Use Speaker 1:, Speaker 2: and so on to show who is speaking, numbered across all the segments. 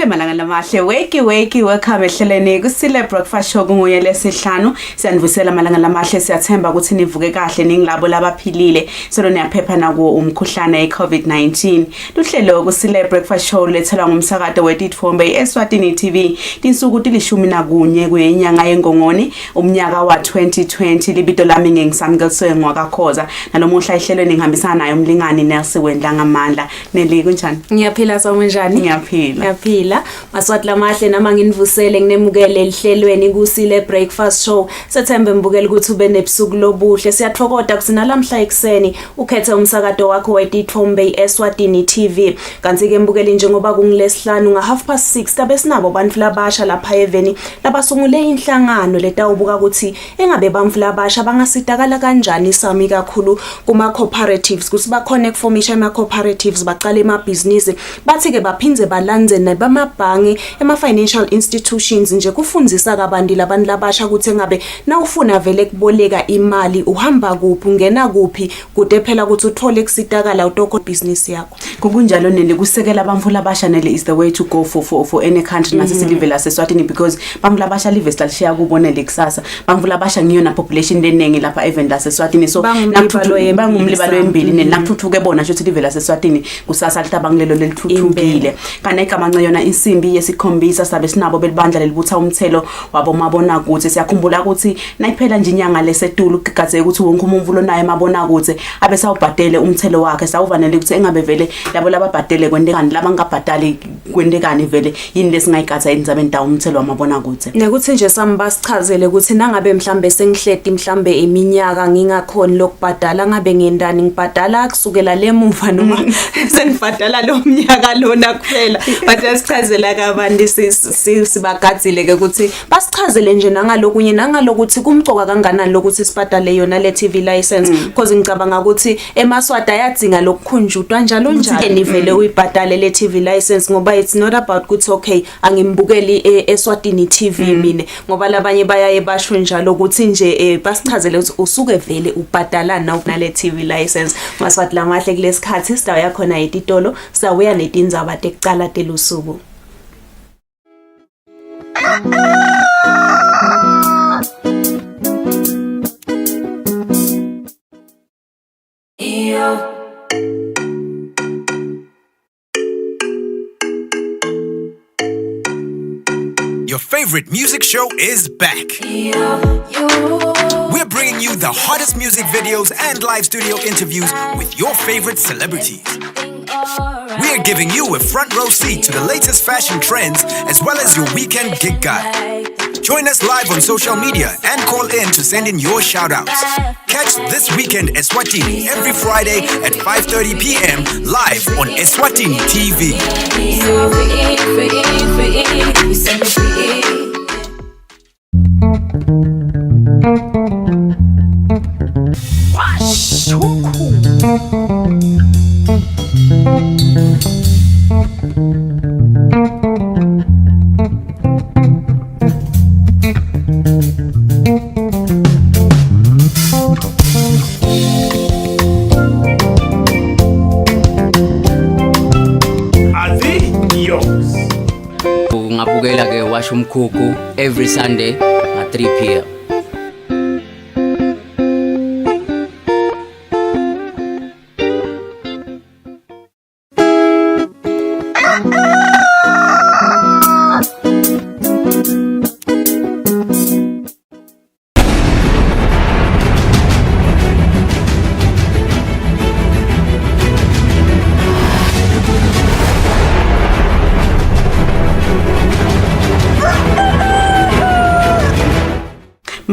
Speaker 1: Hayi malanga lamahle wake welcome ehleleni Kusile breakfast show kunguye lesihlanu siyanivusela malanga lamahle siyathemba ukuthi nivuke kahle ningilabo labaphilile solo niyaphepha naku umkhuhlane eCovid-19 luhlelo Kusile breakfast show lethelwa ngumsakazo weTithombe Eswatini TV tinsuku tilishumi nakunye kuyinyanga yengongoni umnyaka wa 2020 libito lami ngisamkelwe ngwakakhoza nalomuhla ihlelweni ngihambisana naye umlingani Nelson Wendla ngamandla neli kunjani
Speaker 2: Ngiyaphila sawunjani Ngiyaphila maswati lamahle nama nginivusele nginemukele lihlelweni Kusile breakfast show sethembe mbukele ukuthi ube nebusuku lobuhle siyathokoza kusina lamhla ekseni ukhethe umsakazo wakho weTithombe Eswatini TV kanti ke mbukele njengoba kungilesihlanu nga 6:30 tabe sinabo bantu labasha lapha eveni labasungule inhlangano letawubuka ukuthi engabe bamfu labasha bangasidakala kanjani sami kakhulu kuma cooperatives kuthi bakhona ukuformisha ama cooperatives baqala ema business bathi ke baphindze balandze nabamabhange ema financial institutions nje kufundzisa kabantu labantu labasha ukuthi engabe nawufuna vele kuboleka imali uhamba kuphi ungena kuphi kude phela ukuthi uthole kusitakala utoko business yakho
Speaker 1: kunjalo nele kusekela bamfu labasha nele is the way to go for any country nasi silive la seSwatini because bamfu labasha live stalshiya kubona lekusasa bamfu labasha ngiyo na population leningi lapha even la seSwatini so bangumlibalo embili nenakuthuthuke bona shothi live la seSwatini kusasa litabangilelo lelithuthukile kana igama yona insimbi yesikhombisa sabe sinabo belibandla lelibutha umthelo wabo mabona kuthi siyakhumbula ukuthi nayiphela nje inyanga lesetulu kugaze ukuthi wonke umuntu lonayo mabona kuthi abe sawubhadele umthelo wakhe sawuvanele ukuthi engabe vele labo lababhadele kwendekani labangabhadali kwendekani vele yini lesingayigatha enzabe ndawo umthelo wamabona kuthi
Speaker 2: nekuthi nje sami basichazele ukuthi nangabe mhlambe sengihledi mhlambe eminyaka ngingakhoni lokubhadala ngabe ngendani ngibhadala kusukela lemuva noma senibhadala lo mnyaka lona kuphela bathi asichazela kabantu sibagadzile ke ukuthi basichazele nje nangalokunye nangalokuthi kumcoka kanganani lokuthi sibhadale yona le TV license because ngicabanga ukuthi emaswada yadzinga lokukhunjutwa njalo nivele uyibhadale le TV license ngoba it's not about ukuthi okay angimbukeli Eswatini TV mina ngoba labanye bayaye basho njalo ukuthi nje basichazele ukuthi usuke vele ubhadala na le TV license maswati lamahle kulesikhathi sidawa yakhona etitolo sawuya netindzaba tekucala telusuku
Speaker 3: Your favorite music show is back. We're bringing you the hottest music videos and live studio interviews with your favorite celebrities. We're giving you a front row seat to the latest fashion trends as well as your weekend gig guide. Join us live on social media and call in to send in your shout-outs. Catch This Weekend Eswatini every Friday at 5:30 p.m. live on Eswatini TV.
Speaker 4: Ngabukela ke washa umkhukhu every Sunday at 3 p.m.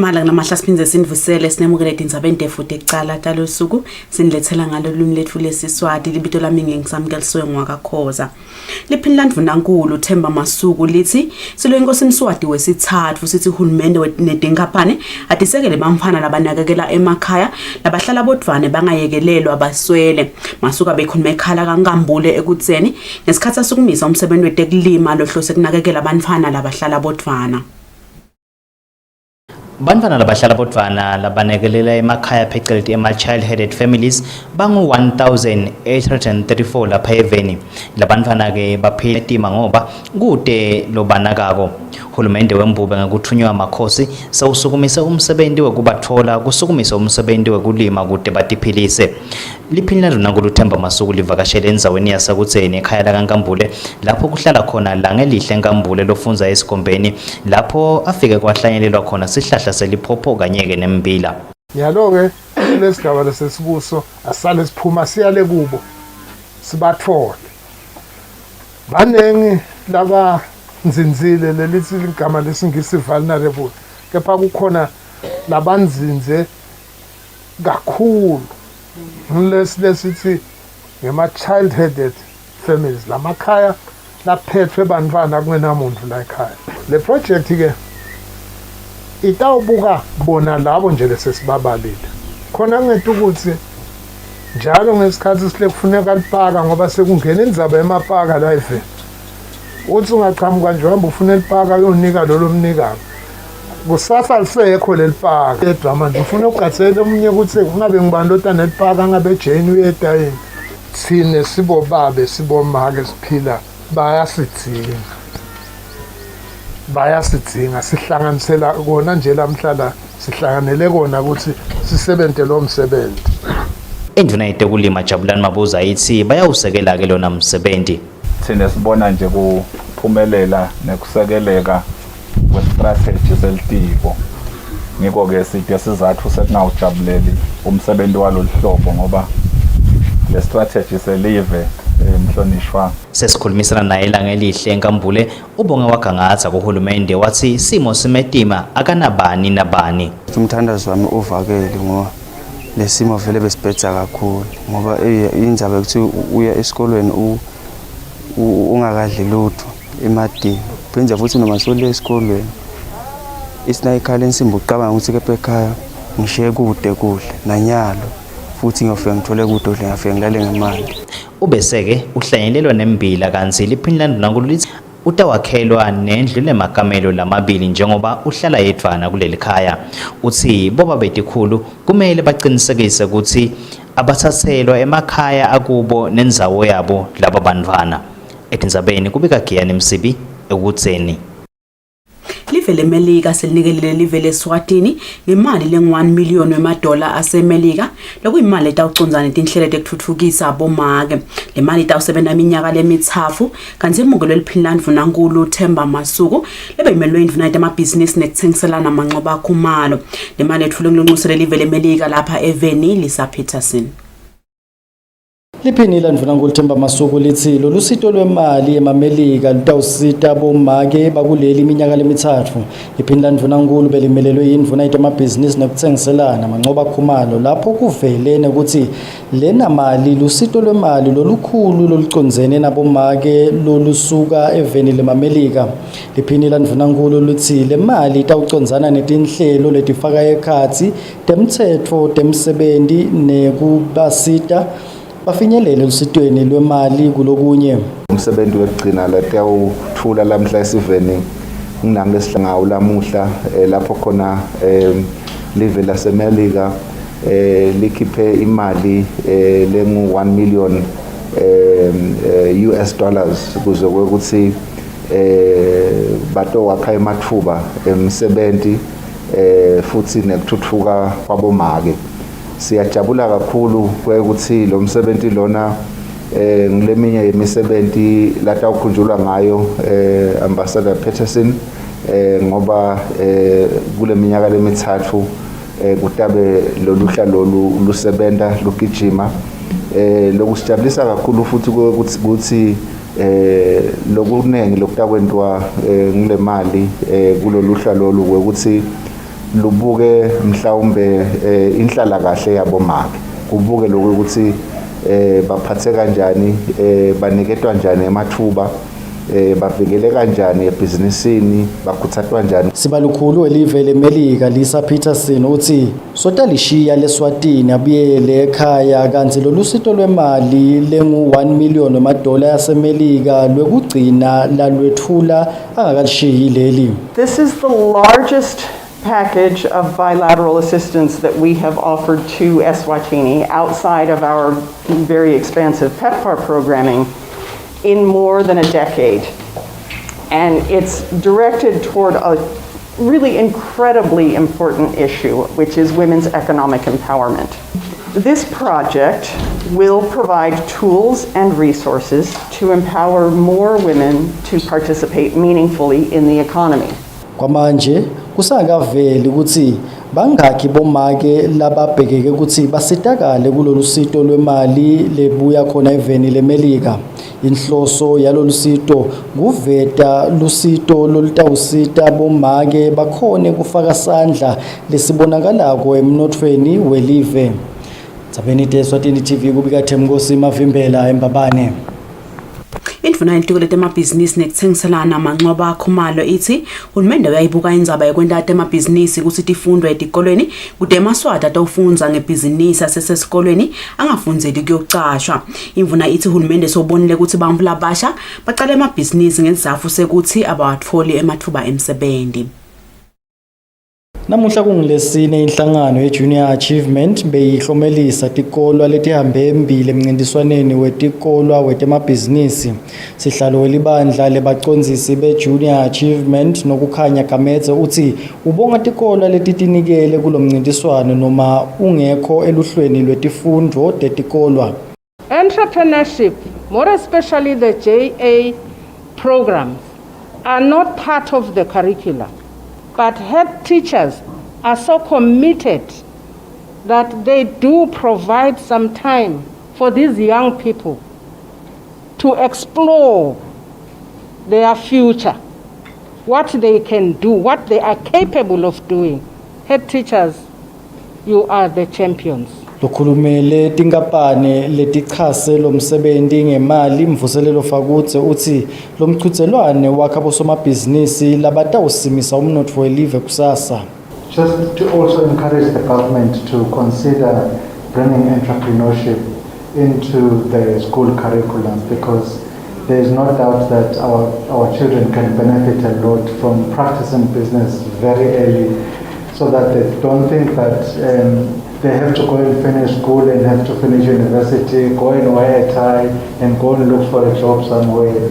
Speaker 1: malanga namahla siphinze sinivusele sinemukele indaba endefude ecala talosuku sinilethela ngalo lumi lethu lesiswati libito lami ngisamkeliswe ngwakakhoza liphindla ndvunankulu Themba Masuku lithi silo inkosi Mswati wesithathu sithi uhulumende nedenkaphane atisekele bamfana labanakekela emakhaya labahlala bodvane bangayekelelwa baswele Masuku bekhuluma ekhala kaNkambule ekutseni ngesikhathi sokumisa umsebenzi wetekulima lohlose kunakekela abantwana labahlala bodvana
Speaker 5: Bantwana labahlala bodwana labanekelela emakhaya phecelezi ema-child-headed families bangu-1834 lapha eveni. Labantwana ke baphila etima ngoba kude lobanakako. Uhulumende wembube ngakuthunywa amakhosi sawusukumise umsebenzi wekubathola kusukumise umsebenzi wekulima kude batiphilise. Liphini laNdvunankhulu uThemba Masuku livakashele endzaweni yasakutseni ekhaya lakaNkambule lapho kuhlala khona Langelihle Nkambule lofundza esigombeni lapho afike kwahlanyelelwa khona sihlahla seliphopho kanye-ke nembila.
Speaker 6: Nyalo-ke lesigaba lesesibuso asale siphuma siyale kubo sibathole. Banengi laba nzinzile lelithi igama lesingisi vulnerable kepha kukhona labanzinze kakhulu lesithi ngema child-headed families lamakhaya laphethwe bantwana kungenamuntu la ekhaya. Le project ke itawubuka bona labo nje lesesibabalile khona ngeke ukuthi njalo ngesikhathi sile kufuneka lipaka ngoba sekungena indzaba emapaka la efe uthi ungaqhamuka nje uhamba ufuna lipaka uyonika lo mnikalo kusasa lisekho lelipaka edrama nje ufuna ukugathela omunye ukuthi ungabe ngibandota nelipaka ngabe Jane uyedayini thine sibobabe sibomake siphila bayasidinga sihlanganisela kona nje lamhlala sihlanganele kona ukuthi sisebente lo msebenzi.
Speaker 5: Indvuna yetekulima Jabulani Mabuza ithi bayawusekela ke lona msebenzi.
Speaker 7: Thina sibona nje kuphumelela nekusekeleka kwestrategy selitiko. Ngiko ke sithi sizathu sekungawujabuleli umsebenzi waloluhlobo ngoba le strategy selive mhlonishwa.
Speaker 5: Sesikhulumisana naye Langelihle Nkambule ubonge wagangatha kuhulumende wathi simo simetima akanabani nabani.
Speaker 8: Umthandazo wami uvakele ngoba lesimo vele besibhetha kakhulu ngoba indzaba ukuthi uya esikolweni ungakadli lutho emadini phinza futhi noma sole esikolweni isinayikhala ensimbi uqabanga ukuthi kepha ekhaya ngishiye kude kudle nanyalo futhi ngiyofika ngithole kude kudle ngiyafika ngilale ngemali.
Speaker 5: Ubeseke uhlanyelelwa nembila kanzi liphini laNdvunankhulu lithi utawakhelwa nendlu lemakamelo lamabili njengoba uhlala yedvwana kuleli khaya. Uthi boba betikhulu kumele baqinisekise ukuthi abathathelwa emakhaya akubo nendzawo yabo laba bantwana. Etindzabeni kubika Giyani Msibi ekutseni.
Speaker 1: Live leMelika selinikelele live leSwatini ngemali lengu-1 million wemadola aseMelika lokuyimali etawucondzana netinhlelo tekutfutfukisa abomake. Le mali itawusebenza iminyaka lemithathu kanti imukelo eliphini laNdvunankhulu uThemba Masuku lebeyimelwe indvuna yamabhizinisi nekuthengiselana amanxeba akhumalo. Le mali ethule ngilonxusele live leMelika lapha eveni Lisa Peterson.
Speaker 9: Liphini laNdvunankhulu uThemba Masuku lithi lolu sito lwemali emaMelika lutawusita abomake bakuleli iminyaka lemithathu. Liphini laNdvunankhulu belimelelwe yindvuna yamabhizinisi nekuthengiselana amanxeba akhumalo lapho kuvelene ukuthi lena mali lusito lwemali lolukhulu lolucondzene nabomake lolusuka eveni lemaMelika. Liphini laNdvunankhulu luthi le mali itawucondzana netinhlelo letifaka ekhatsi temtsetfo temsebenti nekubasita bafinyelele lusitweni lwemali kulokunye.
Speaker 7: Umsebenzi wekugcina latawuthula lamhla esiveni nginangesihlangawu lamuhla lapho khona live laseMelika likhiphe imali lengu-1 million US dollars kuze ukuthi batowakha emathuba emsebenzi futhi nekuthuthuka kwabomake. Siyajabula kakhulu ukuthi lo msebenzi lona ngileminye yemisebenzi latawukhunjulwa ngayo Ambassador Peterson ngoba kule minyaka lemithathu kutabe loluhla lolu lusebenta lugijima lokusijabulisa kakhulu futhi ukuthi lokunengi lokutakwenziwa ngile mali kuloluhla lolu ukuthi lubuke mhlawumbe inhlala kahle yabomake kubuke lokuthi baphathe kanjani baniketwa kanjani emathuba bavikele kanjani ebhizinisini bakuthathwa kanjani.
Speaker 9: Sibalukhulu elive leMelika Lisa Peterson uthi sotalishiya leSwatini abuyele ekhaya kanti lolu sito lwemali lengu-1 million wemadola yaseMelika lwekugcina lalwethula angakalishiyi leli.
Speaker 10: This is the largest package of bilateral assistance that we have offered to Eswatini outside of our very expansive PEPFAR programming in more than a decade. And it's directed toward a really incredibly important issue, which is women's economic empowerment. This project will provide tools and resources to empower more women to participate meaningfully in the economy.
Speaker 9: Kwamanje kusangaveli ukuthi bangakhi bomake lababhekeke ukuthi basitakale kulolu sito lwemali lebuya khona eveni leMelika. Inhloso yalolu sito kuveta lusito lolutawusita bomake bakhone kufaka sandla lesibonakalako emnothweni welive. Sabeni Eswatini TV kubika Themkosi Mavimbela eMbabane.
Speaker 1: Indvuna yentiko letemabhizinisi nekutsengiselana manqoba khumalo ithi uhulumende uyayibuka indzaba yekwenta temabhizinisi kutsi tifundwe etikolweni kude emaswati atawufundza ngebhizinisi asesesikolweni angafundzeli kuyokucashwa. Imvuna ithi uhulumende sobonile kutsi bantfu labasha bacala emabhizinisi ngesizatfu sekuthi abawatfoli ematfuba emsebenti.
Speaker 9: Namuhla kungilesine inhlangano ye-Junior Achievement beyihlomelisa tikolwa letihambe embili emncintiswaneni wetikolwa wetemabhizinisi. Sihlalo welibandla lebacondzisi be-Junior Achievement nokukhanya Gametse uthi ubonga tikolwa letitinikele kulo mncintiswano noma ungekho eluhlweni lwetifundvo tetikolwa.
Speaker 11: Entrepreneurship, more especially the JA programs, are not part of the curriculum. But head teachers are so committed that they do provide some time for these young people to explore their future, what they can do, what they are capable of doing. Head teachers, you are the champions.
Speaker 9: Lokhulumele tinkapane letichase lomsebenzi ngemali mvuselelo fakutse uthi lomchutselwane wakha bosomabhizinisi labatawusimisa umnotfo welive kusasa.
Speaker 12: Just to also encourage the government to consider bringing entrepreneurship into the school curriculum, because there is no doubt that our children can benefit a lot from practicing business very early, so that they don't think that they have to go and finish school and have to finish university, go and wear a tie and go and look for a job somewhere.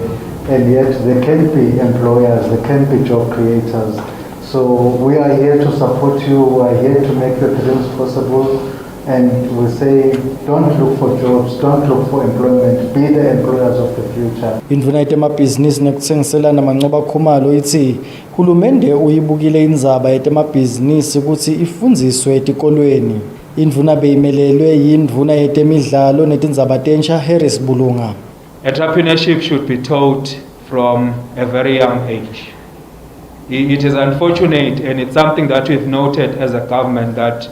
Speaker 12: And yet they can be employers, they can be job creators. So we are here to support you, we are here to make your dreams possible. And we say, don't look for jobs, don't look for employment, be the employers of the future.
Speaker 9: Indvuna yetemabhizinisi nekutsengiselana manqoba khumalo ithi hulumende uyibukile indzaba yetemabhizinisi ukuthi ifundziswe etikolweni. Indvuna beyimelelwe yindvuna yetemidlalo netindzaba tensha Harris Bulunga.
Speaker 13: Entrepreneurship should be taught from a very young age. It is unfortunate, and it's something that we've noted as a government, that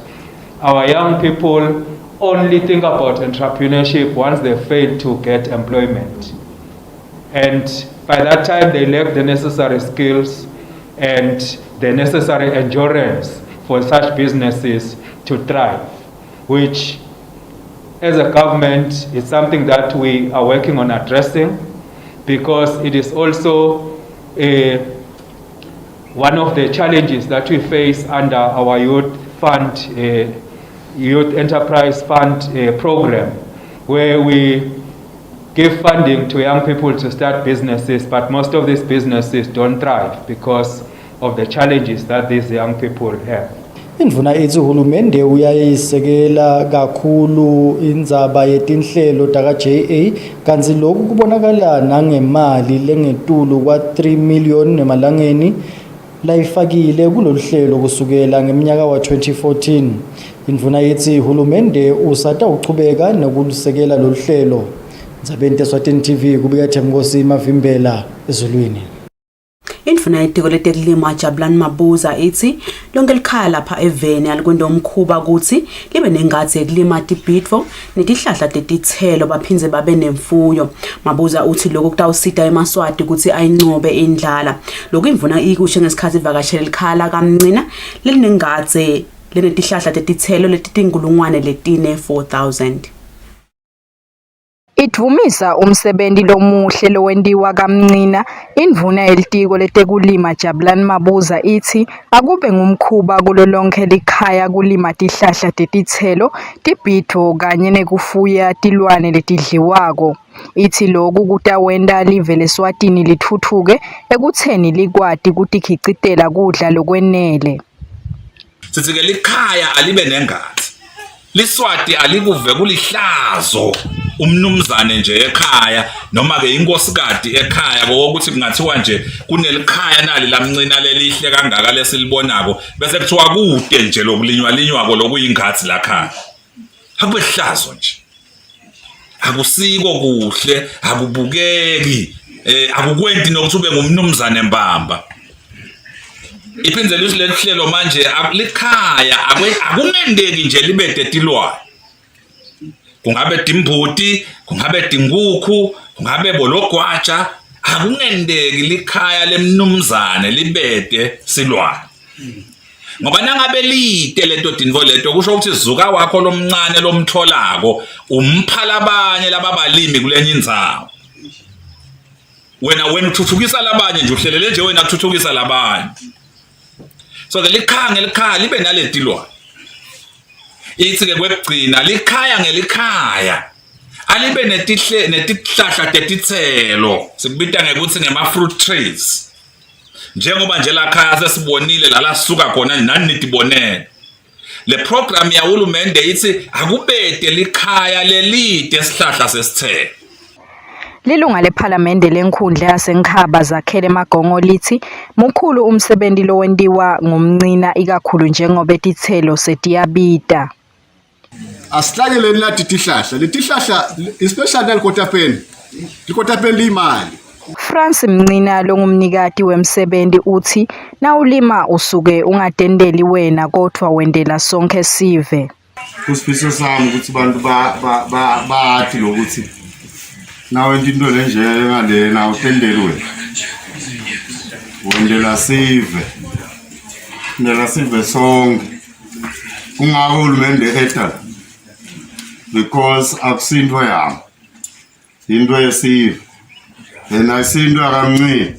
Speaker 13: our young people only think about entrepreneurship once they fail to get employment. And by that time, they lack the necessary skills and the necessary endurance for such businesses to thrive, which as a government is something that we are working on addressing, because it is also one of the challenges that we face under our youth fund, youth enterprise fund program, where we give funding to young people to start businesses, but most of these businesses don't thrive because of the challenges that these young people have.
Speaker 9: Indvuna ithi uhulumende uyayisekela kakhulu indzaba yetinhlelo taka JA, kanti lokhu kubonakala nangemali lengetulu kwa 3 million nemalangeni layifakile kulolu hlelo kusukela ngeminyaka wa 2014. Indvuna ithi uhulumende usatawuchubeka nokulusekela lolu hlelo. Ndzabeni Eswatini TV kubika Themkosi Mavimbela ezulwini.
Speaker 1: Indvuna yetiko letekulima Jabulani Mabuza ithi lonke likhaya lapha eveni alikwenda umkhuba ukuthi libe nengadzi yekulima tibhidvo netihlahla tetithelo baphindze babe nemfuyo. Mabuza uthi lokho kutawusita emaswati ukuthi ayincobe indlala. Lokho imvuna ikusho ngesikhathi ivakashele likhaya kaMncina lelinengadzi lenetihlahla tetithelo letitingulungwane letine 4000.
Speaker 14: Idvumisa umsebenzi lomuhle lowendiwa kaMncina, indvuna yelitiko letekulima Jabulani Mabuza ithi akube ngumkhuba kulo lonke likhaya kulima tihlahla tetitselo, tibhidvo kanye nekufuya tilwane letidliwako. Ithi loku kutawenta live leSwatini litfutfuke ekutseni likwati kutikhicitela kudla lokwenele.
Speaker 15: Sithi ke likhaya alibe nengazi. LiSwati alikuve kulihlazo umnumzane nje ekhaya noma ke inkosikazi ekhaya ngokuthi kungathiwa nje kunelikhaya nali laMncina lelihle kangaka lesilibonako bese kuthiwa kude nje lokulinywa lokuyingazi lakhaya. Akube hlazo nje. Akusiko kuhle, akubukeki, akukwenti nokuthi ube ngumnumzane mbamba. Iphindze lihlelo manje likhaya akungendeki nje libede tilwane. Kungabe timbuti, kungabe tinkukhu, kungabe bologwaja, akungendeki likhaya lemnumzane libede silwane. Ngoba nangabe lite leto tinvo leto kusho ukuthi izuka wakho lomncane lomtholako umphala abanye lababalimi kulenye indzawo. Wena uthuthukisa labanye nje uhlelele nje wena kuthuthukisa labanye. So likhaya libe naletilwane. Ithi ke kwekugcina likhaya ngelikhaya alibe netihlahla tetitselo sikubita ngekuthi ngema-fruit trees. Njengoba nje lakhaya sesibonile la suka khona nani nitibonene. Le program yahulumende ithi akubede likhaya lelide isihlahla sesithelo.
Speaker 14: Lilunga lephalamende lenkhundla yasenkhaba zakhele Magongo lithi mukhulu umsebenzi lowendiwa ngumncina ikakhulu njengoba titselo setiyabita.
Speaker 16: Asihlakeleni lati tihlahla letihlahla especially nalikotapeni limali.
Speaker 14: France Mncina longumnikati wemsebenzi uthi nawulima usuke ungatendeli wena kodwa wendela sonke sive.
Speaker 16: Kusifiso sami ukuthi abantu bathi lokuthi nawe into lenje ngale na utendeli wena. Wendela sive. Wendela sive sonke. Kungako uhulumende etal. Because akusinto yami. Into yesive. Yena ayisinto yakaMncina,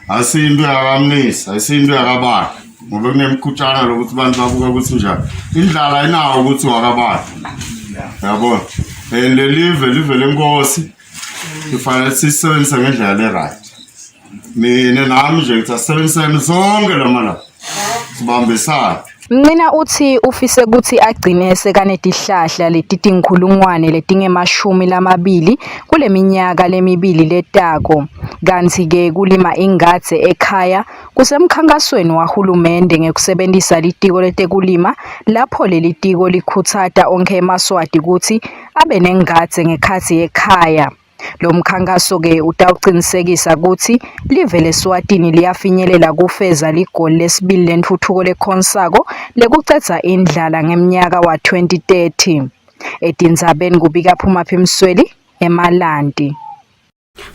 Speaker 16: ayisinto yakaMnisi, ayisinto yakabani. Ngoba kunemkhuthana lokuthi abantu babuka ukuthi njani. Indlala ayinawo ukuthi wakabani. Yabona? Live lenkosi. Kufanele sisebenzise ngendlela le-right. Mina nami nje ngithi asisebenziseni sonke lamala. Sibambisane.
Speaker 14: Mncina uthi ufise ukuthi agcine sekanetihlahla letitinkhulungwane letingemashumi kule minyaka lemibili letako. Kanti ke kulima ingadze ekhaya kusemkhankasweni wahulumende ngekusebenzisa litiko letekulima lapho leli tiko likhutsata onke emaswati ukuthi abe nengadze ngekhathi ekhaya. Lo mkhankaso ke utawuqinisekisa ukuthi live leSwatini liyafinyelela kufeza ligoli lesibili lentuthuko lekhonsako lekucedza indlala ngeminyaka wa 2030. Etindzabeni kubika Phumaphi Msweli eMalandi.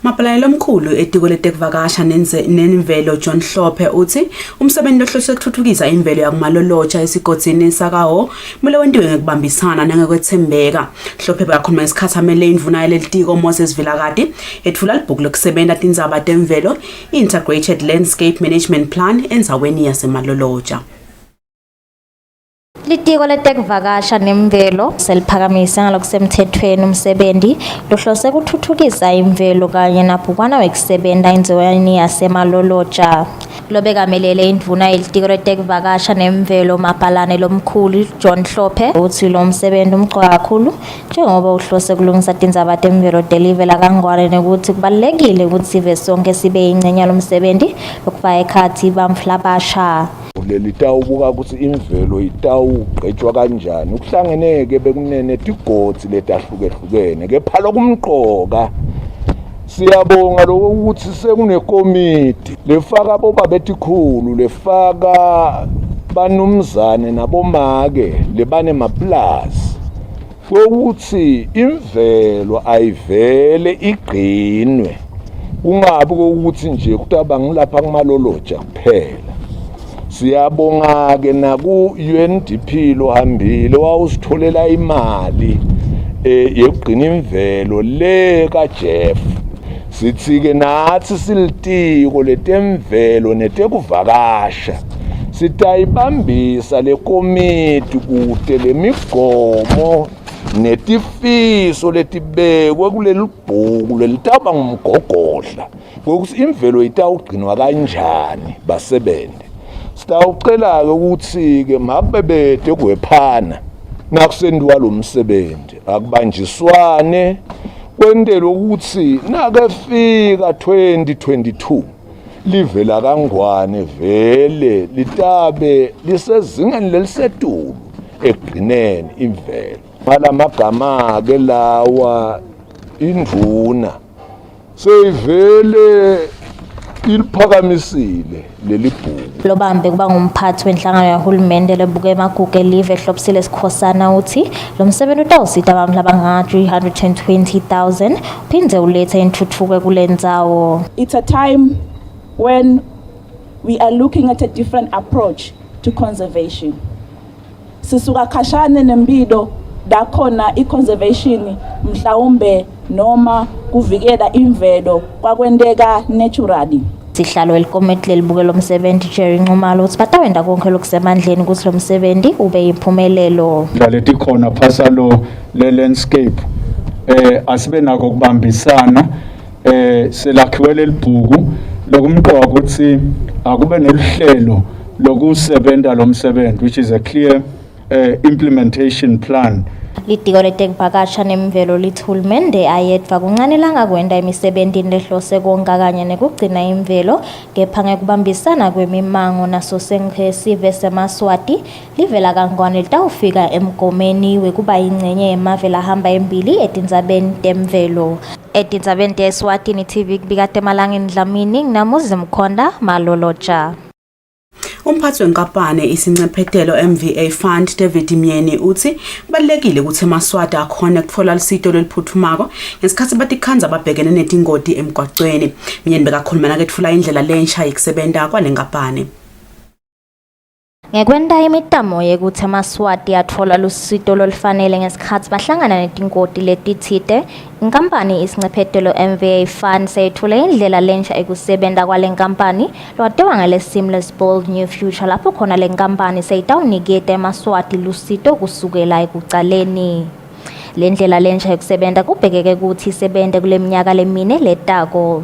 Speaker 1: Mapalani lomkhulu etiko letekuvakasha nemvelo John Hlophe uthi umsebenzi lohlose ukuthuthukisa imvelo yakumalolotsha esigodzini sakaho mele wentiwe ngekubambisana nangekwethembeka. Hlophe bekakhuluma ngesikhathi amele indvuna yelitiko Moses Vilakati ethula libhuku lokusebenta tindzaba temvelo Integrated Landscape Management Plan endzaweni yasemalolotsha.
Speaker 17: Litiko letekuvakasha nemvelo seliphakamisa ngalokusemthethweni umsebenzi lohlose ukuthuthukisa imvelo kanye nabhukwana wekusebenta endaweni yasemalolotsha. Lobekamelele indvuna yelitiko letekuvakasha nemvelo Mapalane lomkhulu John Hlophe uthi lo msebenzi umqoka kakhulu njengoba uhlose kulungisa tindzaba temvelo delive lakangwane nekuthi kubalekile ukuthi sive sonke sibe ingcenye lomsebenzi lokufaka ekhathi bantfu labasha.
Speaker 18: Lelitawubuka ukuthi imvelo itawugqetshwa kanjani ukuhlangeneke bekunene tigotsi letahlukehlukene kepha lokumqoka siyabonga lokuthi sekunekomiti lefaka bobabetikhulu lefaka banumzane nabomake lebane maplasi ukuthi imvelo ayivele igcinwe kungabi ukuthi nje kutaba ngilapha kumalolotsha kuphela. Siyabonga ke naku UNDP lohambile wawusitholela imali yekugcina imvelo le kaJeff. Sithi ke nathi silitiko letemvelo netekuvakasha sitayibambisa le komiti kude lemigomo netifiso letibekwe kuleli bhuku lelitaba ngumgogodla ukuthi imvelo itawugcinwa kanjani basebente. Sitawucela ke ukuthi ke makubebede kwephana nakusendiwa lo msebenzi akubanjiswane kwendele ukuthi nakefika 2022 livela kangwane vele litabe lisezingeni lelisetulu ekugcineni imvelo. Ngalamagama ke lawa induna seyivele iliphakamisile leli bhuku.
Speaker 17: Lobambe kuba ngumphathi wenhlangano yahulumende lebuke emagugu elive ehlobisile Sikhosana uthi lo msebenzi utawusita abantu labanga 320,000 uphinde ulethe intuthuko kule ndzawo.
Speaker 19: It's a time when we are looking at a different approach to conservation. Sisuka khashane nembido dakhona i-conservation mhlawumbe noma kuvikela imvelo kwakwenteka naturally.
Speaker 17: Sihlalo welikomiti lelibuke lo msebenzi Jerry Nxumalo uthi batawenda konke lokusemandleni ukuthi lo msebenzi ube yimpumelelo.
Speaker 20: Lalethi khona phasalo le landscape asibe nako ukubambisana selakhiwe lelibhuku lokumqoka ukuthi akube nelihlelo lokusebenza lo msebenzi which is a clear implementation plan.
Speaker 17: Litiko letekuvakasha nemvelo lithulumende ayedva kuncane langakwenda emisebenzini lehlose konga kanye nekugcina imvelo kepha ngekubambisana kwemimango naso sive seMaswati livela kangwane litawufika emgomeni wekuba ingcenye yemave lahamba embili etindzabeni temvelo. Etindzabeni te-Eswatini TV kubikade Emalangeni Dlamini nginamuzi Mkhonda Maloloja.
Speaker 1: Umphathi wenkampani isincephethelo MVA Fund David Myeni uthi kubalekile ukuthi eMaswati akhona ukuthola lisito leliphuthumako ngesikhathi batikhanza babhekene netingoti emgwaqweni. Myeni bekakhuluma naketfula indlela lensha yokusebenza kwalenkampani.
Speaker 17: Ngekwenta imitamo yekuthi eMaswati atfola lusito lolufanele ngesikhathi bahlangana netingoti letithite, inkampani isincephethelo MVA Fund seyithule indlela lensha ekusebenza kwalenkampani lwatewa ngale Seamless Bold New Future lapho khona lenkampani seyitawuniketa eMaswati lusito kusukela ekucaleni. Le ndlela lensha yokusebenza kubhekeke ukuthi isebenze kule minyaka lemine letako.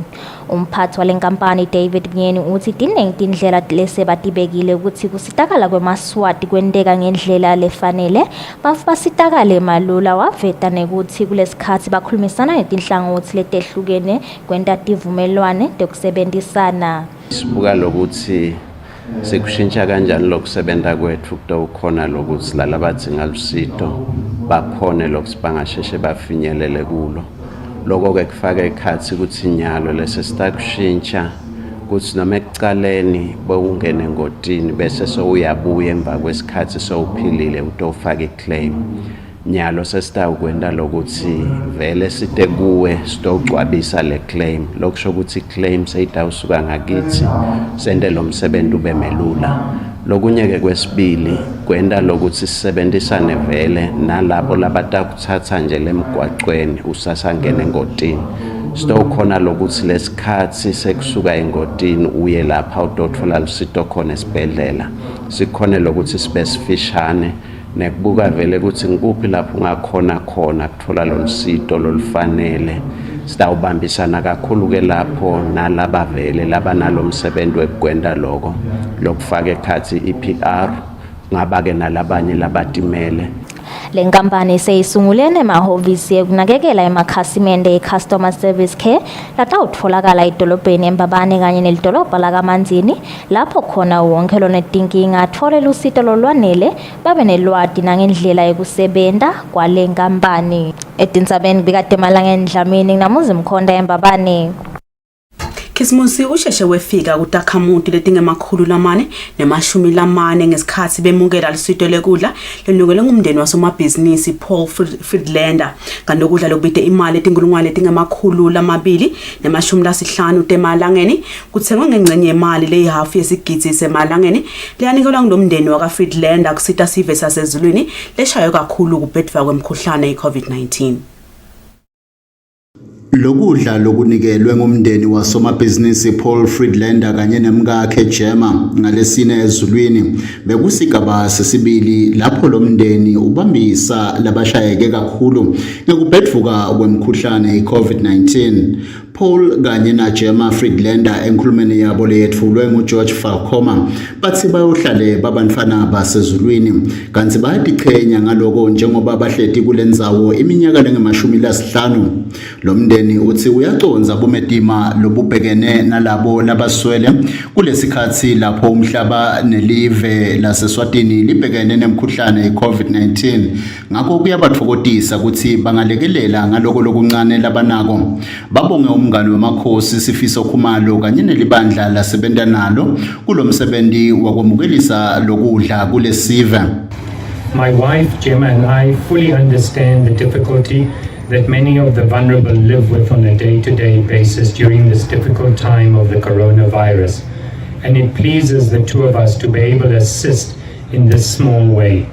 Speaker 17: Umphathi walenkampani David Myeni uthi tiningi indlela lesebatibekile ukuthi kusitakala kweMaswati kwenteka ngendlela lefanele basitakale malula waveta nekuthi kulesikhathi bakhulumisana netinhlangothi letehlukene kwenta tivumelwane tekusebenzisana.
Speaker 21: Sibuka lokuthi sekushintsha kanjani lokusebenza kwethu kutawukhona lokuthi lalabadzinga lusito bakhone lokusibangasheshe bafinyelele kulo. Lokho ke kufaka ekhathi ukuthi nyalo lesesitakushintsha ukuthi noma ekucaleni bowungene engotini bese sowuyabuya emva kwesikhathi sowuphilile utofaka iclaim. Nyalo sesitawukwenda lokuthi vele site kuwe sitogcwabisa le claim lokusho ukuthi claim seyitawusuka ngakithi sende lo msebenzi ube melula. Lokunye ke kwesibili kwenda lokuthi sisebenzisane vele nalabo labatakuthatha nje lemgwaqweni usasangena engotini. Sitawukhona lokuthi lesikhathi sekusuka engotini uye lapha utothola lusito khona esibhedlela sikhone lokuthi sibe sifishane nekubuka vele ukuthi ngikuphi lapho ungakhona khona kuthola lo lusito lolufanele. Sitawubambisana kakhulu ke lapho nalaba vele laba nalo msebenzi wekwenda lokho lokufaka ekhathi iPR ngaba ke nalabanye labatimele.
Speaker 17: Le nkampani seyisungulene emahhovisi ekunakekela emakhasimende e-customer service care latawutfolakala edolobheni eMbabane kanye nelidolobha lakaManzini lapho khona wonke lonetinkinga athole lusito lolwanele babe nelwati nangendlela yokusebenza kwale nkampani. Etindzabeni kubikade Emalangeni Dlamini nginamuzi Mkhonda eMbabane.
Speaker 1: Khisimusi usheshe wefika kutakhamuti letingemakhulu lamane nemashumi lamane ngesikhathi bemukela lisito lekudla lenukelwe ngumndeni wasomabhizinisi Paul Friedlander kanti ukudla lokubite imali etinkulungwane letingemakhulu lamabili nemashumi lasihlanu temalangeni kuthengwe ngengcenye yemali leyihafu yesigidzi semalangeni leyanikelwa ngilomndeni waka Friedlander kusita sive sasezulwini leshayo kakhulu kubhedva kwemkhuhlane i-COVID-19.
Speaker 2: Lokudla lokunikelwe ngumndeni wasomabhizinisi Paul Friedlander kanye nemkakhe Gemma ngalesine ezulwini bekusigaba sesibili lapho lo mndeni ubambisa labashayeke kakhulu ngekubhedvuka kwemkhuhlane i-COVID-19. Paul kanye na Gemma Friedlander enkhulumeni yabo leyethulwe nguGeorge Falcoma bathi bayohlale babantwana basezulwini kanti bayatiqhenya ngaloko njengoba bahleti kulendzawo iminyaka lengemashumi lasihlanu. Lo mndeni uthi uyaconza bomedima lobubhekene nalabo labaswele kulesikhathi lapho umhlaba nelive laseswatini libhekene nemkhuhlane i-COVID-19 ngakho kuyabathokozisa ukuthi bangalekelela ngaloko lokuncane labanako babonge umngane wemakhosi Sifiso Khumalo kanye nelibandla lasebenta nalo kulomsebenzi wakwamukelisa lokudla kulesive.
Speaker 22: My wife Gemma and I fully understand the difficulty that many of the vulnerable live with on a day-to-day basis during this difficult time of the coronavirus, and it pleases the two of us to be able to assist in this small way.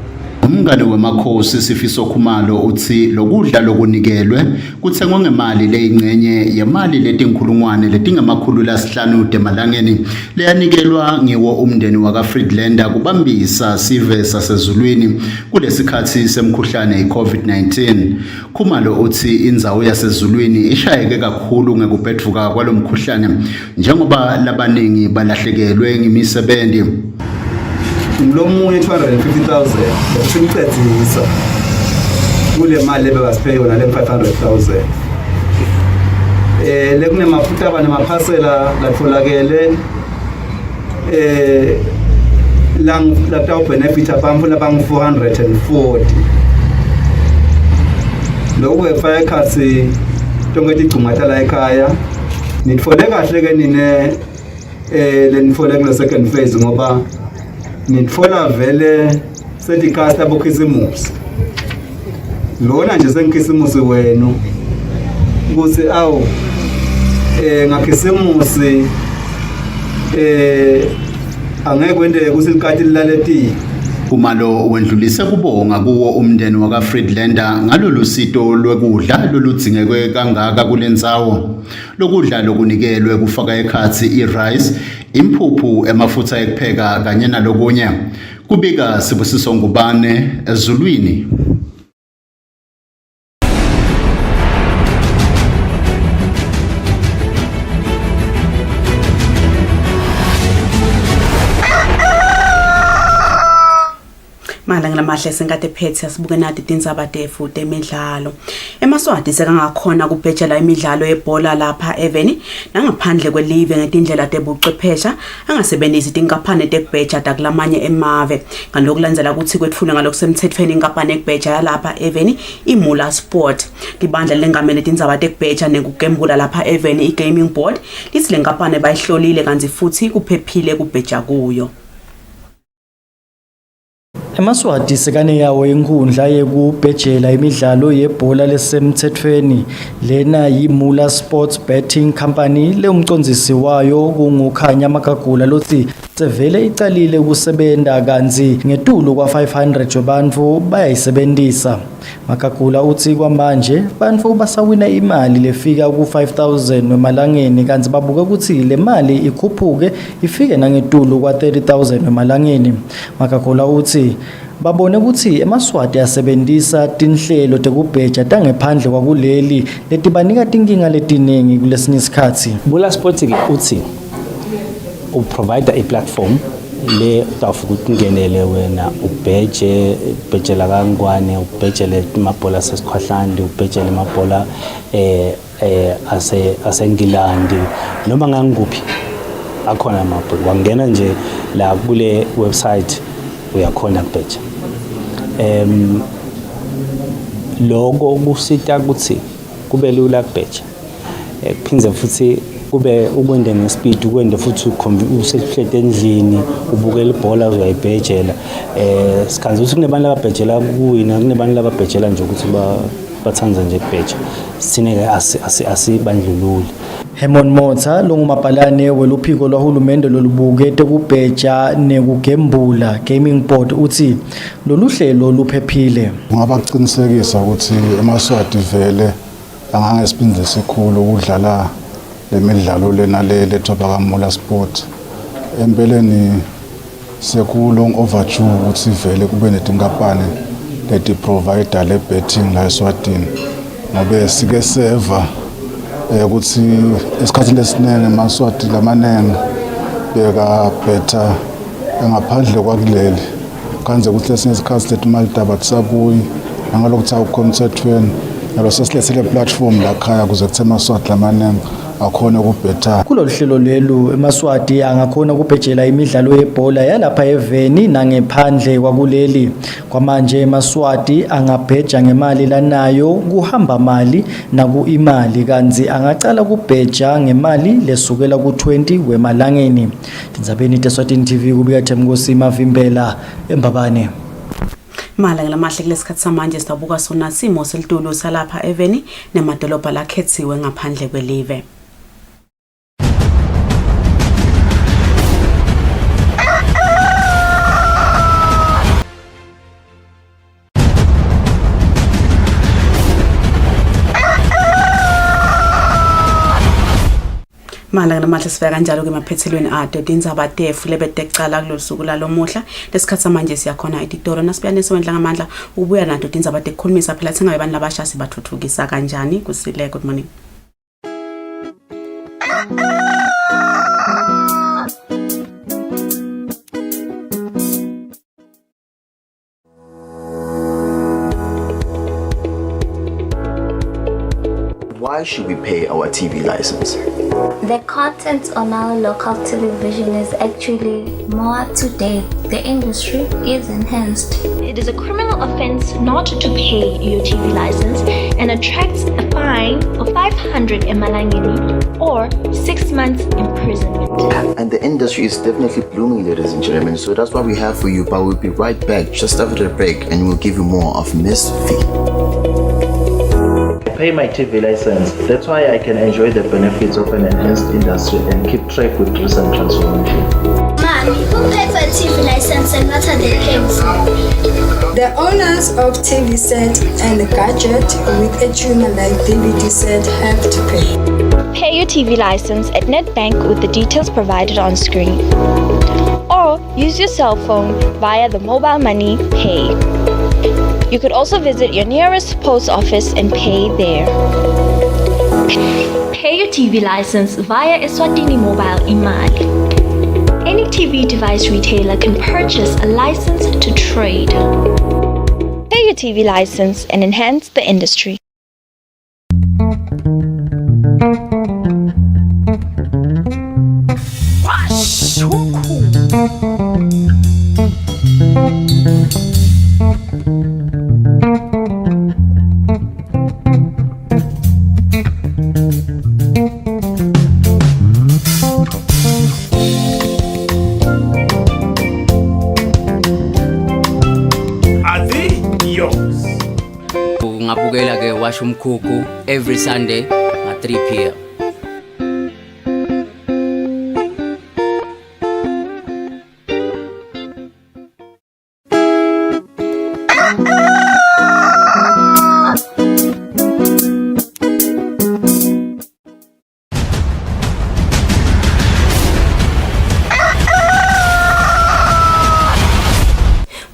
Speaker 2: Umngane wemakhosi Sifiso Khumalo uthi lokudla lokunikelwe kuthengwe ngemali leyingcenye yemali letinkulungwane letingamakhulu lasihlanu temalangeni leyanikelwa ngiwo umndeni waka Friedlander kubambisa sive sasezulwini kulesikhathi semkhuhlane i-COVID-19. Khumalo uthi indzawo yasezulwini ishayeke kakhulu ngekubhedvuka kwalomkhuhlane njengoba labaningi balahlekelwe ngimisebenzi.
Speaker 23: Lomunye 250,000 simcedzisa kule mali lebasiphe yona le 500,000 lekune mafutha abane maphasela latfolakele la benefit abantu labangu 440 lokho efaya khathi tonke tigcumata la ekhaya nitfole kahle ke nine lenitfole kule second phase ngoba nitfola vele sedikasta bokhisimusi lona nje senkhisimusi wenu ukuthi awu ngakhisimusi angeke kwendeke kusilikati lilaleti.
Speaker 2: Khumalo wendlulise kubonga kuwo umndeni waka Friedlander ngalolu sito lwekudla loludzingekwe kangaka kulendzawo. Lokudla lokunikelwe kufaka ekhatsi i-rice, impuphu, emafutha ekupheka kanye nalokunye. Kubika Sibusiso Ngubane ezulwini.
Speaker 1: Malanga lamahle sengade phethe asibuke nathi tindzaba tefu temidlalo. EmaSwati sekangakhona kubhejela imidlalo yebhola lapha Eveni nangaphandle kwelive ngetindlela tebuchwephesha angasebenzisi tinkampani tekubheja takulamanye emave. Ngalokulandzela ukuthi kwetfule ngalokusemthethweni inkampani ekubheja lapha Eveni iMula Sport. Libandla lengamele tindzaba tekubheja nekugembula lapha Eveni iGaming Board lithi le nkampani bayihlolile kanti futhi kuphephile kubheja kuyo.
Speaker 9: EmaSwati sekane yawo inkundla yekubhejela imidlalo yebhola lesemthethweni lena yiMula Sports Betting Company leumcondzisi wayo kungukhanya Magagula lothi sevele icalile kusebenta kanzi ngetulu kwa 500 webantfu bayayisebentisa. Magagula uthi kwamanje bantfu basawina imali lefika ku 5,000 wemalangeni kanzi babuka ukuthi le mali ikhuphuke ifike nangetulu kwa 30,000 wemalangeni. Magagula uthi babone ukuthi emaswati asebenzisa tinhlelo tekubheja tangephandle kwakuleli letibanika tinkinga letiningi kulesinye isikhathi.
Speaker 24: Mula Sports ke uthi uprovide a platform le utawufuka ukungenele wena ubhejela kangwane ubhejele imabhola sesikhwahlandi ubhejele imabhola asengilandi noma nganguphi akhona amabhola wangena nje la kule website uyakhona kubheja. Logo kusita ukuthi kube lula kubheja. Kuphindze futhi kube ukwende ngespeed ukwende futhi usehlete endlini ubukela ibhola uyayibhejela sikhanze ukuthi kunebantu ababhejela kuwina kunebantu ababhejela nje ukuthi bathanza nje kubheja sine asibandlululi.
Speaker 9: Herman Motha longumabhalane weluphiko lwahulumende lolubukete kubheja nekugembula gaming board uthi lolu hlelo luphephile.
Speaker 3: Ungabaqinisekisa ukuthi eMaswati vele angangesiphinze esikhulu ukudlala lemidlalo lena lethwa bakamula sport. Empeleni sekulong overdue ukuthi vele kube netinkampani leti provider le betting la Eswatini ngobe sike seva ukuthi esikhathini lesinene eMaswati lamanenge beka betha ngaphandle kwakuleli kanze ukuthi lesinye isikhathi lethi imali daba tisabuyi ngalokutha ukomthethweni nalo sesilethele platform la khaya kuze kuthe eMaswati lamanenge akhona ukubhetha.
Speaker 9: Kulolu hlelo lelu eMaswati angakhona ukubhejela imidlalo yebhola yalapha eveni nangephandle kwakuleli. Kwamanje eMaswati angabheja ngemali lanayo kuhamba mali naku imali kanzi angacala kubheja ngemali lesukela ku20 wemalangeni. Tindzabeni teSwatini TV kubika Themkosi Mavimbela eMbabane.
Speaker 1: Malanga lamahle kulesikhathi samanje sidabuka sona simo selitulo salapha eveni nemadolobha lakhethiwe ngaphandle kwelive. Malanga namahle sifika kanjalo ke maphethelweni indzaba tefu lebetecala kulolu suku lalomuhla lesikhathi samanje siyakhona editoro nasibiyane sewendla ngamandla ubuya nato indzaba tekukhulumisa phela thengabe abantu labasha sibathuthukisa kanjani Kusile. Good morning.
Speaker 4: Why should we pay our TV license?
Speaker 6: The content on our local television is actually more up to date. The industry is enhanced.
Speaker 8: It is a criminal offense not to pay your TV license and attracts a fine of 500 emalangeni or 6 months imprisonment.
Speaker 4: And the industry is definitely blooming, ladies and gentlemen. So that's what we have for you. But we'll be right back just after the break and we'll give you more of Miss V.
Speaker 25: Pay my TV license. That's why I can enjoy the benefits of an enhanced industry and keep track with recent transformation.
Speaker 6: Mommy, who pays for a TV license and what are they paying for?
Speaker 26: The owners of TV set and the gadget with a tuner like DVD set have to pay.
Speaker 8: Pay your TV license at NetBank with the details provided on screen. Or use your cell phone via the mobile money pay. You could also visit your nearest post office and pay there. Pay your TV license via Eswatini Mobile Imali. Any TV device retailer can purchase a license to trade. Pay your TV license and enhance the industry.
Speaker 27: Ngabukela ke wash umkhukhu every Sunday at 3 p.m.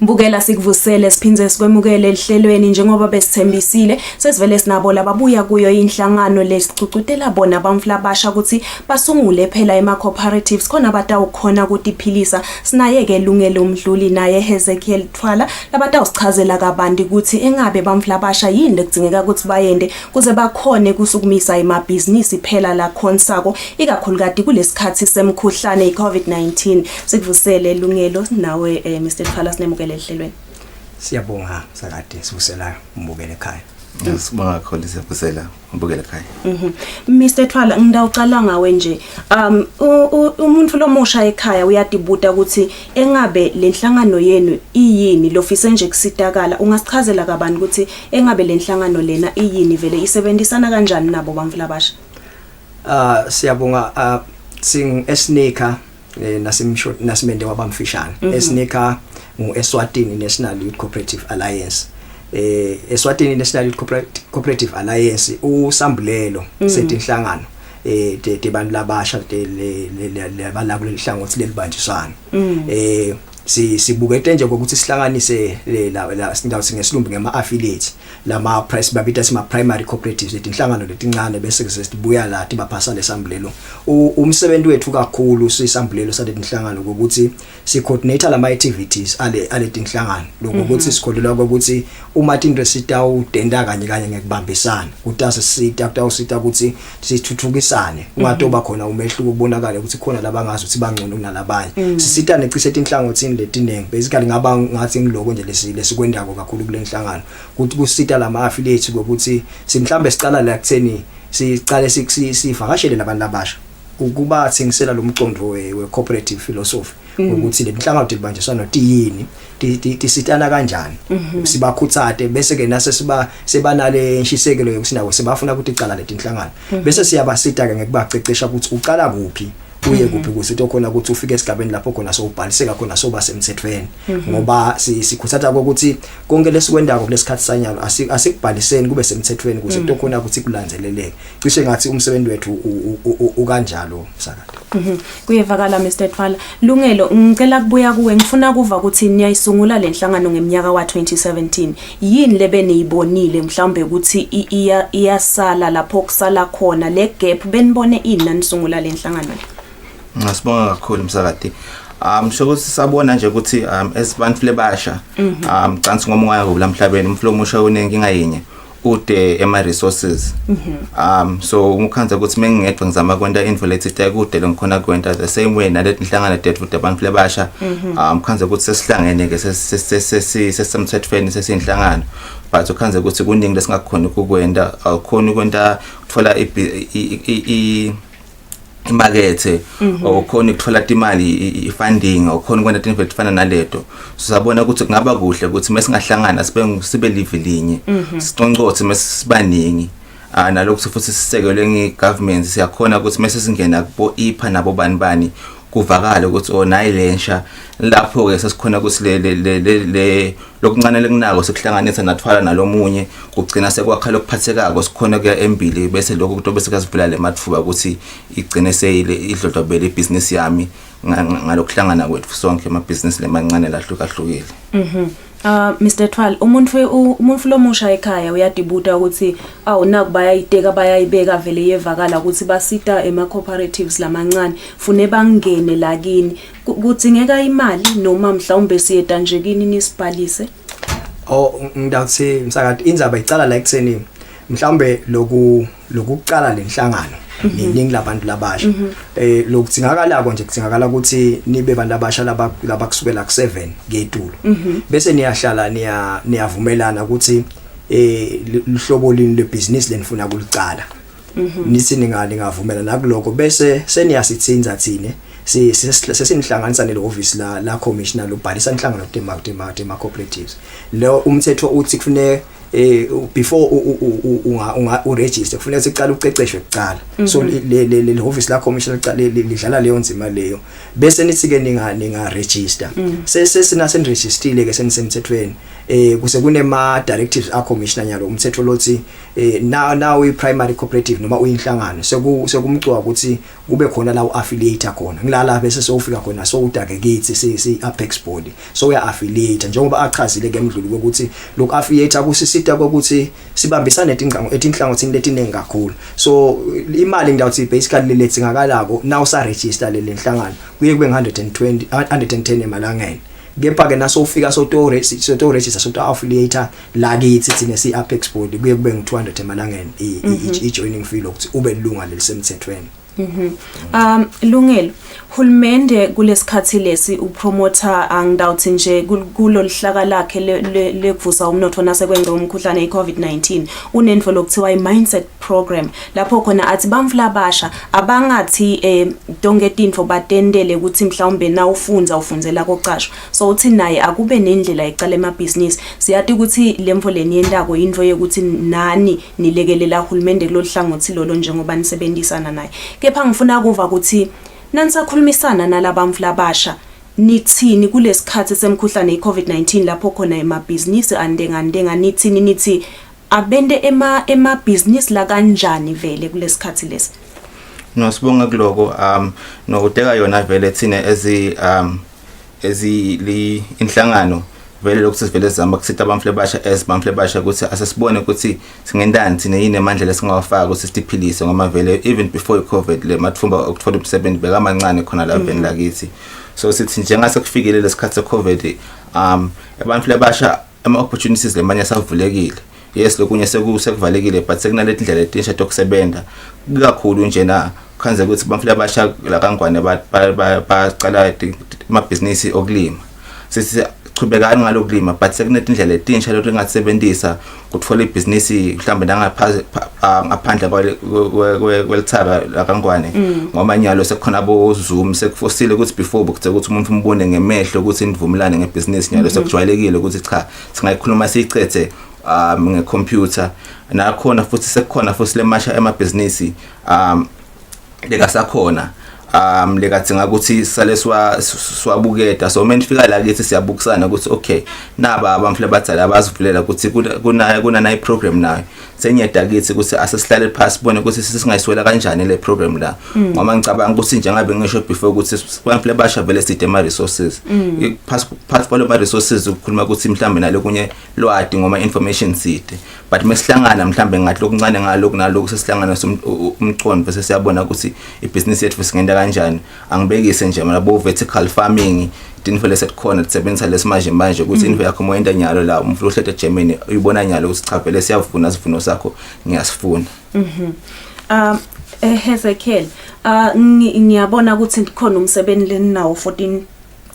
Speaker 1: Mbukela sikuvusele siphinze sikwemukele ehlelweni njengoba besithembisile sesivele sinabo lababuya kuyo inhlangano lesicucutela bona abamfla basha ukuthi basungule phela ema cooperatives khona batawukhona ukuthi iphilisa sinayeke lungelo umdluli naye Hezekiel Thwala labatawusichazela kabandi ukuthi engabe bamfla basha yini ekudingeka ukuthi bayende kuze bakhone kusukumisa emabhizinisi phela la khonsako ikakhulukati kulesikhathi semkhuhlane iCovid-19 sikuvusele lungelo nawe Mr Thwala sinemukele ehlelweni.
Speaker 28: Siyabonga sakade sivusela umbukele ekhaya.
Speaker 5: Sibonga kakhulu Kusile ngibukele ekhaya.
Speaker 7: Mr. Thwala ngidawucala ngawe nje umuntu lomusha ekhaya uyadibuta ukuthi engabe lenhlangano yenu iyini lofise nje kusitakala ungasichazela kabani ukuthi engabe lenhlangano lena iyini vele isebenzisana kanjani nabo bamvula basha?
Speaker 10: Siyabonga sing esnika nasimende wabamfishane esnika Eswatini National Youth Cooperative Alliance. Eswatini National Youth Cooperative Alliance usambulelo setinhlangano debantu labasha balakule lihlangothi lelibanjiswana. Sibukete nje ukuthi sihlanganise la sindathi ngesilumbi ngema affiliates lama price babita sima primary cooperatives letinhlangano letincane bese sesibuya la tibaphasa lesambulelo. Umsebenzi wethu kakhulu sisambulelo salenhlangano ukuthi si coordinate lama activities ale tinhlangano lokuthi sikholelwa ukuthi uma tinresita udenda kanye ngekubambisana utasisita kutawusita ukuthi sithuthukisane ungatoba khona umehluko ubonakala ukuthi khona labangazi ukuthi bangcono kunalabanye sisita necishe tinhlangothi letinenge basically ngaba ngathi ngiloko nje lesikwendako kakhulu kulenhlangano ukuthi kusita lama affiliates ukuthi simhlambe sicala la kutheni sicale sivakashele labantu abasha ukuba thengisela lo mcondo we cooperative philosophy ukuthi lenhlangano libanjiswana tiyini tisitana kanjani sibakhutsate bese ke nase sebanale nshisekelo yokusinawo sebafuna ukuthi icala letinhlangano bese siyabasita ke ngekubacecesha ukuthi uqala kuphi uye kuphi ukuthi tokhona ukuthi ufike esigabeni lapho khona sobhaliseka khona soba semthethweni ngoba sikhuthatha ukuthi konke lesikwendako kulesikhathi sanyalo asikubhaliseni kube semthethweni ukuthi tokhona ukuthi kulandzeleleke cishe ngathi umsebenzi wethu ukanjalo msakade.
Speaker 7: Kuyevakala Mr. Thwala Lungelo ngicela kubuya kuwe ngifuna kuva ukuthi niyayisungula lenhlangano ngeminyaka wa 2017 yini lebeniyibonile mhlawumbe ukuthi iyasala lapho kusala khona le gap benibone ini nanisungula lenhlangano?
Speaker 5: Ngasibonga kakhulu msakade. Shokuthi sabona nje ukuthi esibantu lebasha cansi ngomoya kulamhlabeni umflo omusha unenkinga yinye ude ema resources. So umkhanza ukuthi mengingedwa ngizama kwenta inflated kude lengikhona kwenta the same way naleti inhlangano dethu abantu lebasha umkhanza ukuthi sesihlangene ke sesemthethweni sesinhlangano but ukhanza ukuthi kuningi lesingakhona ukukwenda awukhona ukwenta uthola imakethe okhona ukuthola imali ifunding okhona kwenta into efana naleto sizabona ukuthi kungaba kuhle ukuthi mesingahlangana sibe live linye siconcothe mesibaningi nalokho futhi sisekelwe ngegovernment siyakhona ukuthi mase singena kubo ipha nabo bani kuvakala ukuthi nayi lensha lapho ke sesikhona ukuthi le lokuncane lekunako sekuhlanganisa nathwala nalomunye kugcina sekwakha lokuphathekako sikhona kuya embili bese lokho kuto bese kazivula le mathuba ukuthi igcine seyile idlodobele ibusiness yami ngalokuhlangana kwethu sonke ama business lemancane lahlukahlukile.
Speaker 7: Mr. Thwala umuntu lomusha ekhaya uyadibuta ukuthi naku bayayiteka bayayibeka vele yevakala ukuthi basita ema cooperatives lamancane fune bangene lakini kudzingeka imali noma mhlawumbe siyeta nje kini nisibhalise?
Speaker 10: Ngidathi msakade indzaba icala la ekutheni mhlawumbe lokuqala lenhlangano niningi labantu labasha lokudzingakala nje kudzingakala ukuthi nibe bantu abasha labakusukela ku7 ngetulo bese niyahlala niyavumelana ukuthi lihlobo lini lebusiness lenifuna kulicala nithi ningavumela nakuloko bese seniyasithinza thine sesinihlanganisa nele office la commissioner lobhalisa inhlangano tema cooperatives lo umthetho uthi kufanele before register kufanele sicala uceceshwe kuqala so le office la commissioner lidlala leyo nzima leyo bese nithi ke ninga register sesina senregistrele ke senisemthethweni kuse kunema directives a commissioner nyalo umthetho lothi now we primary cooperative noma uyinhlangano sekumcwa ukuthi kube khona la uaffiliate khona ngilala bese sofika khona so udake kithi si apex body so uya affiliate njengoba achazile ke emdluli ukuthi lokhu affiliate akusisita ukuthi sibambisane etinhlangothini letinengi kakhulu so imali ngidawuthi basically letsingakalako now sa register le nhlangano kuye kube 110 emalangeni kepha ke naso ufika soto register soto affiliate la kithi thina si apex body kuye kube ngu200 emalangeni i joining fee lokuthi ube lunga lelisemthethweni.
Speaker 7: Lungelo Hulumende kulesikhathi lesi upromota angidawuthi nje kulolihlaka lakhe lekuvusa umnotho nasekwenza umkhuhlane iCovid-19 unenfo lokuthiwa i-mindset program lapho khona athi bamvula abasha abangathi don't get info batendele ukuthi mhlawumbe na ufundzela koqashwa so uthi naye akube nendlela ecala emabhizinisi siyathi ukuthi lemfo leni yendako into yokuthi nani nilekelela hulumende kulolihlangothi lolo njengoba nisebenzisana naye kepha ngifuna kuva ukuthi nansakhulumisana nalabamvula abasha nithini kulesikhathi semkhuhlane iCovid-19 lapho khona emabhizinisi andenga nithi abende emabhizinisi la kanjani vele kulesikhathi lesi
Speaker 5: Nosibonga kuloko nokuteka yona vele thina ezili inhlangano vele lokhu sivele zama kusitha abamfle basha bamfle basha ukuthi asesibone ukuthi singendani thina yini amandla esingawafaka ukuthi siphilise ngoma vele even before iCovid le mathumba okuthola umsebenzi bekamancane khona la veni lakithi so sithi njengase kufikele lesikhathi seCovid abamfle basha ama opportunities lemanye savulekile yes lokunye sekuvalekile but sekunaleti ndlela etisha tokusebenza kakhulu nje na khanze ukuthi bamfle basha la kangwane baqala amabhizinisi okulima sithi qhubekani ngalokulima but sekuneti ndlela etisha lokho engasebenzisa ukuthola ibusiness mhlambe ngaphandle kwelithaba la kangwane ngoba nyalo sekukhona abo Zoom sekufosile ukuthi before ukuthi umuntu umbone ngemehlo ukuthi nivumelane ngebusiness nyalo sekujwayelekile ukuthi cha singayikhuluma siyicethe ngecomputer nakhona futhi sekukhona futhi lemasha emabhizinisi lekasakhona lekathinga ukuthi sale swabuketa so menifika la kithi siyabukisana ukuthi okay naba abamfle badala abazivulela ukuthi kuna nayi program nayo senyeda kithi ukuthi asesihlale phansi bone ukuthi sisingayiswela kanjani le program la ngoba ngicabanga ukuthi njengabe ngisho before ukuthi abamfle basha vele sidde ama resources part follow ama resources ukukhuluma ukuthi mhlambe nalokunye lwadi ngoma information side but mesihlangana mhlambe ngathi lokuncane ngalokho nalokho sesihlangana umcondo bese siyabona ukuthi ibusiness yethu singenda kanjani angibekise nje labo vertical farming dinfele setkhona tsebenzisa lesimanje manje ukuthi indlu yakho moyenda nyalo la umfulu ohlete eGermany uyibona nyalo ukuthi cha vele siyavuna sivuno sakho ngiyasifuna
Speaker 7: Hezekiel ngiyabona ukuthi khona umsebenzi lenawo 14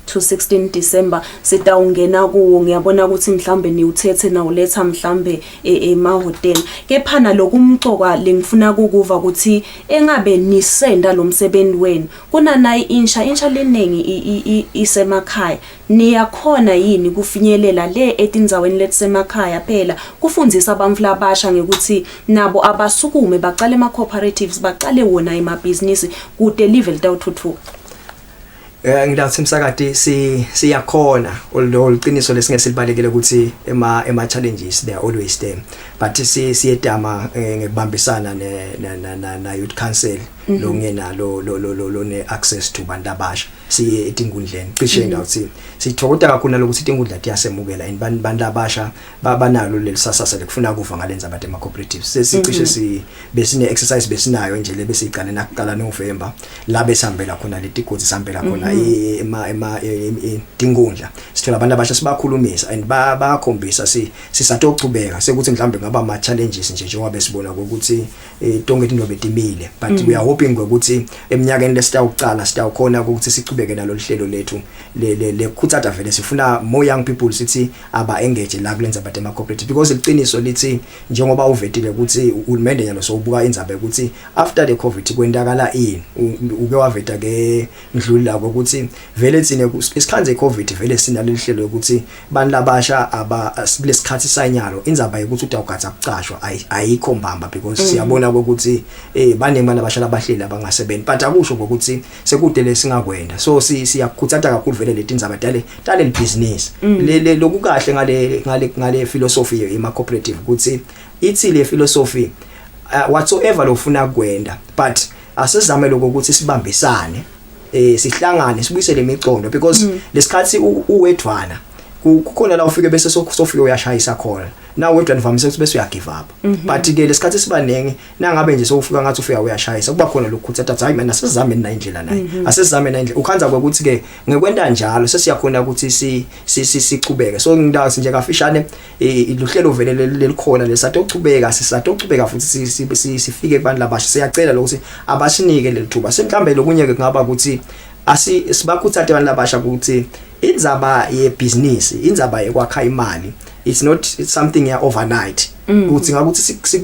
Speaker 7: to 16 December sitawungena kuwo ngiyabona ukuthi mhlambe niwuthethe nawo letha mhlambe emahotel kephana lokumcoka lengifuna ukukuva ukuthi engabe nisenda lo msebenzi wenu kuna nayi insha lenengi isemakhaya niyakhona yini kufinyelela le etinzaweni lethisemakhaya phela kufundisa abamfla abasha ngekuthi nabo abasukume baqale ama cooperatives baqale wona emabhizinisi kude level tawuthuthuka
Speaker 10: ngidathi msakade siyakhona oluqiniso lesingesibalekele ukuthi ema challenges they are always there but siyedama ngekubambisana na youth council lo ngenalo ne access to bantu abasha siye etingundleni cishe ngawuthi sithokoza kakhulu lokuthi itingundla tiyasemukela bantu abasha banalo lelisasasa lekufuna kuva ngalenza abantu ema cooperatives sesicishe besine exercise besinayo nje lebesiqala nakuqala November la besihambela khona letigodi sihambela khona tingundla sithola abantu abasha sibakhulumisa and bakhombisa sisatochubeka sekuthi mhlambe ngaba ama challenges nje njengoba besibona ukuthi tonke into betimile but we are hoping ukuthi eminyakeni lesitawuqala sitawukhona ukuthi sichubeke nalo lihlelo lethu lekhutsata vele sifuna more young people sithi aba engage la kulenza abantu ema cooperative because iqiniso lithi njengoba uvetile ukuthi uhulumende nyalo sobuka inzabe ukuthi after the covid kwendakala ini uke waveta ke ndlula ukuthi vele tsine isikhanze iCovid vele sinalo lihlelo ukuthi bantu labasha kulesikhathi sanyalo inzaba ukuthi utawugatha kucashwa ayikho mbamba because siyabona ukuthi banemali abasha abahleli abangasebenzi but akusho ukuthi sekude lesingakwenda so siyakukhuthaza kakhulu vele leti inzaba tale business lokukahle ngale philosophy ema cooperative ukuthi ithi le philosophy whatsoever lofuna kwenda but asizame lokho ukuthi sibambisane sihlangane sibuyisele imicondo because lesikhathi uwedwana kukhona la ufike bese sofike uyashayisa khona nawe wedwa nivamise ukuthi bese uya give up but ke lesikhathi sibanenge nangabe nje sofika ngathi ufika uyashayisa kuba khona lokukhuthatha hayi mina asizame na indlela naye asizame na indlela ukhanza ukuthi ke ngekwenda njalo sesiyakhona ukuthi sichubeke so ngidazi nje kafishane iluhlelo vele lelikhona lesatochubeka sisatochubeka futhi sifike kubantu labasha siyacela lokuthi abasinike lelithuba semhlambe lokunye ke ngaba ukuthi sibakhuthathe abantu labasha ukuthi indzaba ye-business, indzaba yekwakha imali, it's something ya overnight. Ukuthi ngakuthi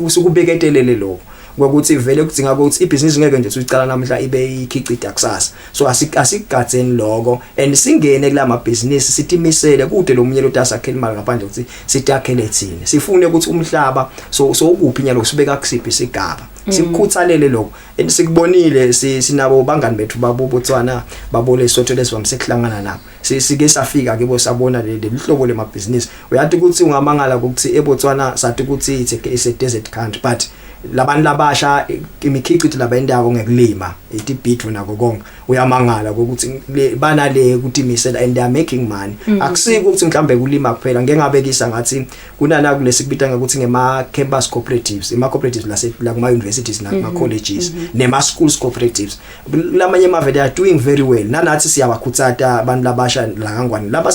Speaker 10: sikubeketelele lokho. Ngokuthi vele kudinga ukuthi ibhizinisi ngeke nje uyicala namhla ibe ikhicida kusasa. So asigadzeni lokho and singene kula mabhizinisi sitimisele kude lo mnyelo tasakhela imali ngaphandle ukuthi sitakhele thina. Sifune ukuthi umhlaba so ukuphi nyalo kusibeka kusiphi isigaba. Sikukhuthalele lokho and sikubonile sinabo bangani bethu babo Botswana babo Lesotho lesivamsehlangana nabo. Sike safika ke bosabona le hlobo lemabhizinisi. Uyathi ukuthi ungamangala ukuthi eBotswana sathi ukuthi it's a desert country but labantu labasha imikhicito labendawo ngekulima itibhithu nako konke uyamangala ukuthi banale kutimisela and they are making money. Akusiko ukuthi mhlambe kulima kuphela ngeke ngabekisa ngathi kunana kulesikubita ngakuthi ngema campus cooperatives, ima cooperatives la kuma universities na kuma colleges nema schools cooperatives lamanye amave they are doing very well. Nanathi siyabakhutsata abantu labasha la kangwani laba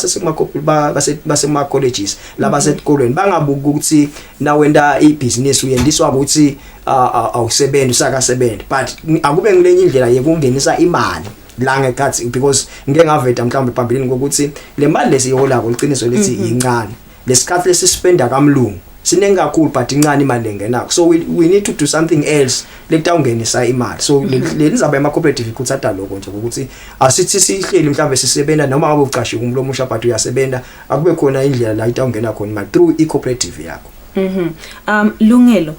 Speaker 10: basema colleges laba sesikolweni bangabuka ukuthi nawenda ibusiness uyendiswa ukuthi awusebenzi usakasebenzi but akube ngilenye indlela yekungenisa imali la ngekhathi because ngeke ngaveta mhlawumbe phambili ngokuthi le mali lesiyola ngoliciniso lithi incane lesikhathi lesispenda kamlungu sinenge kakhulu but incane imali engenako. So we need to do something else lekutawungenisa imali. So le nizaba ema cooperative ikhutsata lokho nje ukuthi asithi sihleli mhlawumbe sisebenza noma ngabe uqashe umlo omusha but uyasebenda akube khona indlela la itawungena khona imali through i-cooperative yakho.
Speaker 7: Lungelo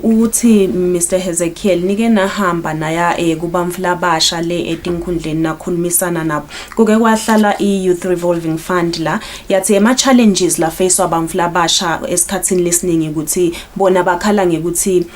Speaker 7: uthi Mr Hezekiel nike nahamba naya kubamfula abasha le etinkhundleni nakhulumisana nabo kuke kwahlala i-youth revolving fund la yathi ema challenges la face abamfula abasha esikhatsini lesiningi ukuthi bona bakhala ngekuthi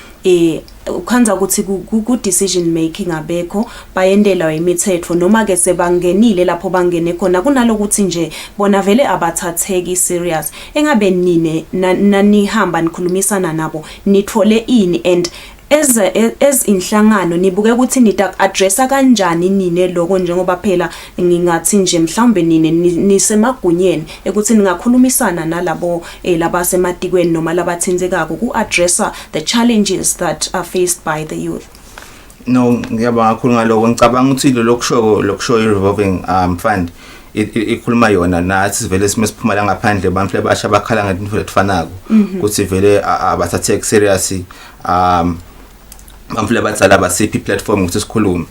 Speaker 7: ukhanza ukuthi ku decision making abekho bayendela imithetho noma ke sebangenile lapho bangene khona kunalokuthi nje bona vele abathatheki serious. Engabe nine nanihamba nikhulumisana nabo nithole ini and as inhlangano nibuke ukuthi nita addressa kanjani nine lokho njengoba phela ngingathi nje mhlawumbe nine nisemagunyeni ukuthi ningakhulumisana nalabo labasematikweni noma labathinzekako ku addressa the challenges that are faced by the youth.
Speaker 5: No, ngiyabanga kakhulu ngaloko ngicabanga ukuthi lokusho i-revolving fund ikhuluma yona nathi vele simesiphuma la ngaphandle bamhle basha bakhala ngezinto lezifanako ukuthi vele abathathe serious bamfule batsala basiphi platform ukuthi sikhulume.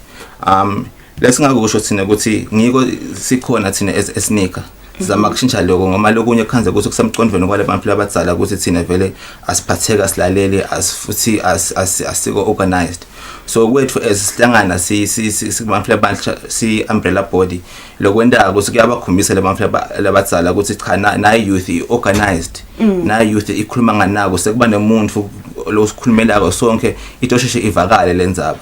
Speaker 5: Lesingakusho thina ukuthi ngiko sikhona thina esnika sizama kushintsha lokho ngoma lokunye khanze ukuthi kusamcondveni kwale bamfule batsala ukuthi thina vele asiphatheka silalele asifuthi asiko organized. So kwethu esihlangana sibamfule bandla si umbrella body lokwenda ukuthi kuyabakhombisa lebamfule labatsala ukuthi cha na youth organized na youth ikhuluma nganako sekuba nemuntu lo sikhulumelako sonke itosheshe ivakale lenzaba.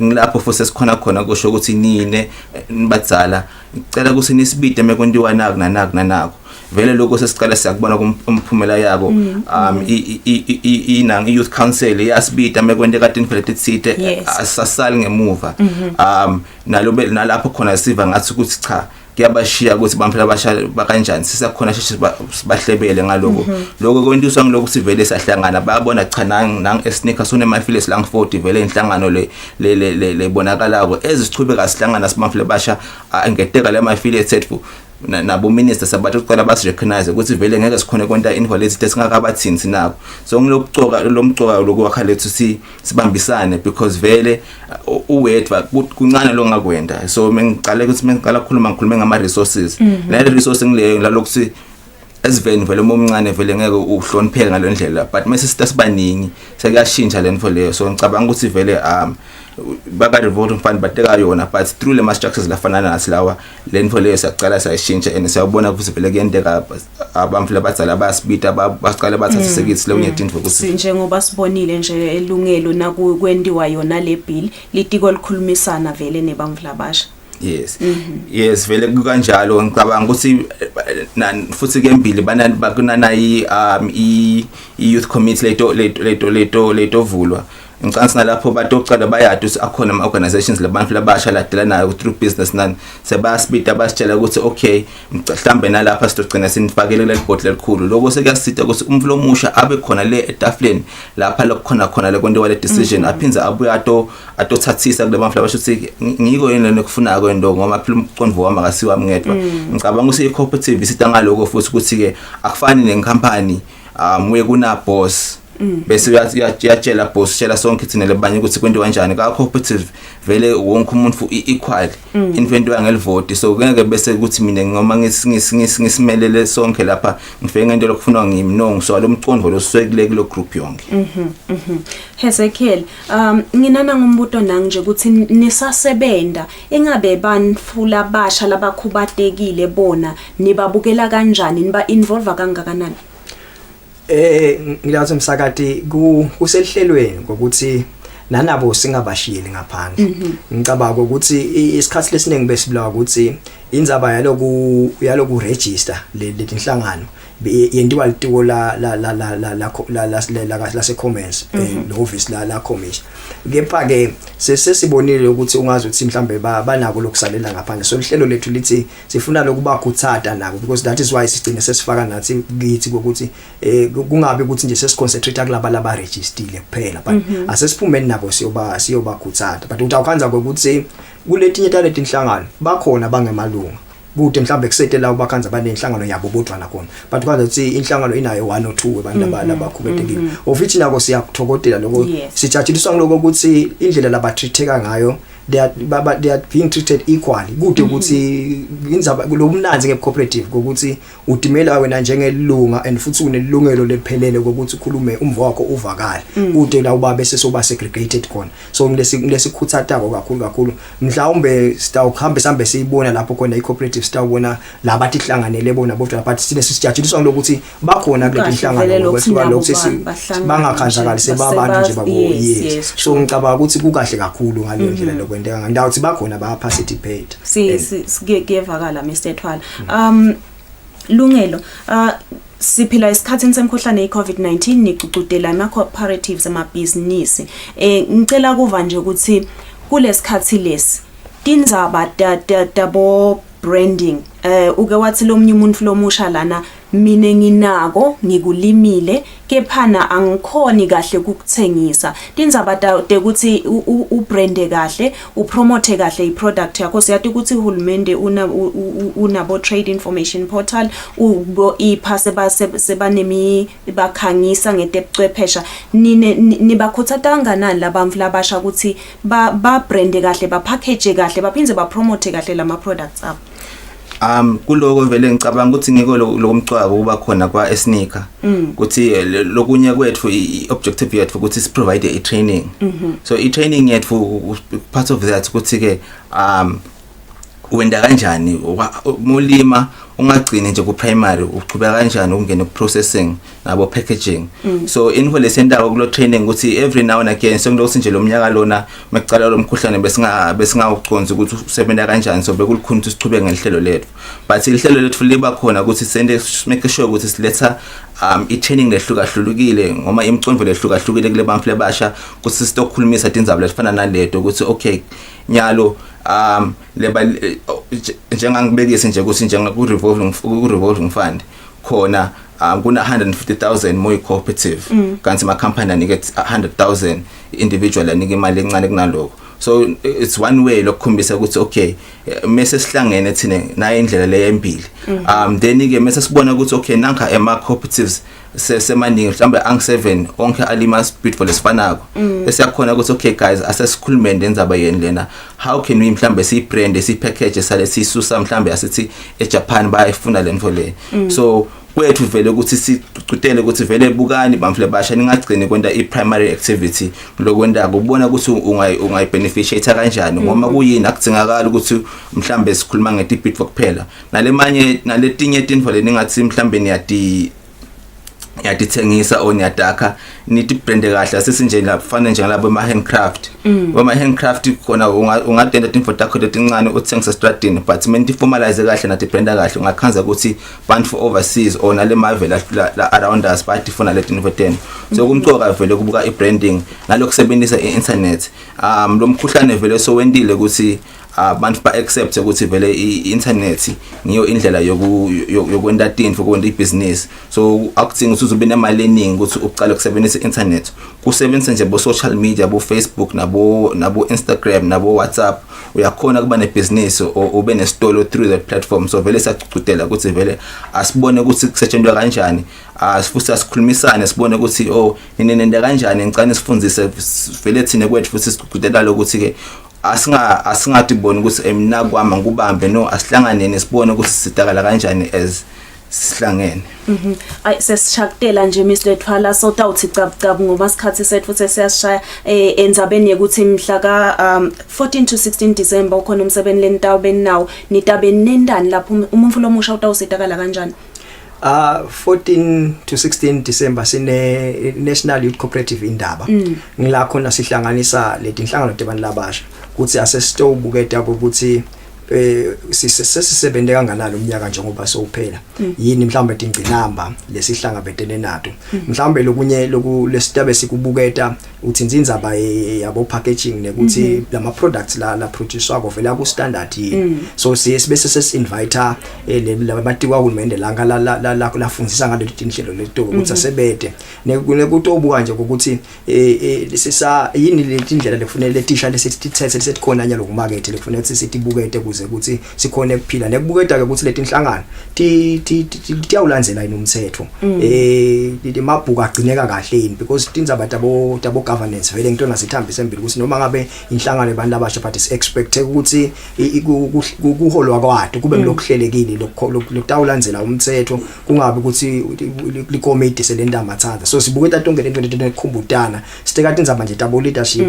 Speaker 5: Ngilapho futhi sesikhona khona kusho ukuthi nine nibatsala ngicela ukuthi nisibide mekwentiwa nanako vele lokho sesicala siyakubona kumphumela yabo inang youth council yasibida mekwente kade infelete tsite asasali ngemuva nalapho khona siva ngathi ukuthi cha kuyabashiya ukuthi bamphela abasha bakanjani sisakhona sheshe sibahlebele ngaloko lokho kwentiswa ngiloko sivele sahlangana bayabona cha nang esnika sone mafilesi lang 40 vele inhlangano le bonakalako ezisichubeka sihlangana sibamphela basha angeteka le mafilesi ethu nabo minister sabathu uqala basi recognize ukuthi vele ngeke sikhone konta invalidity esingakabathini sinako. So ngilokugcoka lomgcoka lokwakha lethu sibambisane because vele uwedwa kuncane lo ngakwenda. So ngicala ukuthi mengiqala ngikhulume ngama resources le resource ngileyo lalokuthi esiveni vele momncane vele ngeke uhlonipheke ngalendlela but mase sitasibaningi sekuyashintsha lento leyo. So ngicabanga ukuthi vele baka revolving fund bateka yona but through le structures lafanana nasilawa lento leyo siyacala sayishintsha and siyabona ukuthi vele kuyendeka abamfula batsala basibita basiqala bathathe sekithi leyo nyetinto ukuthi
Speaker 7: njengoba sibonile nje elungelo nakwendiwa yona le bill litiko likhulumisana vele nebamfula basha.
Speaker 5: Yes. Yes vele kanjalo ngicabanga ukuthi futhi ke mbili bakunana i youth committee leto vulwa ngicanga lapho batocala bayade ukuthi akhona ama organizations labantu labasha ladelanayo through business nani sebasibita abasitshela ukuthi okay mhlambe nalapha sizogcina sinifakele lebhodle elikhulu lokho sekuyasitha ukuthi umflo omusha abe khona le etafleni lapha lokukhona le kwento wale decision aphinza abuye atothathisa kule bantu labasho ukuthi ngiko yini lekufuna kwento ngoba phela umqondo wami akasiwami ngedwa ngicabanga ukuthi i-cooperative isita ngaloko futhi ukuthi ke akufani nenkampani uye kuna boss bese uyatshela boss tshela sonke thina lebanye ukuthi kwento kanjani ka cooperative vele wonke umuntu equal invento yangelivoti so ngeke bese ukuthi mina ngoma ngisimelele sonke lapha ngifike ngento lokufuna ngimi no so lo mcondo lo swekile kule group yonke
Speaker 7: Hezekiel nginana ngumbuto nang nje ukuthi nisasebenda engabe bantu labasha labakhubatekile bona nibabukela kanjani niba involve kangakanani
Speaker 10: ngilathi msakati kuselihlelweni ngokuthi nanabo singabashiyeli ngaphandle ngicabanga ukuthi isikhathi lesiningi besibulawa ukuthi indzaba yaloku register letinhlangano yendiwa litiko la se-commerce le-office la commerce kepha ke sesibonile ukuthi ungazi ukuthi mhlambe banako lokusalela ngaphandle so lihlelo lethu lithi sifuna lokubakhuthaza nabo because that is why sigcine sesifaka nathi kithi ukuthi kungabe ukuthi nje sesiconcentrate kulaba registile kuphela but asesiphumeni nabo siyobakhuthaza but utawukhanza ukuthi kuletinye talent inhlangano bakhona bangemalunga kude mhlambe kusetela ubakhanza banenhlangano yabo bodwa nakhona but kwazi ukuthi inhlangano inayo 1 or 2 abantu abakhubetekile of which nako siyakuthokodela lokho sijatshiliswa ngiloko ukuthi indlela labatritheka ngayo they are being treated equally kude ukuthi indzaba kulomnanzi ngecooperative ukuthi udimela wena njengelunga and futhi unelungelo lephelele ukuthi ukhulume umvo wakho uvakala kude la uba bese soba segregated khona so ngilesikhuthathako kakhulu mhlawumbe sitawuhambe sambe siyibona lapho khona icooperative sitawubona labathi hlanganele bona bodwa but sine sijatshiliswa lokuthi bakhona kule inhlangano lokho bangakhanzakali sebabantu nje babo yes so ngicabanga ukuthi kukahle kakhulu ngale ndlela lokwendeka ngawuthi bakhona ba-participate
Speaker 7: siyevakala Mr. Twala Lungelo siphila isikhathini semkhuhlane i-COVID-19 nicucudela ama-cooperatives amabhizinisi ngicela kuva nje ukuthi kulesikhathi lesi tindzaba dabo branding uke wathi lo mnye umuntu lomusha lana mina nginako ngikulimile kephana angikhoni kahle ukukuthengisa tindzaba ukuthi ubrande kahle upromote kahle iproduct yakho siyathi ukuthi uhulumende unabo trade information portal iphase sebanemi bakhangisa ngetebuchwephesha nibakhuthaza kanganani labamvu labasha ukuthi ba brande kahle ba package kahle baphinze ba promote kahle lama products abo
Speaker 5: kuloko vele ngicabanga ukuthi ngiko lokumcwabo kuba khona kwa esnika ukuthi lokunye kwethu iobjective yethu ukuthi si provide a training so i training yethu part of that ukuthi ke wenda kanjani umulima ungagcini nje ku primary uqhubeka kanjani ukungena ku processing nabo packaging so info lesendawo kulo training ukuthi every now and again sengilokho nje lo mnyaka lona mekucala lo mkhuhlane besingawuconza ukuthi usebenza kanjani so bekulukhuni ukuthi siqhubeke ngehlelo lethu but ihlelo lethu liba khona ukuthi sende make sure ukuthi siletha i training lehlukahlukile ngoma imicondvo lehlukahlukile kule bantu lebasha ukuthi sitokhulumisa tindzaba lefana naleto ukuthi okay nyalo leba njengangibekise nje ukuthi njengaku revolving fund khona kuna 150,000 more cooperative kanti ma company anike 100,000 individual anike imali encane kunaloko so it's one way lokukhombisa ukuthi okay mase sihlangene thina na indlela leyembili then ke mase sibona ukuthi okay nanka ema cooperatives semaningi mhlambe ang7 onke alima speed for lesifanako bese yakhona ukuthi okay guys asesikhulumende ndzaba yeni lena how can we mhlambe si brand si package sale sisusa mhlambe asithi eJapan bayifuna lento le so kwethu vele ukuthi siqhutele ukuthi vele bukani bamfle basha ningagcini kwenda i-primary activity lokwenda kubona ukuthi ungayibeneficiate kanjani ngoba kuyini akudzingakala ukuthi mhlambe sikhuluma ngetibit kuphela naletinye tinfo leningathi mhlambe niyadithengisa o niyadaka nithi brand kahle asesinje lafana njengalabo ema handcraft Wama handcraft khona ungadenda info takho letincane uthengisa stratini but menti formalize kahle nathi branda kahle ungakhanza ukuthi bantu for overseas or nale mavela la around us but ifuna leti info 10 so kumcoka vele kubuka ibranding nalokusebenzisa i-internet lo mkhuhlane vele so wendile ukuthi abantu ba accept ukuthi vele i-internet ngiyo indlela yokwenda tinto yokwenda ibusiness so akudingi ukuthi uzobe nemali eningi ukuthi uqale ukusebenzisa i-internet kusebenzisa nje bo social media bo Facebook nabo Instagram nabo WhatsApp uyakhona kuba nebusiness ube nesitolo through that platform so vele siyacudela ukuthi vele asibone ukuthi kusetshenzwa kanjani futhi asikhulumisane sibone ukuthi nenda kanjani ngicane sifundise vele thina kwethu futhi sicudela lokuthi ke asingathi bona ukuthi mina kwami ngubambe no asihlanganene sibone ukuthi sidakala kanjani as sihlangene.
Speaker 7: Ay sesishakutela nje Mr. Thwala so tawuthi cabcab ngoba isikhathi sethu futhi siyashaya enzabeni ukuthi mhla ka 14 to 16 December ukhona umsebenzi lentabeni nawo nitabeni nendani lapho umuntu lomusha utawusidakala kanjani?
Speaker 10: 14 to 16 December sine National Youth Cooperative indaba ngila khona sihlanganisa leti inhlangano debantu labasha ukuthi asesitobuketa ukuthi sisebenzele kanganalo umnyaka njengoba sokuphela yini mhlawumbe ingcinamba lesihlangabetene nato mhlawumbe lokunye lesitabe sikubuketa uthi inzindaba yabo packaging nekuthi lama products la producewa vela ku standard yini so sibese sesinvite labantu kwahulumende langa la fundzisa ngalo tinhlelo leto ukuthi asebede nekutobuka nje ukuthi sisa yini letindlela lefanele letisha lesitithethe lesikhona nyalo ku market lefanele sitibukete ukuthi sikhona ekuphila nekubuketa ke ukuthi leti inhlangano tiyawulandzela inomthetho imabhuku agcineka kahle yini because tindzaba tabo governance vele ngitona sithambise embili ukuthi noma ngabe inhlangano abantu abasha but is expect ukuthi kuholwa kwato kube ngilokuhlelekile lokutawulandzela umthetho kungabe ukuthi likomiti selendaba thatha so sibuketa tonke lento lekhumbutana siteka tindzaba nje tabo leadership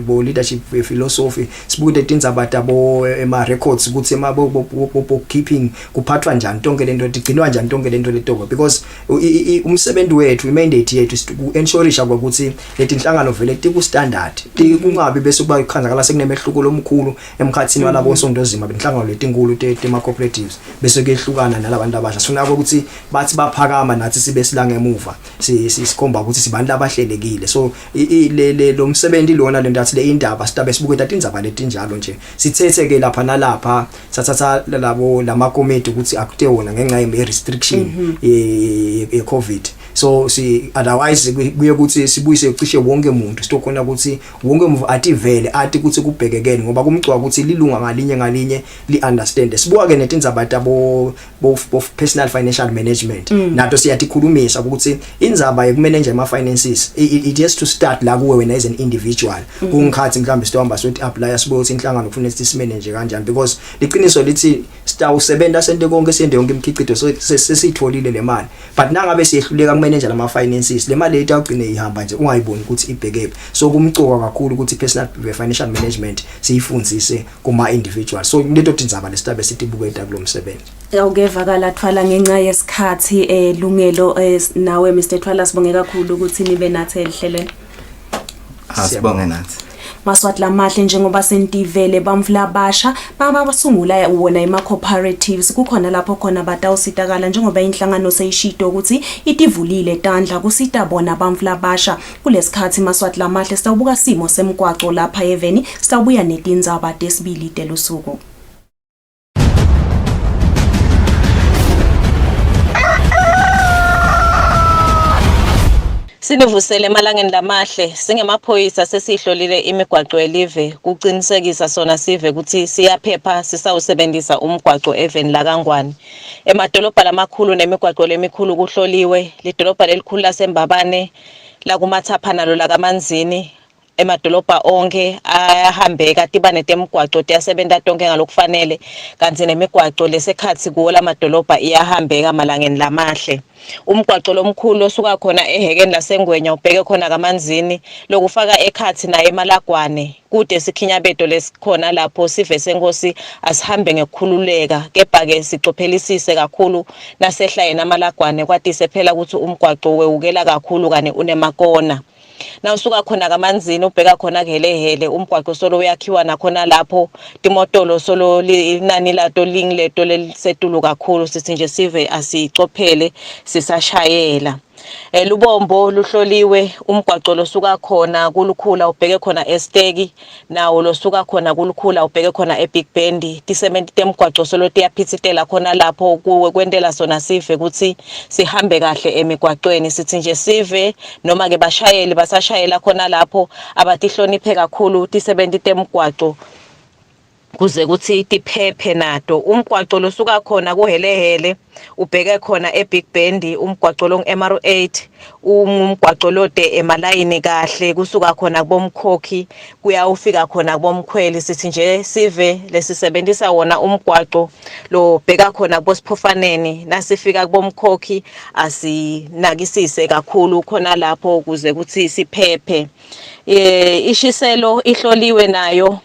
Speaker 10: bo leadership philosophy sibuketa tindzaba tabo ema records ukuthi bo keeping kuphathwa njani tonke lento igcinwa njani tonke lento letoko because umsebenzi wethu imandate yethu to ensure ukuthi leti inhlangano vele tiku standard kungabi bese kuba ikhanzakala sekunemehluko lomkhulu emkhathini walabo sondozima benhlangano letinkulu tema cooperatives bese kuyehlukana nalabantu abasha sifuna ukuthi bathi baphakama nathi sibe silanga emuva sikhomba ukuthi sibantu abahlelekile so lo msebenzi lona lento athi le indaba sitabe sibuketa tindzaba letinjalo nje sithethe ke lapha nalapha sathatha labo lama committee ukuthi akuthe wona ngenxa ye restriction ye COVID so otherwise kuye ukuthi sibuyise ucishe wonke umuntu sitokhona ukuthi wonke umuntu athi vele athi ukuthi kubhekekene ngoba kumcwa ukuthi lilunga ngalinye li understand sibuka ke netindzaba tabo both personal financial management nato siyatikhulumisa ukuthi indzaba yokumanage ama finances it has to start la kuwe wena as an individual kungikhathi mhlawumbe sitohamba sothi apply sibuka ukuthi inhlangano kufanele ukuthi simanage kanjani because liqiniso lithi sitawusebenza sente konke sente yonke imikhiqizo so sesitholile le mali but nangabe siyehluleka kumanage lama finances le mali ethu agcine ihamba nje ungayiboni ukuthi ibhekephi so kumcoka kakhulu ukuthi personal financial management siyifundzise kuma individual so leto tindzaba lesitabe sitibuketa kulomsebenzi
Speaker 7: awukevakala Thwala ngenxa yesikhathi lungelo nawe Mr. Thwala sibonge kakhulu ukuthi nibe nathi ehlelweni
Speaker 5: asibonge nathi
Speaker 7: Maswati lamahle njengoba sentivele bamvula basha basungula wona ema cooperatives kukhona lapho khona batawusitakala njengoba inhlangano seyishito ukuthi itivulile tandla kusita bona bamvula basha kulesikhathi Maswati lamahle sitawubuka simo semgwaco lapha eveni sitawubuya netindzaba tesibili telusuku.
Speaker 11: Sinivusele emalangeni lamahle singemaphoyisa sesihlolile imigwaco elive kuqinisekisa sona sive ukuthi siyaphepha sisawusebenzisa umgwaco eveni la Kangwane emadolobha lamakhulu nemigwaco lemikhulu kuhloliwe lidolobha lelikhulu laseMbabane la kuMathapha nalo la kaManzini emadolobha onke ayahambeka tibane temgwaco tiyasebenta tonke ngalokufanele kanti nemigwaco lesekhathi kuwo lamadolobha iyahambeka malangeni lamahle umgwaco lomkhulu osuka khona ehekeni laseNgwenya ubheke khona kaManzini lokufaka ekhathi naye eMalagwane kude sikhinyabedo lesikhona lapho sive senkosi asihambe ngekukhululeka kepha ke sicophelisise kakhulu nasehla yena Malagwane kwatise phela ukuthi umgwaco wewukela kakhulu kane unemakona na usuka khona kamanzini ubheka khona kuhelehele umgwaqo solo uyakhiwa nakhona lapho timotolo solo inani lato leto lisetulu kakhulu sithi nje sive asicophele sisashayela. Lubombo luhloliwe umgwaqo losuka khona kulukhula ubheke khona esteki nawo losuka khona kulukhula ubheke khona eBig Bend tisementi temgwaqo solo tiyaphithitela khona lapho kwendela sona sive ukuthi sihambe kahle emigwaqweni sithi nje sive noma ke bashayeli basashayela khona lapho abatihloniphe kakhulu tisementi temgwaqo kuze kuthi tiphephe nato. Umgwaqo losuka khona kuhelehele ubheke khona eBig Bend umgwaqo long MR8 umgwaqo lode emalayini kahle kusuka khona kubomkhokhi kuya ufika khona kubomkhweli sithi nje sive lesisebenzisa wona umgwaqo lo bheka khona kubosiphofaneni nasifika kubomkhokhi asinakisise kakhulu khona lapho kuze kuthi siphephe. Ishiselo ihloliwe nayo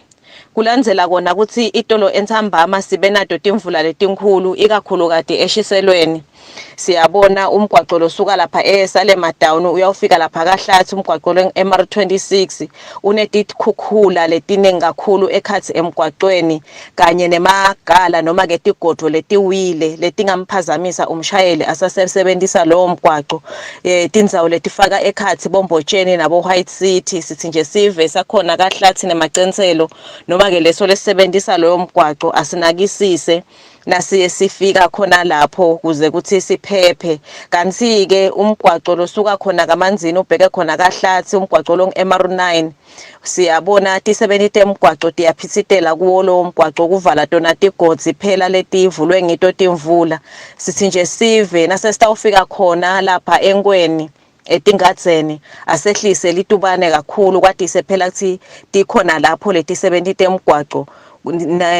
Speaker 11: kulandzela kona ukuthi itolo entsambama sibe nato timvula letinkulu ikakhulu kade eshiselweni. Siyabona umgwaqo losuka lapha eSalema Down uyawufika lapha kaHlathi umgwaqo MR26 unetikhukhula letiningi kakhulu ekhathi emgwaqweni kanye nemagala noma ke tigodvo letiwile letingamphazamisa umshayeli asasebenzisa lowo mgwaqo. Tindzawo letifaka ekhathi bombotsheni nabo White City sithi nje sive sakhona kaHlathi nemacenselo noma ke leso lesebenzisa lowo mgwaqo asinakisise nasiye sifika khona lapho kuze kuthi siphephe. Kanti ke umgwaqo losuka khona kamanzini ubheke khona kaHlathi umgwaqo long MR9 siyabona tisementi temgwaqo tiyaphithitela kuwo lo mgwaqo kuvala tona tigodzi phela letivulwe ngito timvula sithi nje sive nasesitawufika khona lapha enkweni etingadzeni asehlise litubane kakhulu kwatise phela kuthi tikhona lapho letisementi temgwaqo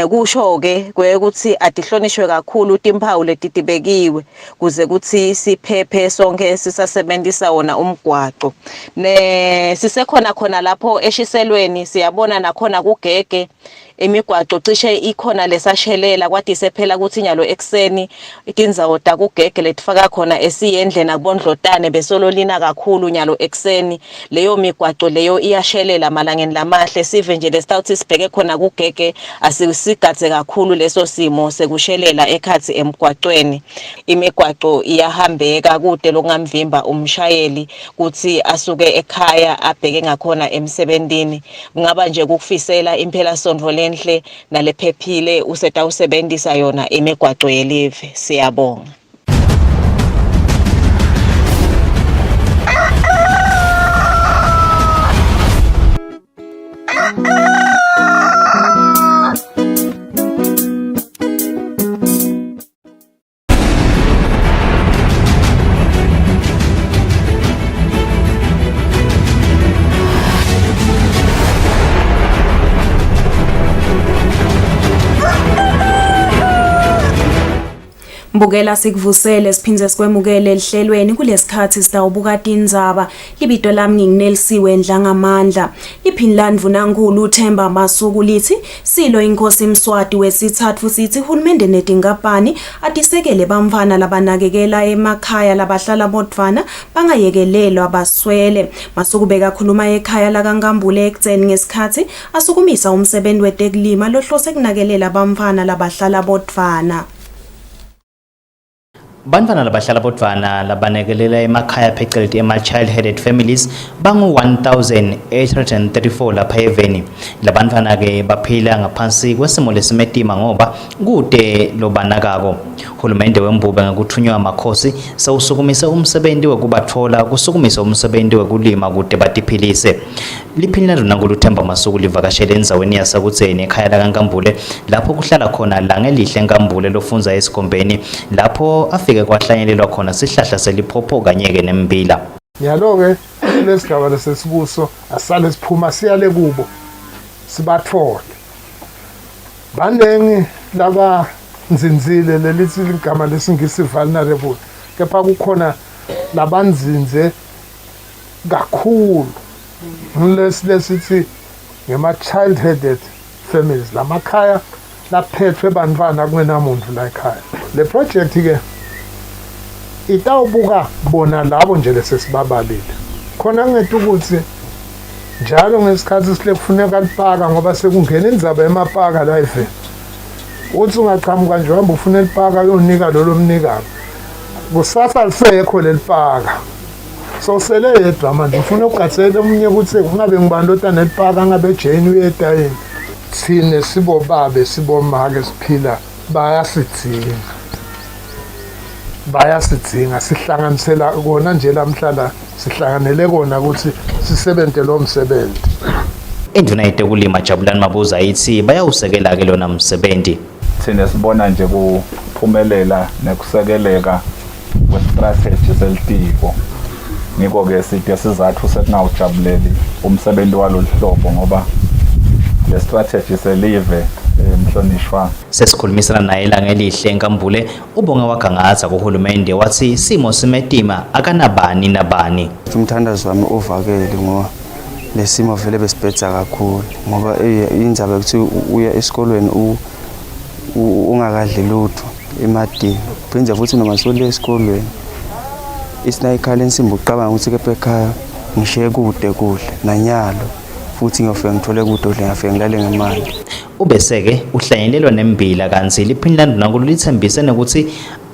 Speaker 11: kusho ke ukuthi atihlonishwe kakhulu timpawu letitibekiwe kuze kuthi siphephe sonke sisasebenzisa wona umgwaqo. Sisekhona khona lapho eshiselweni siyabona nakhona kugege imigwaqo cishe ikhona lesashelela kwatise phela ukuthi nyalo ekseni tindzawo takugege letifaka khona esiyendle nakubondlotane besololina kakhulu nyalo ekseni leyo migwaqo leyo iyashelela malangeni lamahle sive nje lesitawuthi sibheke khona kugege asisigadze kakhulu leso simo sekushelela ekhathi emgwaqweni. Imigwaqo iyahambeka kude lokungamvimba umshayeli kuthi asuke ekhaya abheke ngakhona emsebentini kungaba nje kufisela impela sondvo lenhle nalephephile usebenzisa yona imigwaqo yelive. Siyabonga.
Speaker 7: Mbukela sikuvusele siphinze sikwemukele lihlelweni kulesikhathi sitawubuka tindzaba. Libito lami nginginelisiwe Ndlangamandla. Liphini Vunankulu uThemba Masuku lithi silo inkosi Mswati wesithathu sithi uhulumende netinkampani atisekele bamfana labanakekela emakhaya labahlala bodvana bangayekelelwa abaswele. Masuku bekakhuluma ekhaya lakaNkambule ekutseni ngesikhathi asukumisa umsebenzi wetekulima lohlose kunakelela bamfana labahlala bodvana.
Speaker 24: Bantfwana labahlala bodvana labanekelela emakhaya phecelezi ema-child headed families bangu-1834 lapha eveni. Labantfwana-ke baphila ngaphansi kwesimo lesimetima ngoba kude lobanakako. Hulumende wembube ngakuthunywa amakhosi sawusukumise umsebenzi wekubatfola kusukumise umsebenzi wekulima kude batiphilise. Liphini Vunankulu uThemba Masuku livakashele endzaweni yasakutseni ekhaya lakaNkambule lapho kuhlala khona Langelihle Nkambule lofundza eSikombeni lapho afike kwahlanyelelwa khona sihlahla seliphopho kanye-ke nembila.
Speaker 12: Nyalo-ke lesigaba lesesibuso asale siphuma siyale kubo sibathole. Baningi laba nzinzile lelithi igama lesingisi vulnerable kepha kukhona labanzinze kakhulu. Lesithi ngema-child headed families lamakhaya laphethwe bantwana kungenamuntu la ekhaya. Le project ke itawubuka bona labo nje lesesibabalile khona ngeke ukuthi njalo ngesikhathi sile kufuneka lipaka ngoba sekungena indzaba yemapaka la iveni uthi ungaqhamuka nje uhamba ufuna lipaka uyonika lo mnikazi kusasa lisekho lelipaka so sele yedwa manje ufuna ukugatsela omunye ukuthi kungabe ngibani lota nelipaka ngabe Jane uyetayini thine sibobabe sibomake siphila bayasidinga sihlanganisela kona nje lamhlala sihlanganele kona ukuthi sisebenze lo msebenzi.
Speaker 13: Induna yetekulima Jabulani Mabuza ithi bayawusekela ke lona msebenzi.
Speaker 14: Thina sibona nje kuphumelela nekusekeleka kwestrategy selitiko. Ngiko ke sithi sizathu sekungawujabuleli umsebenzi waloluhlobo ngoba le strategy selive mhlonishwa.
Speaker 13: Sesikhulumisana naye ilanga elihle enkambule ubonga wagangatha kuhulumende wathi isimo simetima akanabani nabani.
Speaker 15: Umthandazo wami uvakele ngoba lesimo vele besibhetha kakhulu ngoba indzaba ukuthi uya esikolweni ungakadli lutho emadini phinza futhi noma sole esikolweni isinayikhala ensimbi uqabanga ukuthi kepha ekhaya ngishiye kude nanyalo futhi ngiyofika ngithole kude ngiyafika ngilale ngemali.
Speaker 13: Ubeseke uhlanyelelwa nembila kanzi liPhinland nakulo lithembise ukuthi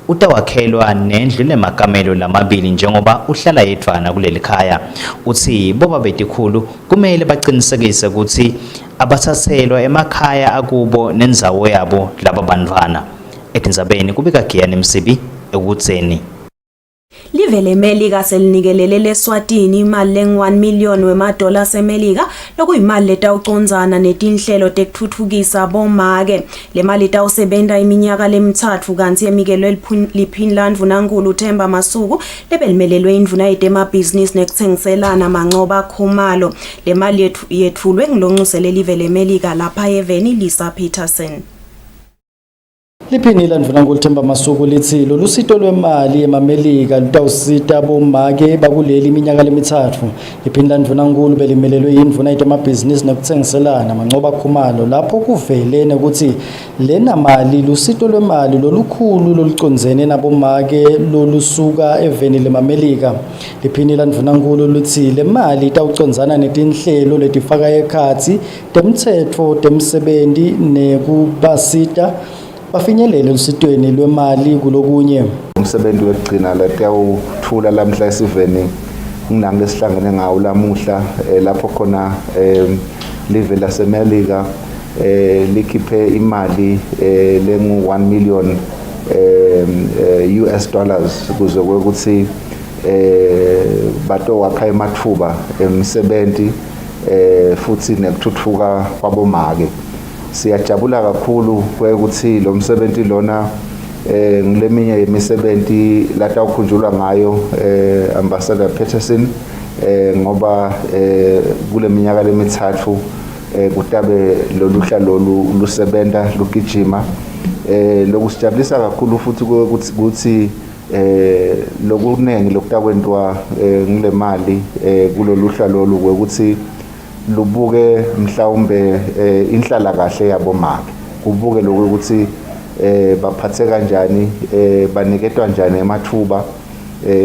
Speaker 13: utawakhelwa nendlu lemakamelo lamabili njengoba uhlala yedwana kuleli khaya. Uthi boba betikhulu kumele baqinisekise ukuthi abathathelwa emakhaya akubo nenzawo yabo laba bantwana. Etindzabeni kubika Giyani Msibi ekutseni.
Speaker 7: Live leMelika selinikelele leSwatini imali leng-1 million wemadola semelika lokuyimali letawucondzana netinhlelo tekutfutfukisa bomake. Le mali itawusebenta iminyaka lemithatfu kanti yemikelwe liPhinland Ndvunankulu Themba Masuku lebelimelelwe indvuna yetemabhizinisi nekutsengiselana Mancoba Khumalo. Le mali yetfulwe ngilonxusele Live leMelika lapha eveni Lisa Peterson.
Speaker 9: Liphinila Ndvunankulu Themba Masuku lithi lolu sito lwemali emamelika lutawusita bomake bakuleli iminyaka lemithatfu. Liphinila Ndvunankulu belimelelwe indvuna yetemabhizinisi nekutsengiselana Mancoba Khumalo lapho kuvelene ukuthi lena mali lusito lwemali lolukhulu lolucondzene nabomake lolusuka eveni lemamelika. Liphinila Ndvunankulu luthi le mali itawucondzana netinhlelo letifaka ekhatsi temtsetfo temsebenti nekubasita bafinyelele lusitweni lwemali kulokunye.
Speaker 23: Umsebenzi wekugcina latawuthula lamhla esiveni nginami lesihlangene ngawo lamuhla lapho khona live lasemelika likhiphe imali lengu-1 million US dollars kuze ukuthi batowakha emathuba emsebenzi futhi nekuthuthuka kwabomake. Siyajabula kakhulu ukuthi lo msebenzi lona ngileminye yemisebenzi latawukhunjulwa ngayo Ambassador Peterson ngoba kule minyaka lemithathu kutabe loluhla lolu lusebenta lugijima lokusijabulisa kakhulu futhi ukuthi lokunengi lokutakwentwa ngile mali kuloluhla lolu ukuthi lubuke mhlawumbe inhlala kahle yabomake kubuke lokho ukuthi baphathe kanjani baniketwa kanjani emathuba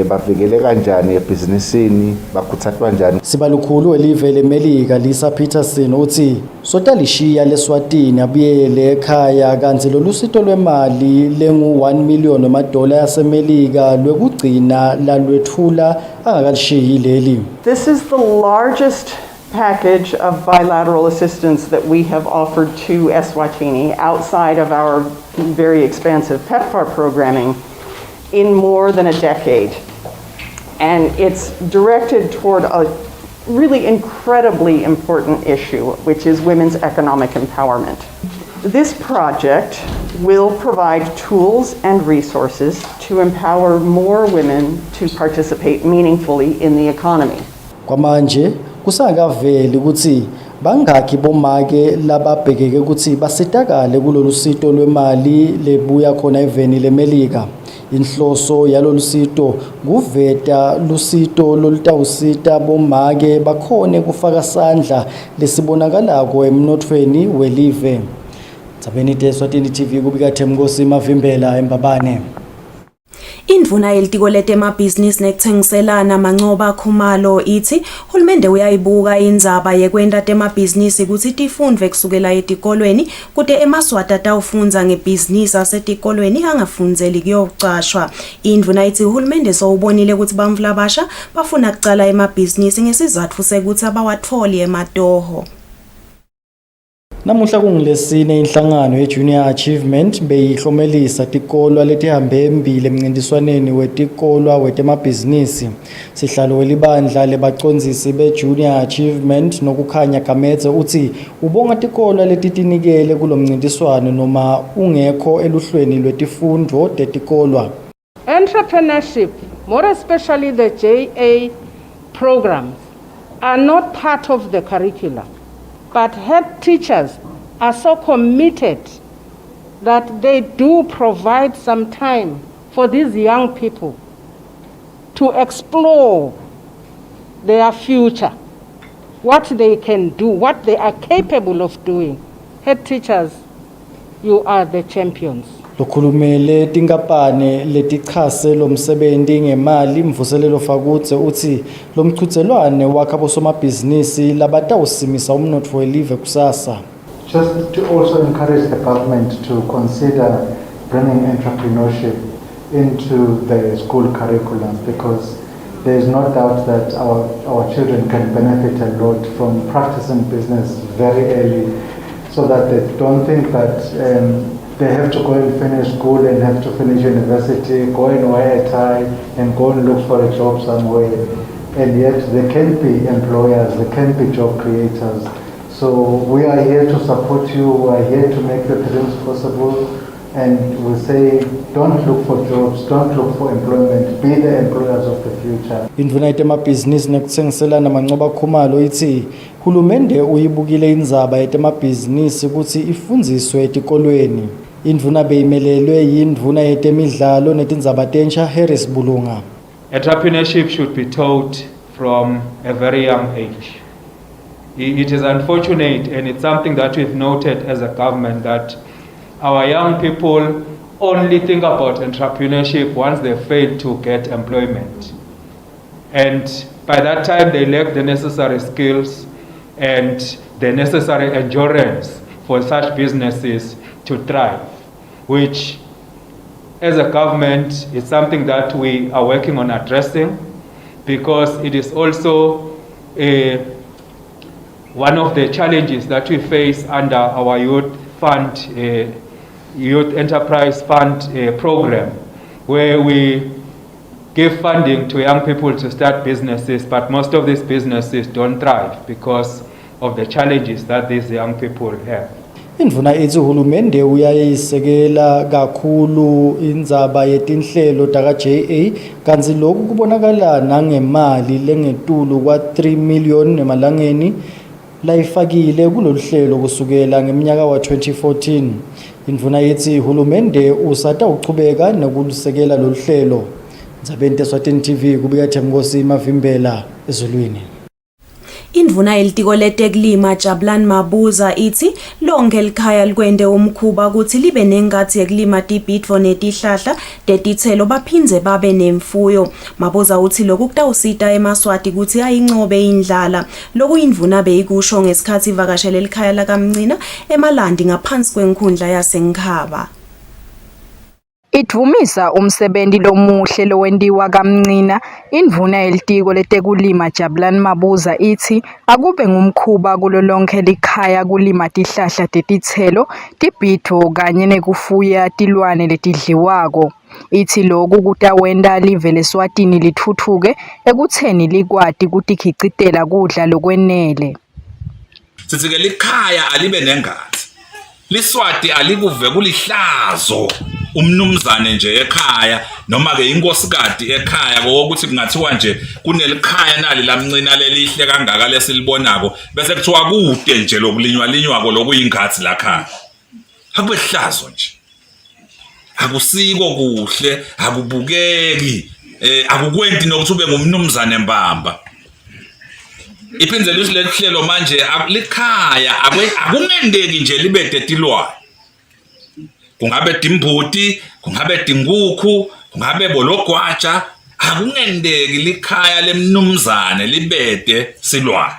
Speaker 23: bavikele kanjani ebhizinisini bakhuthathwa kanjani.
Speaker 9: Sibalukhulu welive leMelika Lisa Peterson uthi sotalishiya leSwatini abuyele ekhaya kanti lolu sito lwemali lengu-1 million wemadola yasemelika lwekugcina lalwethula angakalishiyi leli.
Speaker 16: This is the largest package of bilateral assistance that we have offered to Eswatini outside of our very expansive PEPFAR programming in more than a decade. And it's directed toward a really incredibly important issue, which is women's economic empowerment. This project will provide tools and resources to empower more women to participate meaningfully in the economy.
Speaker 9: Kwamanje kusangaveli ukuthi bangakhi bomake lababhekeke ukuthi basitakale kulolu sito lwemali lebuya khona eveni leMelika. Inhloso yalolu sito kuveta lusito lolutawusita bomake bakhone kufaka sandla lesibonakalako emnothweni welive. Tsabeni Eswatini TV kubika Themnkosi Mavimbela eMbabane.
Speaker 7: Indvuna yelitiko letemabhizinisi nekutsengiselana Mancoba Khumalo ithi hulumende uyayibuka indzaba yekwenta temabhizinisi kutsi tifundwe kusukela etikolweni kute emaswati atawufundza ngebhizinisi asetikolweni angafundzeli kuyocashwa. Indvuna ithi hulumende sowubonile kutsi bantfu labasha bafuna kucala emabhizinisi ngesizatfu sekuthi abawatholi ematoho.
Speaker 9: Namuhla kungilesine inhlangano ye-Junior Achievement beyihlomelisa tikolwa letihambe embili emncintiswaneni wetikolwa wetemabhizinisi. Sihlalo welibandla lebacondzisi be-Junior Achievement nokukhanya Kametse uthi ubonga tikolwa letitinikele kulo mncintiswano noma ungekho eluhlweni lwetifundvo tetikolwa.
Speaker 2: Entrepreneurship, more especially the JA programs, are not part of the curriculum. But head teachers are so committed that they do provide some time for these young people to explore their future, what they can do, what they are capable of doing. Head teachers, you are the champions.
Speaker 9: Lokhulumele tinkapane letichase lo msebenzi ngemali mvuselelo Fakutse uthi lo mchutselwane wakha bosomabhizinisi labatawusimisa umnotfo welive kusasa.
Speaker 17: Just to also encourage the government to consider bringing entrepreneurship into the school curriculum, because there is no doubt that our children can benefit a lot from practicing business very early, so that they don't think that they have to go and finish school and have to finish university, go and wear a tie and go and look for a job somewhere. And yet they can be employers, they can be job creators. So we are here to support you, we are here to make your dreams possible. And we say, don't look for jobs, don't look for employment, be the employers of the future.
Speaker 9: Indvuna yetemabhizinisi nekutsengiselana Mancoba Khumalo ithi hulumende uyibukile indzaba yetemabhizinisi kutsi ifundziswe etikolweni. Indvuna beyimelelwe yindvuna yetemidlalo netindzaba tensha Harris Bulunga.
Speaker 18: Entrepreneurship should be taught from a very young age. It is unfortunate, and it's something that we've noted as a government, that our young people only think about entrepreneurship once they fail to get employment. And by that time, they lack the necessary skills and the necessary endurance for such businesses to thrive, which as a government is something that we are working on addressing, because it is also one of the challenges that we face under our youth fund, youth enterprise fund program, where we give funding to young people to start businesses, but most of these businesses don't thrive because of the challenges that these young people have.
Speaker 9: Indvuna ithi uhulumende uyayisekela kakhulu indzaba yetinhlelo taka JA, kanzi lokhu kubonakala nangemali lengetulu kwa 3 million emalangeni layifakile kulolu hlelo kusukela ngeminyaka wa 2014. Indvuna ithi uhulumende usatawuchubeka nokulusekela lolu hlelo. Ndzabeni Eswatini TV kubika Themkosi Mavimbela ezulwini.
Speaker 7: Indvuna yelitiko letekulima Jabulani Mabuza ithi lonke likhaya likwende umkhuba ukuthi libe nengathi yekulima tibhidvo netihlahla tetithelo baphindze babe nemfuyo. Mabuza uthi lokhu kutawusita emaswati ukuthi ayincobe indlala. Lokhu indvuna beyikusho ngesikhathi ivakashele likhaya lakamncina emalandi ngaphansi kwenkhundla yasenkhaba.
Speaker 19: Idvumisa umsebenzi lomuhle lowendiwa kamncina. Indvuna yelitiko letekulima Jabulani Mabuza ithi akube ngumkhuba kulo lonke likhaya kulima tihlahla tetithelo, tibhidvo kanye nekufuya tilwane letidliwako. Ithi lokhu kutawenta live leSwatini lithuthuke ekutheni likwati kutikhicitela kudla lokwenele.
Speaker 20: Sithi ke likhaya alibe nengathi, liSwati alikuve kulihlazo umnumzane nje ekhaya noma ke inkosikati ekhaya ngokuthi kungathiwa nje kunelikhaya nali lamncina lelihle kangaka lesilibonako bese kuthiwa kude nje lokulinywa lokuyingathi lakhaya. Akube hlazo nje, akusiko kuhle, akubukeki, akukwenti nokuthi ube ngumnumzane mbamba. Iphindze lihlelo manje likhaya akungendeki nje libe detilwane. Kungabe dimbuti, kungabe dingukhu, ngabe bologwaja akungendeki likhaya lemnumzane libede silwane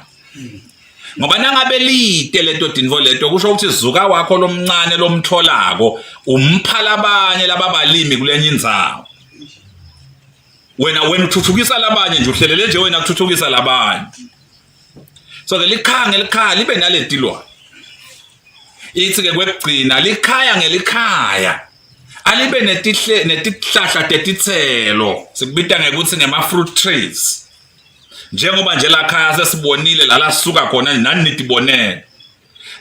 Speaker 20: ngoba nangabe lite leto dinvo leto kusho ukuthi izuka wakho lomncane lomtholako umphala abanye lababalimi kulenye indzawo wena uthuthukisa labanye nje uhlelele nje wena kuthuthukisa labanye so ke likhaya libe naletilwane ithi ke kwekugcina likhaya ngelikhaya alibe netihlahla tetitselo sikubita ngekuthi ngema-fruit trees njengoba nje lakhaya sesibonile la suka khona nani nitibonele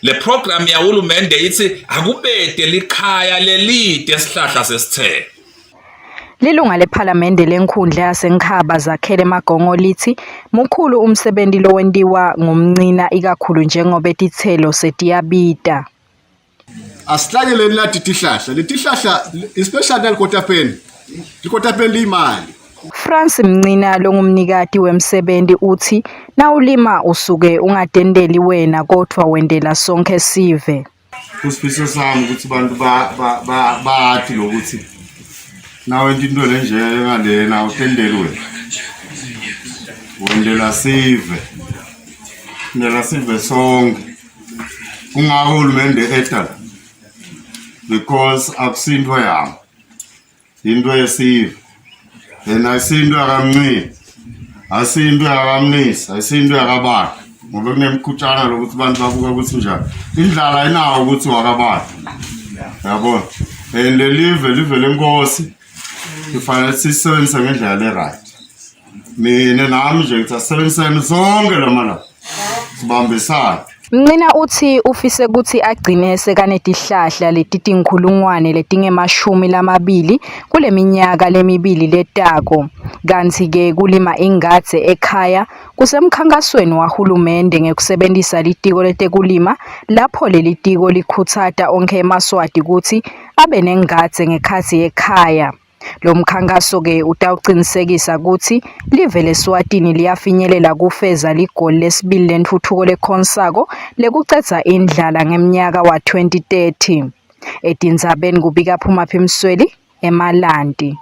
Speaker 20: le program yahulumende ithi akubede likhaya lelide esihlahla sesithelo.
Speaker 19: Lilunga lephalamende lenkhundla yasenkhaba zakhele Magongo lithi mukhulu umsebenzi lo wendiwa ngumncina ikakhulu njengoba etithelo setiyabita.
Speaker 3: Asihlanyeleni lati tihlahla letihlahla especially likotapeni limali.
Speaker 19: France Mncina longumnikati wemsebenzi uthi nawulima usuke ungadendeli wena kodwa wendela sonke sive.
Speaker 3: Kusifiso sami ukuthi abantu bathi lokuthi nawe into lenje ngalena utendeli wena. Wendela sive. Wendela sive sonke. Kungako uhulumende etala. Because akusindwe yami. Into yesive. Yena asindwe akamncane. Asindwe akamnisi, asindwe akabani. Ngoba kunemkhutsana lokuthi abantu babuka ukuthi njani. Indlala inawo ukuthi wakabani. Yabona? Live lenkosi. Kufanele sisebenzise ngendlela le right. Mina nami nje ngithi asebenzisane sonke lamala. Sibambisane.
Speaker 19: Mncina uthi ufise ukuthi agcine sekanetihlahla letitinkhulungwane letingemashumi lamabili kule minyaka lemibili letako kanti ke kulima ingadze ekhaya kusemkhankasweni wahulumende ngekusebenzisa litiko letekulima lapho leli tiko likhutsata onke emaswati ukuthi abe nengadze ngekhathi ekhaya. Lo mkhankaso ke utawuqinisekisa ukuthi live leSwatini liyafinyelela kufeza ligoli lesibili lentuthuko lekhonsako lekucedza indlala ngeminyaka wa 2030. Etindzabeni kubika Phumaphi Msweli eMalandi.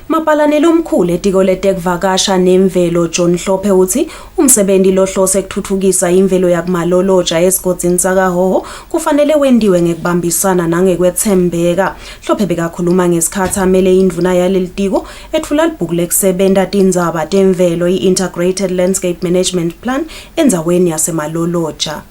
Speaker 7: Mapalanelo omkhulu etiko letekuvakasha nemvelo John Hlophe uthi umsebenzi lohlose ekuthuthukisa imvelo yakumaloloja esigodini sakahoho kufanele wendiwe ngekubambisana nangekwethembeka. Hlophe bekakhuluma ngesikhathi amele indvuna yaleli tiko ethula libhuku lekusebenta tindzaba temvelo i-Integrated Landscape Management Plan endzaweni yasemaloloja.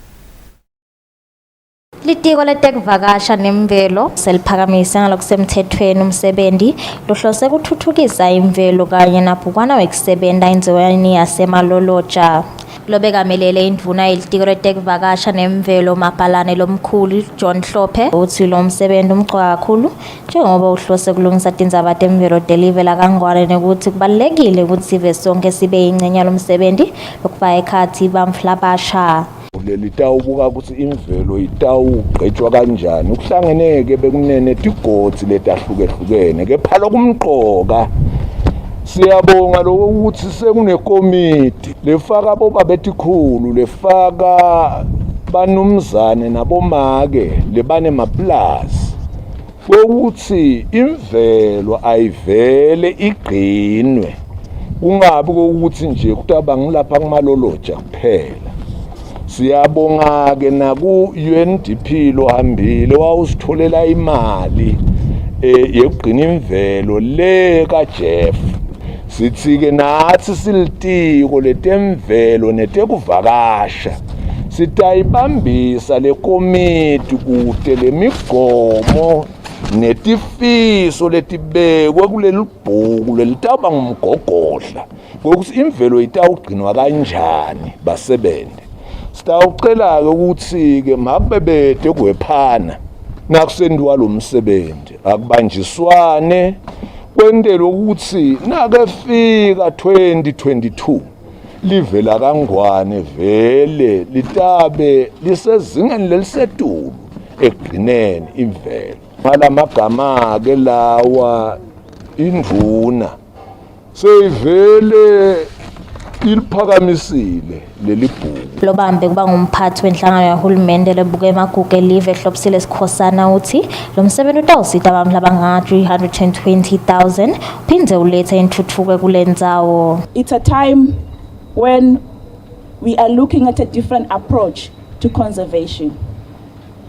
Speaker 4: Litiko letekuvakasha nemvelo seliphakamisa ngalokusemthethweni umsebenzi lohlose kuthuthukisa imvelo kanye nabhukwana wekusebenta enziweni yasemaloloja. Lobekamelele indvuna yelitiko letekuvakasha nemvelo mapalane lomkhulu John Hlophe uthi lo msebenzi umqoka kakhulu njengoba uhlose kulungisa tindzaba temvelo deliver lakangwane nekuthi kubalekile ukuthi sive sonke sibe ingcenye lomsebenzi lokufaka ekhathi bamflabasha.
Speaker 6: Litawubuka ukuthi imvelo itawugqetshwa kanjani ukuhlangeneke bekunene tigotsi letahlukehlukene kepha lokumqoka siyabonga lokuthi sekunekomiti lefaka bobabetikhulu lefaka banumzane nabomake lebane maplasi ukuthi imvelo ayivele igcinwe kungabi ukuthi nje kutaba ngilapha kumaloloja kuphela. Siyabonga ke naku UNDP lo hambile wawusitholela imali yokugcina imvelo le ka Jeff. Sithi ke nathi silitiko letemvelo netekuvakasha sitayibambisa le komiti kude lemigomo netifiso letibekwe kuleli bhuku lelitaba ngumgogodla ukuthi imvelo itawugcinwa kanjani basebenze. Sitawucela ukuthi ke makubebede kwephana nakusendiwa lo msebenzi akubanjiswane kwendela ukuthi nakefika 2022 livela kangwane vele litabe lisezingeni lelisetulu ekugcineni imvelo. Ngalamagama ke lawa indvuna seyivele iliphakamisile leli bhuku.
Speaker 4: Lobambe kuba ngumphathi wenhlangano yahulumende lebuka emagugu elive ehlobisile Sikhosana uthi lo msebenzi utawusita abantu labanga 320,000 uphinde ulethe intuthuko kule ndzawo.
Speaker 1: It's a time when we are looking at a different approach to conservation.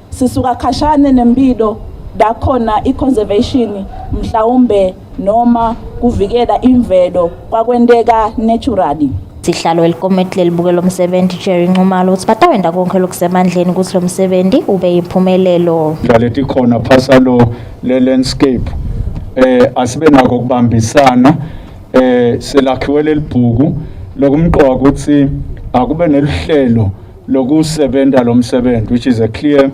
Speaker 1: Sisuka khashane nembido dakhona i-conservation mhlawumbe noma kuvikela imvelo kwakwenteka naturally.
Speaker 4: Sihlalo elikomiti lelibuke lo msebenzi Jerry Nxumalo uthi batawenda konke lokusemandleni ukuthi lo msebenzi ube yimpumelelo.
Speaker 8: Lalethi khona phasalo le landscape asibe nako ukubambisana selakhiwe lelibhuku lokumqoka ukuthi akube nelihlelo lokusebenza lo msebenzi which is a clear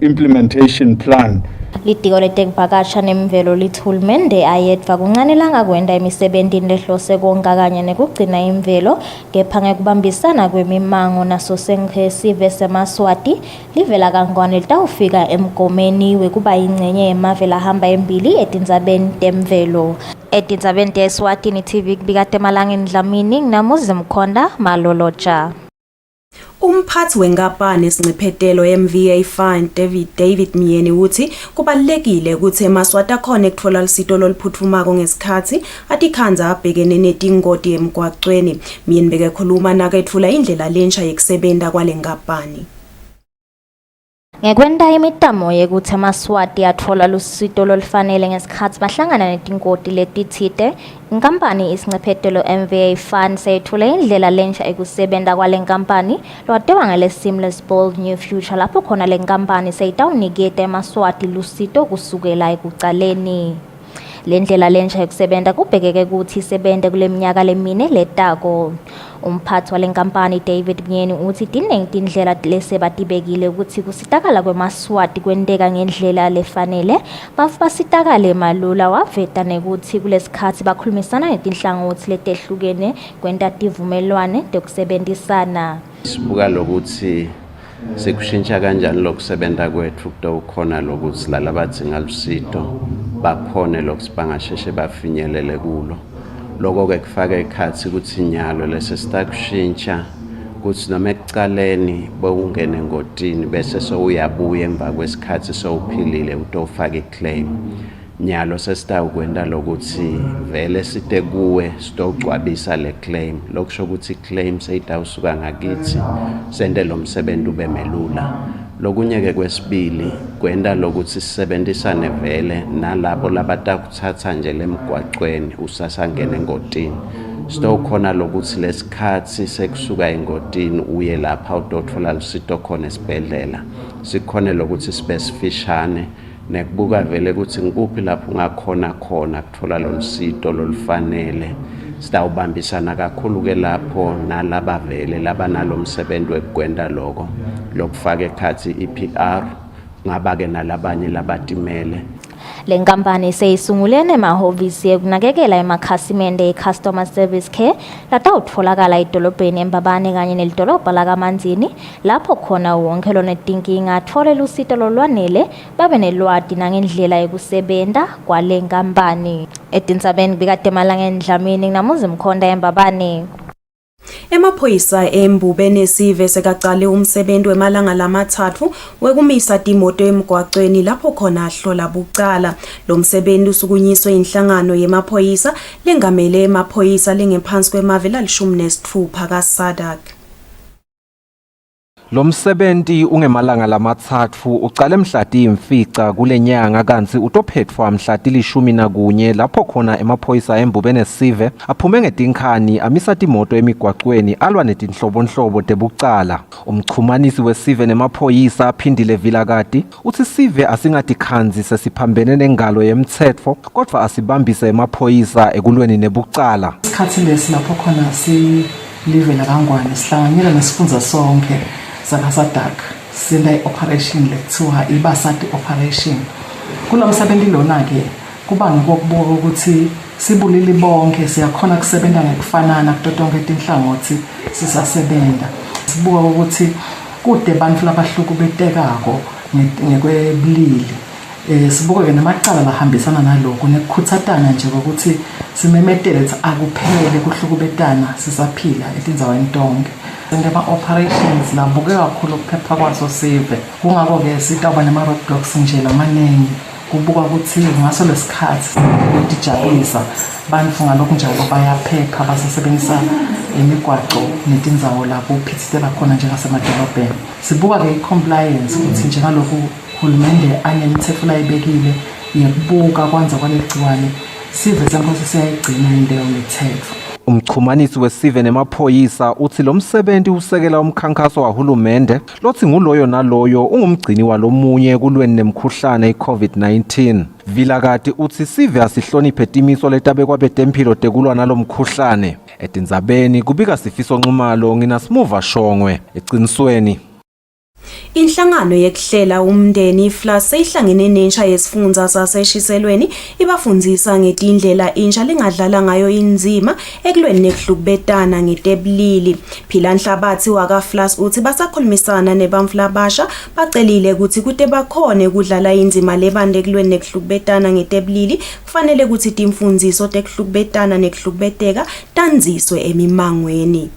Speaker 8: implementation plan.
Speaker 4: Litiko letekuvakasha nemvelo lithulumende ayedva kuncane langakwenda emisebenzini lehlose konga kanye nekugcina imvelo kepha ngekubambisana kwemimango naso sive seMaswati livela kangwane litawufika emgomeni wekuba ingcenye yemave lahamba embili etindzabeni temvelo. Etindzabeni te-Eswatini TV kubika Temalangeni Dlamini nginamuzi Mkhonda Maloloja.
Speaker 7: Umphathi wenkampani esinciphetelo MVA Fund David Myeni uthi kubalekile ukuthi eMaswati akhona ukuthola lisito loliphuthumako ngesikhathi atikhanza abhekene netingoti emgwaqweni. Myeni bekekhuluma nakethula indlela lensha yekusebenta kwale nkampani.
Speaker 4: Ngekwenta imitamo yekuthi eMaswati athola lusito lolufanele ngesikhathi bahlangana netingoti letithite, inkampani isinciphetelo MVA Fund seyithula indlela lensha ekusebenta kwale nkampani lwatewa ngale Seamless Bold New Future lapho khona le nkampani seyitawuniketa eMaswati lusito kusukela ekucaleni. Le ndlela lensha yokusebenta kubhekeke ukuthi isebente kule minyaka lemine letako. Umphathi wale nkampani David Myeni uthi tiningi indlela lesebatibekile ukuthi kusitakala kweMaswati kwenteka ngendlela lefanele bafu basitakale malula waveta nekuthi kulesikhathi bakhulumisana netinhlangothi letehlukene kwenta tivumelwane tekusebenzisana.
Speaker 21: Sibuka lokuthi sekushintsha kanjani lokusebenta kwethu kutokhona lokuthi lalabadzinga lusito bakhone lokusibangasheshe bafinyelele kulo. Lokho ke kufaka ekhathi ukuthi nyalo lese sitakushintsha ukuthi noma ekucaleni bokungena engotini bese sowuyabuya emva kwesikhathi sowuphilile utofaka iclaim. Nyalo sesitawukwenda lokuthi vele site kuwe sitogcwabisa le claim lokusho ukuthi claim seyitawusuka ngakithi sende lo msebenzi ube melula. Lokunye ke kwesibili kwenda lokuthi sisebenzisane vele nalabo labatakuthatha nje lemgwaqweni usasangena engotini. Sitokhona lokuthi lesikhathi sekusuka engotini uye lapha utothola lusito khona esibhedlela. Sikhone lokuthi sibesifishane nekubuka vele ukuthi ngikuphi lapho ungakhona khona kuthola lo lusito lolufanele. Sitawubambisana kakhulu ke lapho nalaba vele labanalo msebenzi wekwenda lokho lokufaka ekhathi iPR ngaba ke nalabanye labatimele.
Speaker 4: Le nkampani seyisungulene emahhovisi ekunakekela emakhasimende e-customer service care latawutfolakala edolobheni eMbabane kanye nelidolobha lakaManzini lapho khona wonke lonetinkinga athole lusito lolwanele babe nelwati nangendlela yekusebenta kwale nkampani. Etindzabeni kubika Temalangeni Dlamini nginamuzi Mkhonda eMbabane.
Speaker 7: Emaphoyisa embube nesive sekacale umsebenzi wemalanga lamathathu wekumisa timoto emgwaqweni lapho khona ahlola bucala. Lo msebenzi usukunyiswe inhlangano yemaphoyisa lengamele emaphoyisa lengephansi kwemavela 16 kaSadak.
Speaker 22: Lo msebenzi ungemalanga lamathathu ucale mhla imfica kule nyanga kanti utophethwa mhla 11 lapho khona emaphoyisa embube nesive aphume ngetinkhani amisa timoto emigwaqweni alwa netinhlobonhlobo tebucala. Umchumanisi wesive nemaphoyisa aphindile Vilakati uthi sive asingatikhanzi sesiphambene nengalo yemthetho kodwa asibambise emaphoyisa ekulweni nebucala.
Speaker 25: Isikhathi lesi lapho khona live lakangwane sihlanganyela nesifundza sonke sakaSadak sina operation lekuthiwa ibasati operation. Kulo msebenzi lona ke kuba ngokubuka ukuthi sibulili bonke siyakhona kusebenza ngekufanana kutotonke tinhlangothi sisasebenza. Sibuka ukuthi kude abantu labahlukubetekako ngekwebulili sibuke ke namacala lahambisana nalokho nekukhuthatana nje ukuthi simemetele ukuthi akuphele kuhlukubetana sisaphila etindzaweni tonke. Ngema-operations labuke kakhulu ukuphepha kwaso sive, kungako-ke sitawuba nema-roadblocks nje lamaningi. Kubuka ukuthi ngaso lesikhathi kutijabulisa bantu ngalokho njalo bayaphepha basebenzisa imigwaqo netindzawo lapho uphithithela khona njengasemadolobheni. Sibuka-ke i-compliance ukuthi njengalokhu uhulumende anemithetho layibekile yekubuka kwanza kwalegciwane sive senkosi siyayigcina indawo mithetho.
Speaker 22: Umchumanisi wesive nemaphoyisa uthi lo msebenzi usekela umkhankaso wahulumende lothi nguloyo naloyo ungumgcini walomunye kulweni nemkhuhlane i-COVID-19. Vilakati uthi sive asihloniphe timiso letabekwa betempilo tekulwa nalomkhuhlane. Etindzabeni kubika Sifiso Nxumalo nginasimuva Shongwe eqinisweni.
Speaker 7: Inhlangano yekuhlela umndeni iFLAS seyihlangene nentsha yesifundza saseshiselweni ibafundzisa ngetindlela intsha lengadlala ngayo inzima ekulweni nekuhlukubetana ngetebulili. Phila Nhlabathi wakaFLAS uthi basakhulumisana nebantfu labasha bacelile ukuthi kute bakhone ukudlala inzima lebande ekulweni nekuhlukubetana ngetebulili kufanele ukuthi timfundziso tekuhlukubetana nekuhlukubeteka tanziswe emimangweni.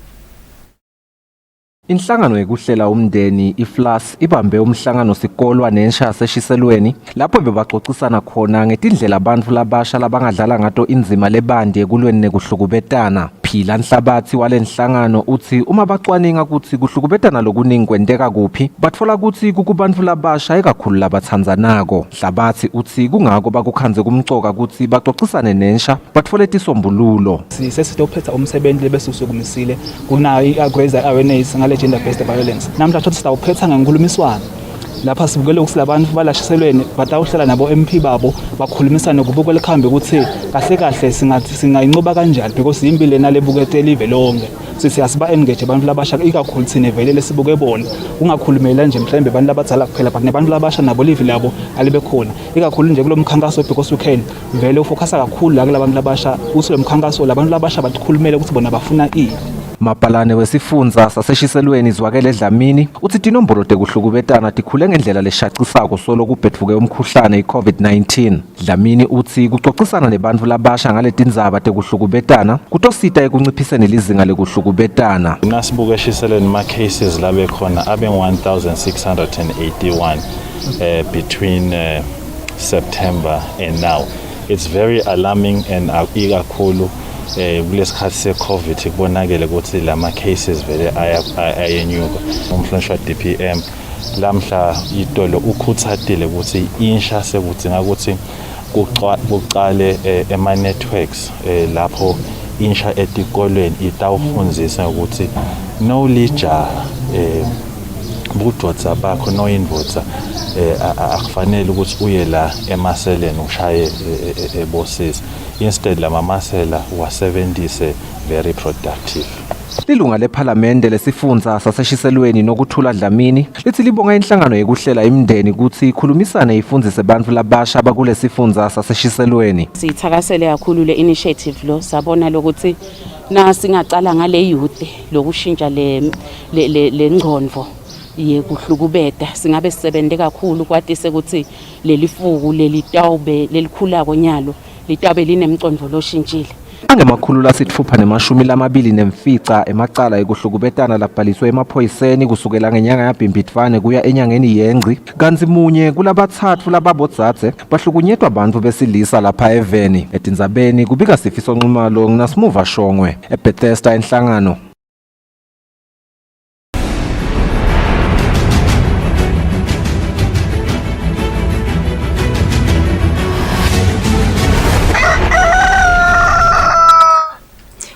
Speaker 22: Inhlangano yekuhlela umndeni iFLAS ibambe umhlangano sikolwa nensha yaseshiselweni lapho bebaxoxisana khona ngetindlela abantu labasha labangadlala ngato inzima lebandi ekulweni nekuhlukubetana. Phila Nhlabathi walenhlangano uthi uma bacwaninga ukuthi kuhlukubetana lokuningi kwenteka kuphi batfola ukuthi kukubantu labasha ekakhulu labathandzanako. Nhlabathi uthi kungako bakukhanze kumcoka ukuthi baxoxisane nensha batfole tisombululo.
Speaker 5: Sesitophetha umsebenzi lebesukumisile kunayo i-raise awareness ngale gender based violence. Namhla thothi sitawuphetha ngenkulumiswano lapha sibukele ukuthi labantu balashiselweni batawuhlala nabo MP babo bakhulumisane kubukele khambe ukuthi kahle kahle singayinqoba kanjani because impilo nalebukete live lonke siyasiba engage abantu labasha ikakhulu thina vele lesibuke bona ungakhulumela nje mhlambe abantu labadzala kuphela but nabantu labasha nabo live labo alibe khona ikakhulu nje kulomkhankaso because we can vele ufocusa kakhulu la kulabantu labasha uthi lo mkhankaso labantu labasha bakhulumele ukuthi bona bafuna Mapalane wesifundza saseshiselweni Zwakele Dlamini uthi tinombolo tekuhlukubetana tikhule ngendlela leshacisako solo kubhetfuke umkhuhlane i-COVID-19. Dlamini uthi kuxoxisana nebantfu labasha ngale tindzaba tekuhlukubetana kutosita ekunciphiseni lizinga lekuhlukubetana.
Speaker 10: Nasibuke eshiselweni ma cases labe khona abe 1681 between September and now. It's very alarming and ikakhulu kulesikhathi se-COVID kubonakele ukuthi lama cases vele ayenyuka. Umhlonishwa DPM lamhla itolo ukhuthathile ukuthi insha sekudinga ukuthi kuqale ema-networks lapho insha etikolweni itawufundzisa ukuthi no lijaha budvodza bakho no indvodza akufanele ukuthi uye la emaseleni ushaye ebosisi. Instead lama masela wasebenzise very productive.
Speaker 22: Lilunga lephalamende lesifundza saseshiselweni nokuthula Dlamini lithi libonga inhlangano yekuhlela imndeni ukuthi ikhulumisane ifundzise abantu labasha bakulesifundza saseshiselweni.
Speaker 11: Sithakasele kakhulu le initiative lo sabona lokuthi nasingacala ngale youth lokushintsha le ngqondo yekuhlukubeta singabe sisebende kakhulu kwatise ukuthi lelifuku lelitawube lelikhula konyalo litabe linemicondvo loshintshile.
Speaker 22: Angemakhulu lasitfupha nemashumi lamabili nemfica emacala ekuhlukubetana labhaliswe emaphoyiseni kusukela ngenyanga yaBhimbidvwane kuya enyangeni yeNgci kanzi munye kulabatsatfu lababodzadze bahlukunyetwa abantu besilisa lapha eveni. Etindzabeni kubika Sifiso Nxumalo nginasimuva Shongwe eBethesda enhlangano.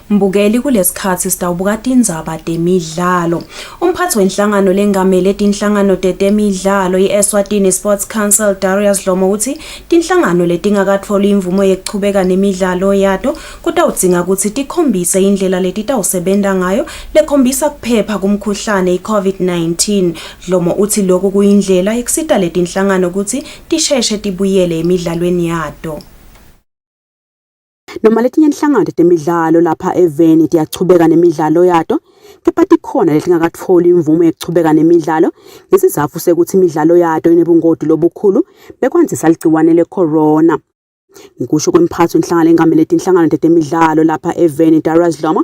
Speaker 7: Mbukeli kulesikhathi sitawubuka tindzaba temidlalo. Umphathi wenhlangano lengamele tinhlangano temidlalo iEswatini Sports Council Darius Dlomo uthi tinhlangano letingakatfoli imvumo yekuchubeka nemidlalo yato kutawudzinga ukuthi tikhombise indlela letitawusebenta ngayo lekhombisa kuphepha kumkhuhlane i-COVID-19. Dlomo uthi lokhu kuyindlela yekusita letinhlangano ukuthi tisheshe tibuyele emidlalweni yato.
Speaker 12: Noma letinye inhlangano temidlalo lapha eveni tiyachubeka nemidlalo yato, kepha tikhona letingakatholi imvume yokuchubeka nemidlalo ngesizatfu sekuthi imidlalo yato inebungoti lobukhulu bekwanzisa ligciwane le-corona. Ngikusho kwemphatho inhlangano engamele letinhlangano temidlalo lapha eveni Daraslomo,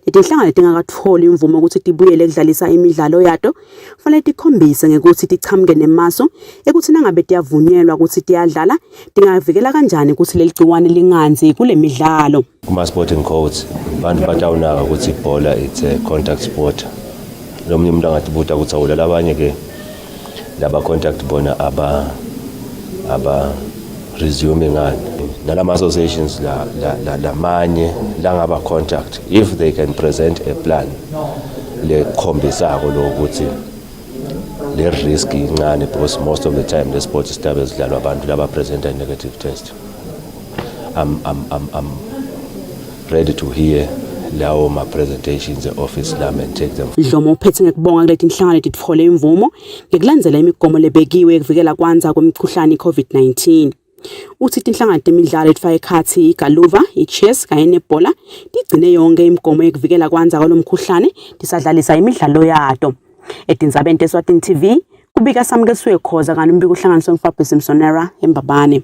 Speaker 12: letinhlangano letingakatholi imvume ukuthi tibuyele ukudlalisa imidlalo yato, fanele tikhombise ngekuthi tichamuke nemaso ekuthi nangabe tiyavunyelwa ukuthi tiyadlala, tingavikela kanjani ukuthi leli gciwane linganzi kule midlalo.
Speaker 13: Kuma sporting codes bantu batawunaka ukuthi ibhola it's a contact sport. Lomunye umuntu angatibuta ukuthi awulala abanye ke laba contact bona aba resuming ngani nalama associations la manye la ngaba contact if they can present a plan le khombisako lokuthi le risk incane because most of the time the sport stab ezidlalwa abantu laba present a negative test. I'm ready to hear lawo ma presentations e-office lami and take them.
Speaker 12: Dlomo uphethe ngekubonga kuleti inhlangano letithole imvumo ngekulandzela imigomo lebekiwe ekuvikela kwanza kwemikhuhlane i-COVID-19. Uthi inhlangano temidlalo etfaka ekhathi igaluva, ichess kanye nebhola tigcine yonke imigomo ekuvikela kwanza kwalomkhuhlane tisadlalisa imidlalo yato. Etindzabeni Eswatini TV kubika samukeswe khoza kanti umbiko uhlanganiswe nguFabrice Msonera eMbabane.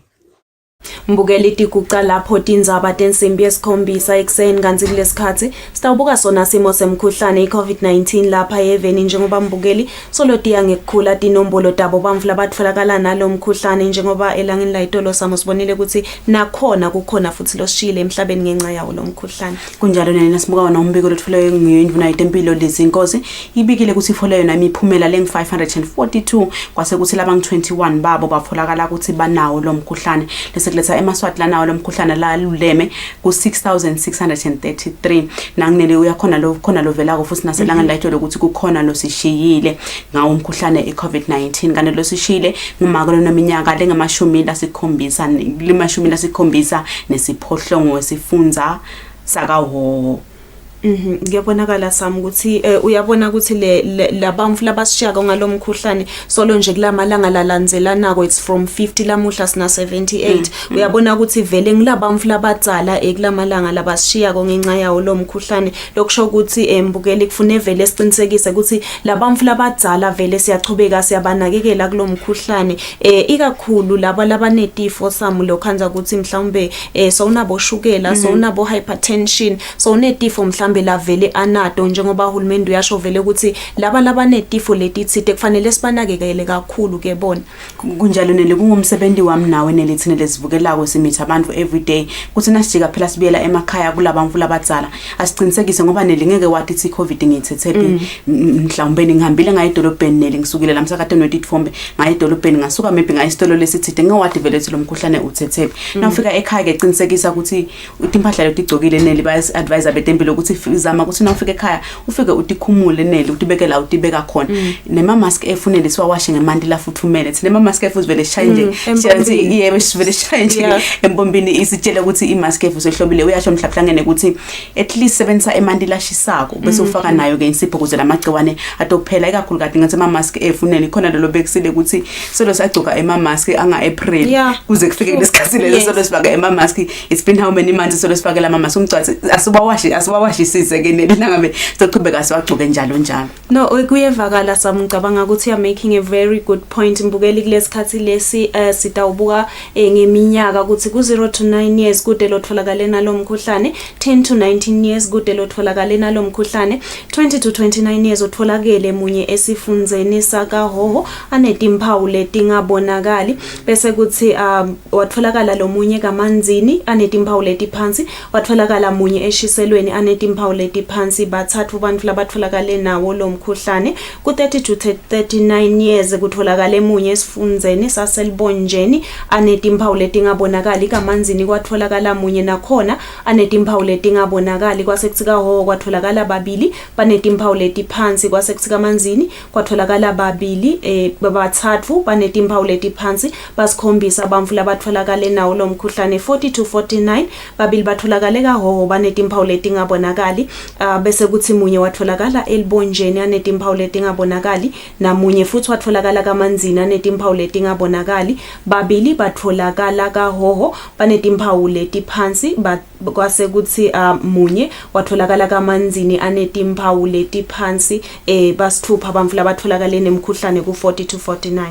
Speaker 7: Mbukeli tikuca lapho tindzaba tensimbi yesikhombisa ekuseni kanti kulesikhathi sitawubuka sona simo semkhuhlane i-COVID-19 lapha eveni njengoba mbukeli solotiya ngekukhula tinombolo tabo bamvu labatfolakala nalo mkhuhlane njengoba elangeni layitolo samo sibonile ukuthi nakhona kukhona futhi losishile emhlabeni ngenxa yawo lo mkhuhlane.
Speaker 12: Kunjalo nena sibuka nombiko lethuleyo ngiyindvuna yitempilo lezinkosi ibikile ukuthi ifoleyo nami iphumela leng 542 kwase kuthi laba 21 babo bafolakala ukuthi banawo lo mkhuhlane letha emaswati lanawo lomkhuhlane la luleme ku 6633 nanginele uyakhona lo khona lovela futhi naselanga layitolo ukuthi kukhona losishiyile ngawo umkhuhlane i-COVID-19 kanti losishiyile ngumakolo neminyaka lengamashumi lasikhombisa nesiphohlongo wesifundza sakaho.
Speaker 7: Ngiyabonakala sami ukuthi uyabona ukuthi labamfu labasishaka ngalomkhuhlane solo nje kulamalanga lalandzelanako it's from 50 lamuhla sina 78 uyabona ukuthi vele ngilabamfu labadzala kulamalanga labasishiya ngenxa yawo lo mkhuhlane lokusho ukuthi mbukeli kufune vele siqinisekise ukuthi labamfu labadzala vele siyachubeka siyabanakekela kulomkhuhlane ikakhulu laba labanetifo samu lokhanza ukuthi mhlawumbe sowunabo shukela sowunabo hypertension sowunetifo mhlawumbe la vele anato njengoba uhulumeni uyasho vele ukuthi laba labanetifo letithite kufanele sibanakekele kakhulu ke bona.
Speaker 12: Kunjalo nele kungumsebenzi wami nawe nelithine lesivukelako simitha abantu everyday kuthi nasijika phela sibuyela emakhaya kulabamfu labadzala asiqinisekise ngoba nele ngeke wathi ithi COVID ngiyithethephi mhlawumbe ngihambile ngaye edolobheni nele ngisukile lamsakade notithombe ngaye edolobheni ngasuka maybe ngaye isitolo lesithite ngewathi vele lo mkhuhlane uthethephi nawufika ekhaya ke qinisekisa ukuthi impahla letigcokile nele baya advisor betempilo ukuthi zama ukuthi nawufika ekhaya ufike utikhumule nele utibeke la utibeka khona nema mask efunele siwawashe ngemanti la futhumele nema mask efuzivele shine siyathi yebo sivele shine embombini isitshela ukuthi i mask efusehlobile uyasho mhlaplangene ukuthi at least sebenzisa emanti lashisako bese ufaka nayo ke insipho ukuze lamagciwane atokuphela ikakhulu kade ngathi ama mask efunele khona lo bekisile ukuthi solo sagcoka ema mask anga April kuze kufike lesikhathi leso solo sifaka ema mask it's been how many months solo sifaka la mask umgcwazi asibawashisise ke nangabe soqhubeka siwagcoke njalo.
Speaker 7: No kuyevakala sami ngicabanga ukuthi you are making a very good point mbukeli kulesikhathi lesi sitawubuka ngeminyaka ukuthi ku 0 to 9 years kude lotholakala nalo mkhuhlane 10 to 19 years kude lotholakala nalo mkhuhlane 20 to 29 years utholakele munye esifundzeni sakahoho anetimpawu letingabonakali bese kuthi watholakala lo munye kamanzini anetimpawu letiphansi watholakala munye eshiselweni anetimpawu letiphansi bathathu abantu labatholakale nawo lo mkhuhlane ku 30 to 39 years kutholakale munye esifundzeni saselibonjeni anetimpawu letingabonakali kamanzini kwatholakala munye nakhona anetimpawu letingabonakali kwasekuthika ho kwatholakala babili banetimpawu letiphansi kwasekuthika kamanzini kwatholakala babili bathathu banetimpawu letiphansi basikhombisa bamfu labatholakale nawo lo mkhuhlane 40 to 49 babili batholakale kahoho banetimpawu letingabonakali bese kuthi munye watholakala elibonjeni anetimpawu letingabonakali namunye futhi watholakala kamanzini anetimpawu letingabonakali babili batholakala kahoho banetimpawu letiphansi kwase kuthi munye watholakala kamanzini anetimpawu letiphansi basithupha abamfula abatholakala nemkhuhlane ku40 to 49.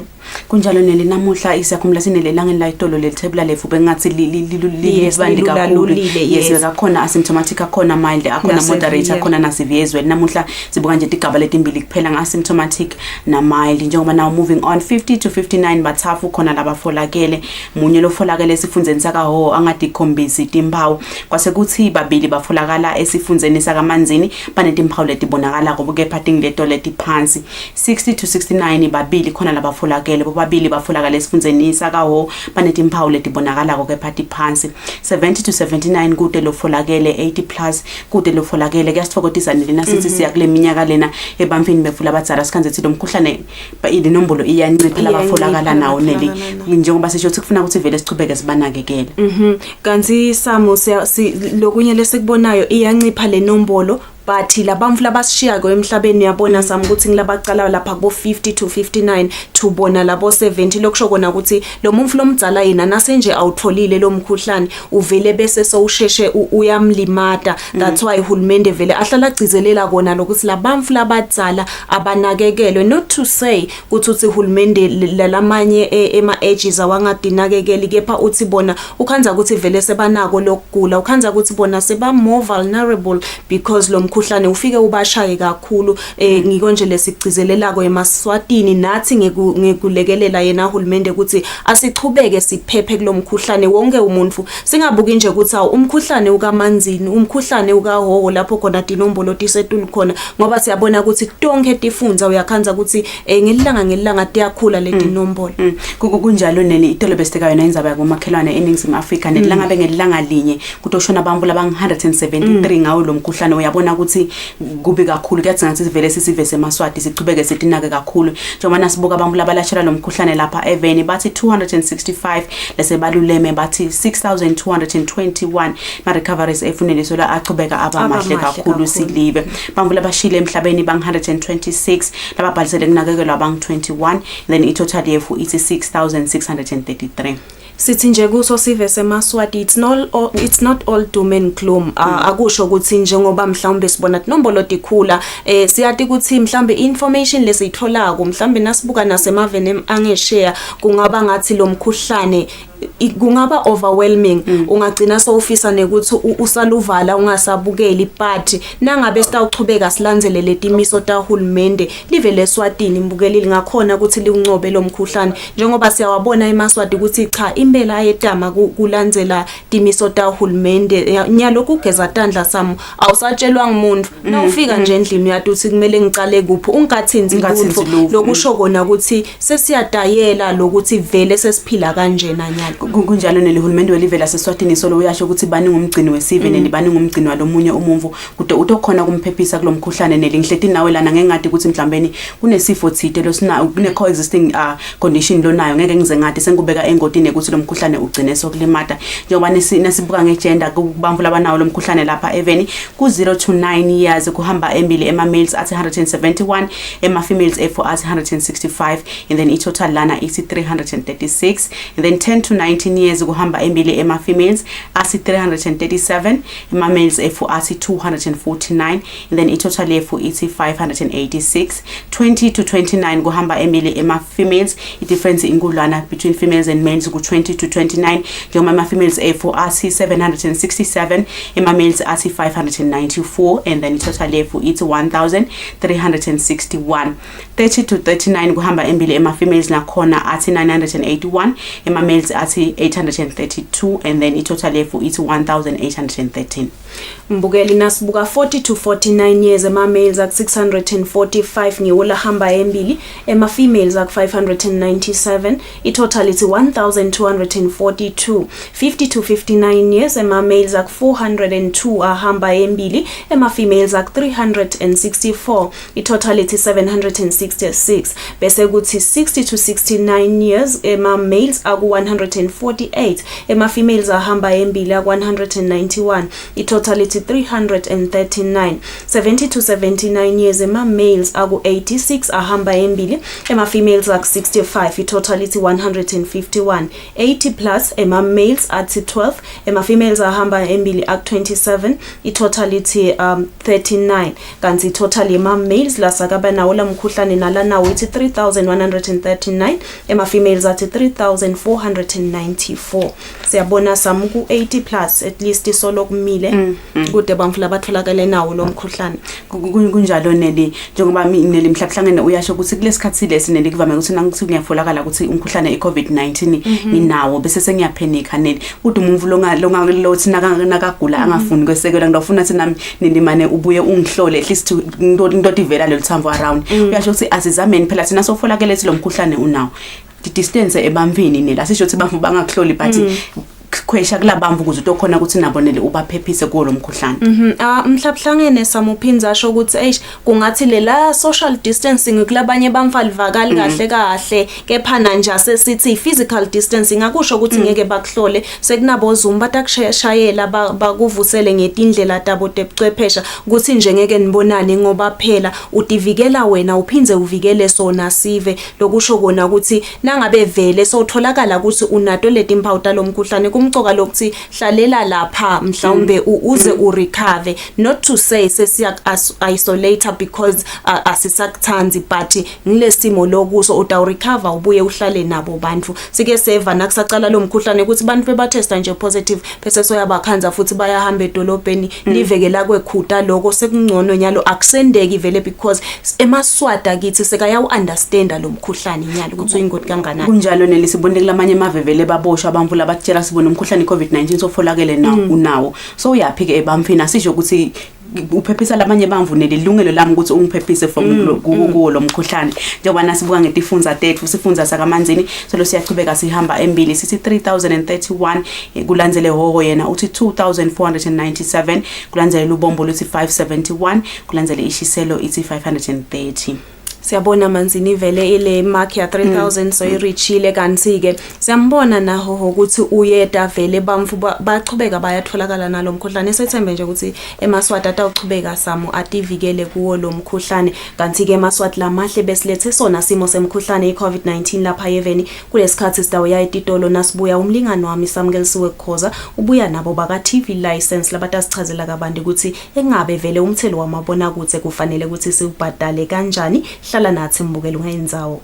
Speaker 12: Kunjalo neli namuhla isakhumbula sinelelangeni la itolo lethebula lefu bengathi lilibandi kakhulu. Yes, akakhona asymptomatic, akhona mild, akhona moderate, akhona na severe as well. Namuhla sibuka nje igaba letimbili kuphela ngasymptomatic na mild. Njengoba now moving on 50 to 59 bathafu khona labafolakele. Munye lofolakele esifundzeni sakaho angadikhombisi itimpawu. Kwase kuthi babili bafolakala esifundzeni sakamanzini banetimpawu letibonakala ngobuke phathing leto letiphansi. 60 to 69 babili khona labafolakele bobabili bafolakala esifundzeni sakaho banetimpawu letibonakala ngoke phathi phansi. 70 to 79 kude lofolakele 80 plus kude lofolakele kuyasifokotisa nilena sithi siya kule minyaka lena ebamfini befula abadzala sikhanze sithi lomkhuhlane inombolo iyancipha labafolakala nawo neli njengoba sisho ukuthi kufuna ukuthi vele sichubeke sibanakekele.
Speaker 7: Kanti Samo lokunye lesikubonayo iyancipha le nombolo but labamfula basishiya emhlabeni yabona sami ukuthi ngilabacala lapha kubo 50 to 59 to bona labo 70 lokusho kona ukuthi lo mumfu lomdzala yena nasenje awutholile lo mkhuhlane uvele bese sowusheshe uyamlimata. That's why uhulumende vele ahlala agcizelela kona lokuthi labamfula abadzala abanakekelwe, not to say ukuthi uhulumende lalamanye ema ages awangadinakekeli, kepha uthi bona ukhanza ukuthi vele sebanako lokugula, ukhanza ukuthi bona seba more vulnerable because lo mkhuhlane ufike ubashaye kakhulu. Ngiko nje lesigcizelelako emaswatini nathi ngekulekelela yena uhulumende ukuthi asichubeke siphephe kulomkhuhlane wonke umuntu, singabuki nje ukuthi umkhuhlane ukamanzini, umkhuhlane ukahoho lapho khona tinombolo tisetulu khona, ngoba siyabona ukuthi tonke tifundza uyakhanza ukuthi ngelilanga tiyakhula letinombolo.
Speaker 12: Kunjalo neli itolo besteka yona indzaba yakomakhelwane eNingizimu Afrika nelilanga bengelilanga linye kutoshona abantu labang 173 ngawo lo mkhuhlane. Uyabona ukuthi kubi kakhulu, kuyadzinga ukuthi sivele sisive semaswati sichubeke sitinake kakhulu. Njengoba nasibuka abantu labalashela lo mkhuhlane lapha eveni bathi 265 lesebaluleme bathi 6221 ma recoveries efunele sola achubeka abamahle kakhulu silive. Abantu labashile emhlabeni bang 126 lababhalisele kunakekelwa bang 21, then itotal yefu ithi 6633.
Speaker 7: Sithi nje kuso sive semaswati it's not all doom and gloom. Akusho ukuthi njengoba mhlawumbe sibona inombolo dikhula siyathi ukuthi mhlawumbe information lesitholako mhlawumbe nasibuka nasemaveni angeshare kungaba ngathi lo mkhuhlane kungaba overwhelming. Ungagcina sowufisa nekuthi usaluvala ungasabukeli, but nangabe sitawuchubeka silandzele letimiso tahulumende live leSwatini mbukeli lingakhona ukuthi liuncobe lo mkhuhlane, njengoba siyawabona emaswati ukuthi cha impela ayetama kulandzela timiso tahulumende. Nyalo kugeza tandla sami awusatshelwa ngumuntu nawufika nje endlini uyathi uthi kumele ngicale kuphi ungathinzi lutho lokusho kona ukuthi sesiyadayela lokuthi vele sesiphila kanjena nyalo.
Speaker 12: Kunjalo nelihulumende welive laseSwatini solo uyasho ukuthi bani ngumgcini wesive nebani ngumgcini walomunye umumvu kude utokhona kumphephisa kulomkhuhlane nelinhleti nawe lana ngengadi ukuthi mhlambeni kunesifo thite losina kune coexisting condition lonayo ngeke ngize ngadi sengubeka engotini ukuthi lo mkhuhlane ugcine sokulimata. Njengoba nesibuka ngegender kubamfu labanawo lo mkhuhlane lapha eveni ku 0 to 9 years kuhamba embili ema males athi 171 ema females efo athi 165, and then itotal lana ithi 336, and then 10 to 19 years kuhamba embili ema females asi 337 ema males efo asi 249, and then itotal efo ithi 586. 20 to 29 kuhamba embili ema females, i difference inkulwana between females and males ku 20 to 29 njengoba ema females efo asi 767 ema males asi 594, and then itotal efo ithi 1361. 30 to 39 kuhamba embili ema females nakhona athi 981 ema males athi 832, and then itotal efo ithi 1813.
Speaker 7: Mbukeli nasibuka 40 to 49 years ema males ak 645 ngiwola hamba embili ema females ak 597, itotal ithi 1242. 50 to 59 years ema males ak 402 ahamba embili ema females ak 364, itotal ithi 766. Bese kuthi 60 to 69 years ema males ak 100 148, ema-females ahamba embili aku-191, itotal ithi 339. 70 to 79 years ema-males aku-86 ahamba embili, ema-females aku-65, itotal ithi 151. 80 plus ema-males athi 12, ema-females ahamba embili aku-27, itotal ithi 39. Kanti itotal ema-males lasakaba nawo la mkhuhlane nalanawo ithi 3,139, ema-females athi 3,494. Siyabona samu ku-80 plus at least isolo kumile kude bamfula batholakale nawo lo mkhuhlane.
Speaker 12: Kunjalo Neli, njengoba Neli mhlakuhlangene uyasho ukuthi kulesikhathi lesi Neli kuvame ukuthi nangithi kuyafolakala ukuthi umkhuhlane i-COVID-19 inawo bese sengiyaphenika Neli. Uthi umuntu lothi nakagula angafuni kwesekela ngidofuna thina Neli mane ubuye ungihlole at least into ivela lelo thambo around. Uyasho ukuthi asizameni phela thina sofolakele lo mkhuhlane unawo. Distance ebamvini Neli asisho ukuthi bamvu bangakuhloli but kwesha kulabamvu ukuze utokhona ukuthi nabonele ubaphephise kulo mkhuhlane.
Speaker 7: Mhlabuhlangene samuphinza asho ukuthi kungathi lela social distancing kulabanye bamfalivakali kahle kepha nje asesithi physical distancing akusho ukuthi ngeke bakuhlole sekunabo Zoom batakushayela bakuvusele ngetindlela tabo tebuchwephesha ukuthi nje ngeke nibonane ngoba phela utivikela wena uphinze uvikele sona sive lokusho kona ukuthi nangabe vele sotholakala ukuthi unato leti impawu talomkhuhlane kumcoka lokuthi hlalela lapha mhlawumbe uze urecover, not to say sesiya isolate because asisakuthanzi but ngilesimo lokuso uta recover ubuye uhlale nabo bantu sike seva nakusaqala lo mkhuhlane ukuthi bantu bebatesta nje positive bese soyabakhanza futhi bayahamba edolobheni livekela kwekhuta lokho sekungcono nyalo akusendeki vele because emaswata kithi sekaya understand lo mkhuhlane nyalo ukuthi uyingoti kanganani.
Speaker 12: Kunjalo Neli sibone kulamanye amavevele baboshwa abantu labatshela sibone umkhuhlane i-COVID-19 sofolakele unawo so uyaphike ebamfini asisho ukuthi uphephisa labanye bamvu nelilungelo lami ukuthi ungiphephise from kuwo lo mkhuhlane njengoba nasibuka ngetifunza tethu sifunza sakamanzini so siyachubeka sihamba embili sithi 3031 kulandzele hoho yena uthi 2497 kulandzele lubombo luthi 571 kulandzele ishiselo ithi 530.
Speaker 7: Siyabona manzini vele ile mark ya 3000 so irichile kanti ke siyambona naho ukuthi uyeda vele bamfu bachubeka bayatholakala nalo mkhuhlane sethembe nje ukuthi emaswati atawuchubeka samu ativikele kuwo lo mkhuhlane kanti ke emaswati lamahle besilethe sona simo semkhuhlane i-COVID-19 lapha yeveni kulesikhathi sidawo ititolo nasibuya umlingano wami samkelisiwe kukhoza ubuya nabo baka TV license labatasichazela kabanti ukuthi engabe vele umthelo wamabona kuze kufanele ukuthi siubhadale kanjani. Hlala nathi mbukela ungayinzawo.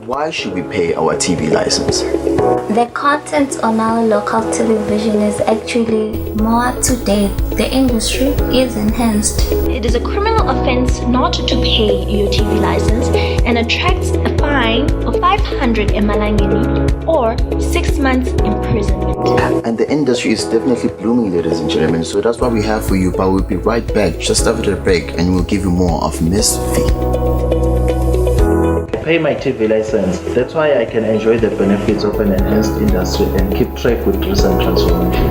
Speaker 14: Why should we pay our TV license?
Speaker 15: The content on our local television is actually more up to date. The industry is enhanced.
Speaker 16: It is a criminal offense not to pay your TV license and attracts a fine of 500 emalangeni or 6 months imprisonment.
Speaker 14: And the industry is definitely blooming, ladies and gentlemen. So that's what we have for you. But we'll be right back just after the break and we'll give you more of Miss V.
Speaker 23: Pay my TV license. That's why I can enjoy the benefits of an enhanced industry and keep track with recent transformation.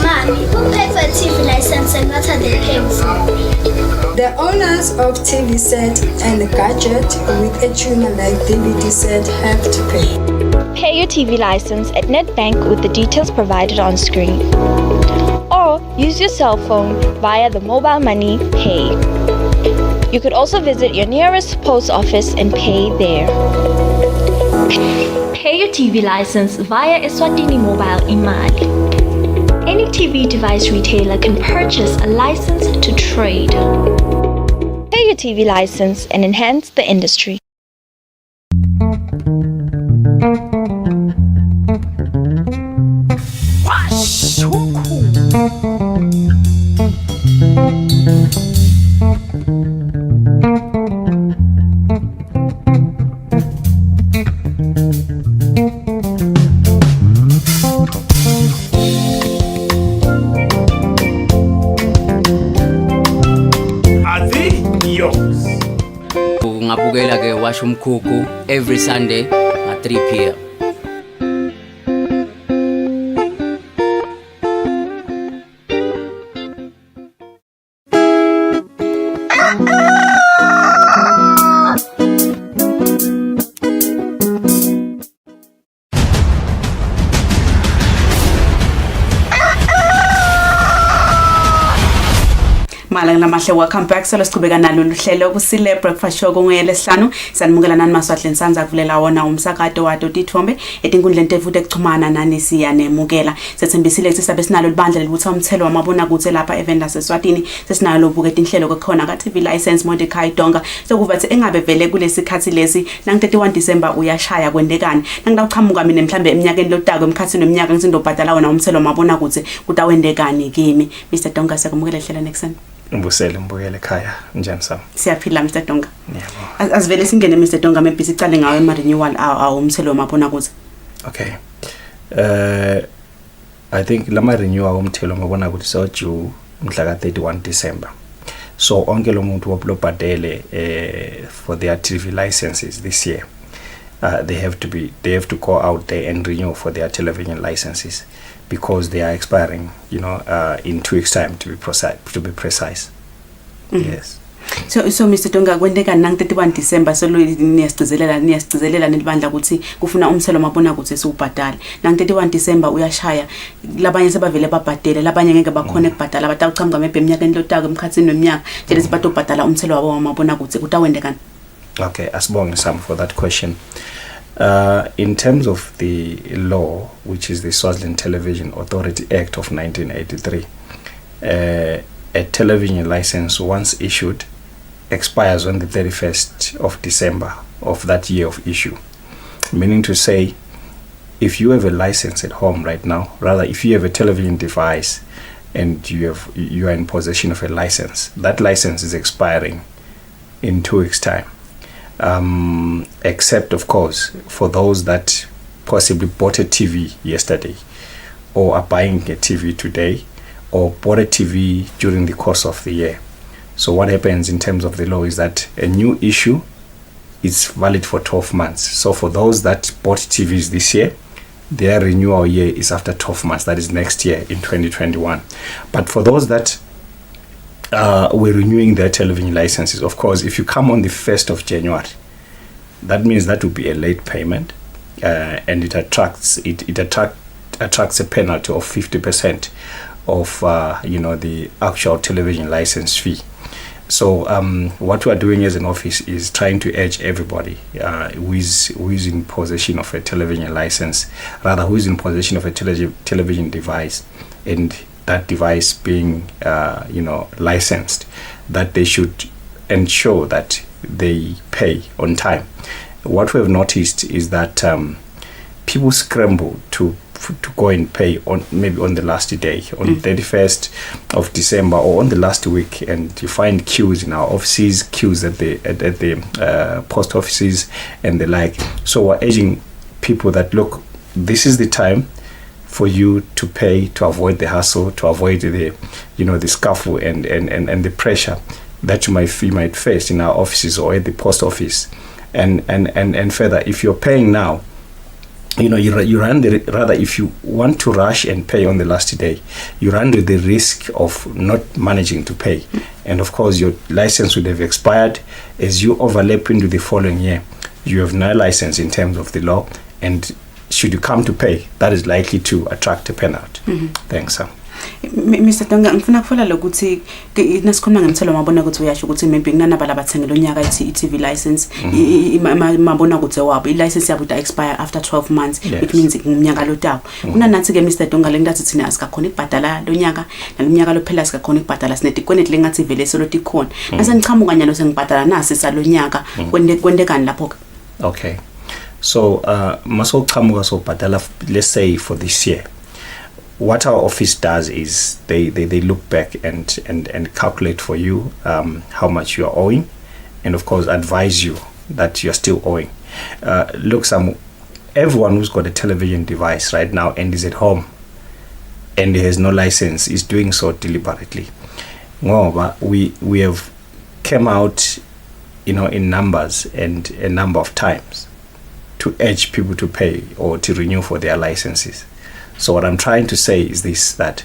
Speaker 15: Mommy, who paid for a TV license and what are they paying for?
Speaker 24: The owners of TV set and a gadget with a tuner like DVD set have to pay.
Speaker 16: Pay your TV license at NetBank with the details provided on screen. Or use your cell phone via the mobile money pay. You could also visit your nearest post office and pay there. Pay your TV license via Eswatini mobile imali. Any TV device retailer can purchase a license to trade. Pay your TV license and enhance the industry.
Speaker 26: Ngabukela ke washa umkhukhu every Sunday at 3 p.m.
Speaker 12: Malanga lamahle, welcome back. So lesiqhubeka nalo luhlelo Kusile breakfast show ngoLwesihlanu. Sanimukela nani Maswahle Nsanza kuvulela wona umsakato wato Tithombe etinkundleni tefuthi ekuxhumana nani siyanemukela. Sethembisile ukuthi sabe sinalo libandla libuthi umthelo wamabona kuthe lapha evenda Eswatini. Sesinalo buketa inhlelo kokhona ka TV license Mordecai Donga. Sokuvathi engabe vele kulesikhathi lesi nang 31 December uyashaya kwendekani. Nangidawuchamuka mina mhlambe eminyakeni lotako emkhathini eminyaka ngisindobhadala wona umthelo wamabona kuthe kutawendekani kimi. Mr Donga siyakumukela hlela next
Speaker 2: Mbusele mbuyele ekhaya njani sam?
Speaker 12: Siyaphila Mr Donga. Yebo. Asivele singene Mr Donga maybe sicale ngawe ama renewal umthelo wamabona kuze.
Speaker 2: Okay. I think lama renewal umthelo wamabona kuze so due mhla ka 31 December. So onke lo muntu wobhadele for their TV licenses this year. They have to go out there and renew for their television licenses because they are expiring, in 2 weeks time to be precise. Yes.
Speaker 12: So Mr Donga kwendeka nang 31 December so niyasicezelela nelibandla ukuthi kufuna umthelo mabona kuthi siubhadala nang 31 December uyashaya labanye sebavele babhadele labanye ngeke bakhona ukubhadala batawuchamuka maybe eminyakeni lotako emkhathini weminyaka nje lesibadobhadala umthelo wabo wamabona kuthi kutawendekani.
Speaker 2: Okay, asibonge Sam for that question. In terms of the law, which is the Swaziland Television Authority Act of 1983, a television license once issued expires on the 31st of December of that year of issue. Meaning to say, if you have a license at home right now, rather if you have a television device and you are in possession of a license, that license is expiring in 2 weeks' time. Except of course for those that possibly bought a TV yesterday or are buying a TV today or bought a TV during the course of the year. So what happens in terms of the law is that a new issue is valid for 12 months. So for those that bought TVs this year, their renewal year is after 12 months, that is next year in 2021. But for those that we're renewing their television licenses. Of course, if you come on the 1st of January, that means that will be a late payment, and it attracts a penalty of 50% of the actual television license fee. So what we are doing as an office is trying to urge everybody who is in possession of a television license, rather who is in possession of a television device, and that device being licensed, that they should ensure that they pay on time. What we have noticed is that people scramble to go and pay maybe on the last day, on the 31st of December or on the last week, and you find queues in our offices, queues at the post offices and the like. So we're urging people that, look, this is the time for you to pay, to avoid the hassle, to avoid the scuffle and the pressure that you might face in our offices or at the post office. And further, if you're paying now, you run rather if you want to rush and pay on the last day, you run the risk of not managing to pay. And of course, your license would have expired. As you overlap into the following year, you have no license in terms of the law, and should you come to pay, that is likely to attract a penalty. Thanks, Sam.
Speaker 12: Mr Donga, ngifuna kufola lokuthi nasikhuluma ngemthelo mabona ukuthi uyasho ukuthi maybe kunanaba labathengela unyaka i-TV license mabona ukuthi wabo i-license yabo ita expire after 12 months, which means ngumnyaka lotako. Kunanathi ke Mr Donga lengathi thina asikakhona ukubhadala lo nyaka nalomnyaka lophela sikakhona ukubhadala sinetikweleti lengathi vele soloti khona. Mase ngiqhamuka nyalo sengibhadala nasi salonyaka kwendekani lapho.
Speaker 2: Okay. So masoqhamuka sobhadala, let's say for this year, what our office does is they look back and calculate for you how much you are owing, and of course advise you that you are still owing. Look, everyone who's got a television device right now and is at home and has no license is doing so deliberately. Moreover, we have come out in numbers and a number of times to urge people to pay or to renew for their licenses. So what I'm trying to say is this, that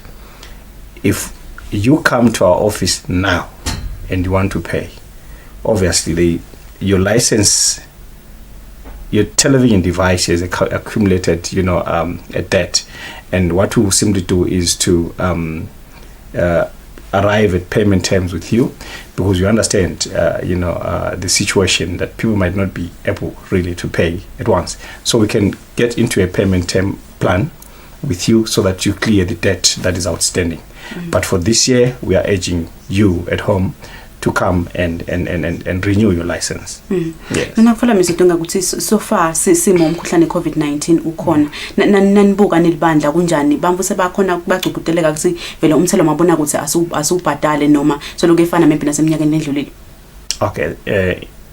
Speaker 2: if you come to our office now and you want to pay, obviously your license, your television device has accumulated, a debt, and what we will simply do is to arrive at payment terms with you, because you understand, the situation that people might not be able really to pay at once. So we can get into a payment term plan with you so that you clear the debt that is outstanding. But for this year, we are urging you at home to come and renew your license. Yes.
Speaker 12: Ngakufala Mr. ukuthi so far simo umkhuhlane COVID-19 ukhona. Nanibuka nilibandla kunjani? Bamvu sebakhona bagcubuteleka ukuthi vele umthelo mabona ukuthi asubhadale noma soloku efana maybe naseminyakeni edlulile.
Speaker 2: Okay,